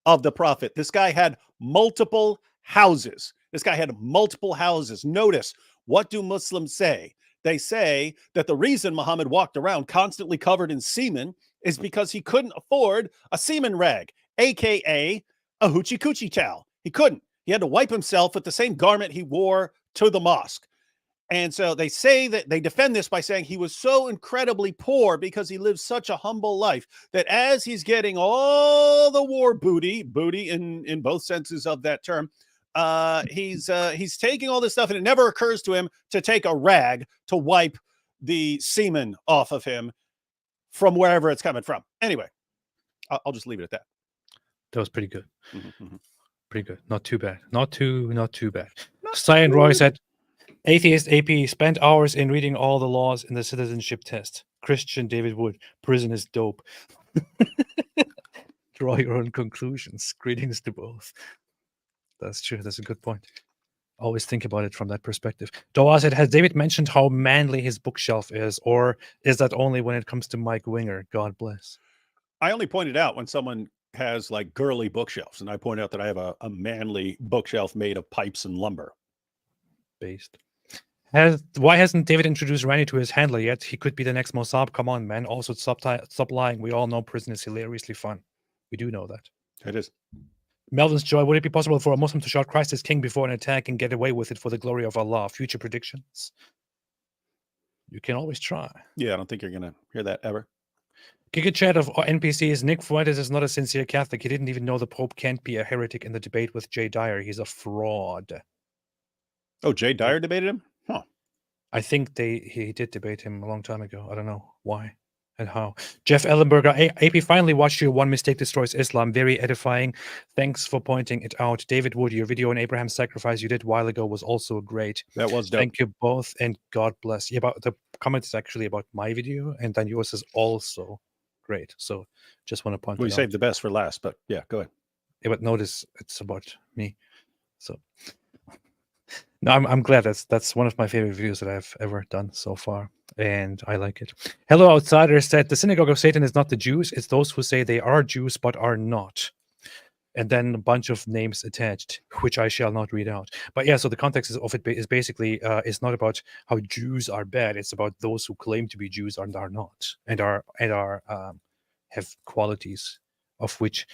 of the prophet. This guy had multiple houses. Notice, what do Muslims say? They say that the reason Muhammad walked around constantly covered in semen is because he couldn't afford a semen rag, aka a hoochie coochie towel. He couldn't. He had to wipe himself with the same garment he wore to the mosque. And so they say that they defend this by saying he was so incredibly poor because he lived such a humble life that as he's getting all the war booty in both senses of that term, he's taking all this stuff, and it never occurs to him to take a rag to wipe the semen off of him from wherever it's coming from. Anyway, I'll just leave it at that. That was pretty good. Mm-hmm. Pretty good. Not too bad. Not too bad. Cyan Roy said, Atheist AP spent hours in reading all the laws in the citizenship test. Christian David Wood, prison is dope. Draw your own conclusions. Greetings to both. That's true. That's a good point. Always think about it from that perspective. Doa said, has David mentioned how manly his bookshelf is, or is that only when it comes to Mike Winger? God bless. I only pointed out when someone has like girly bookshelves, and I point out that I have a manly bookshelf made of pipes and lumber. Based. Why hasn't David introduced Randy to his handler yet? He could be the next Mossab. Come on, man. Also, stop lying. We all know prison is hilariously fun. We do know that. It is. Melvin's Joy, would it be possible for a Muslim to shout Christ is king before an attack and get away with it for the glory of Allah? Future predictions? You can always try. Yeah, I don't think you're going to hear that ever. Giga chat of NPCs. Nick Fuentes is not a sincere Catholic. He didn't even know the Pope can't be a heretic in the debate with Jay Dyer. He's a fraud. Oh, Jay Dyer debated him? Huh. I think he did debate him a long time ago. I don't know why and how. Jeff Ellenberger, AP finally watched your One Mistake Destroys Islam. Very edifying. Thanks for pointing it out. David Wood, your video on Abraham's sacrifice you did a while ago was also great. That was dope. Thank you both, and God bless. Yeah, but the comment is actually about my video, and then yours is also great. So just want to point We it out. saved the best for last, but yeah, go ahead. Yeah, but notice it's about me. So no, I'm glad. That's one of my favorite videos that I've ever done so far, and I like it. Hello Outsider said, the synagogue of Satan is not the Jews, it's those who say they are Jews but are not. And then a bunch of names attached, which I shall not read out. But yeah, so the context of it is basically, it's not about how Jews are bad. It's about those who claim to be Jews and are not, and have qualities of which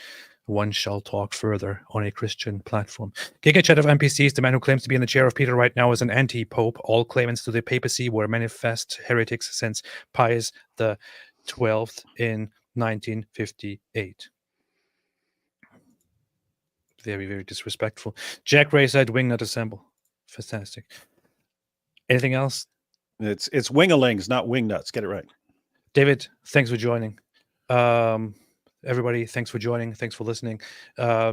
one shall talk further on a Christian platform. Giga chat of NPCs, the man who claims to be in the chair of Peter right now is an anti-pope. All claimants to the papacy were manifest heretics since Pius the 12th in 1958. Very, very disrespectful. Jack Ray said, wing not assemble. Fantastic. Anything else? It's wingalings, not wing nuts. Get it right. David, thanks for joining. Everybody, thanks for joining. Thanks for listening.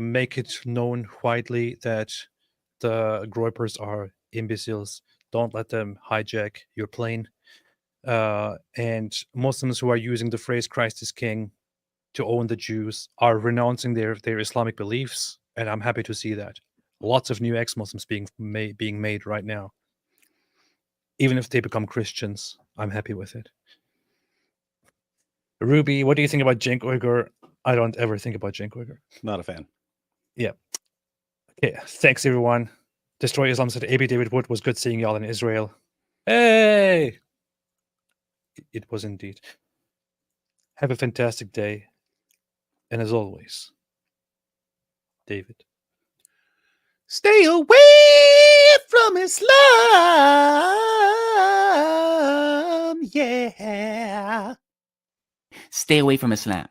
Make it known widely that the Groypers are imbeciles. Don't let them hijack your plane. And Muslims who are using the phrase Christ is king to own the Jews are renouncing their Islamic beliefs. And I'm happy to see that. Lots of new ex-Muslims being made right now. Even if they become Christians, I'm happy with it. Ruby, what do you think about Cenk Uygur? I don't ever think about Cenk Uygur. Not a fan. Yeah. Okay, thanks everyone. Destroy Islam said, AB David Wood, was good seeing y'all in Israel. Hey! It was indeed. Have a fantastic day. And as always, David. Stay away from Islam. Yeah. Stay away from Islam.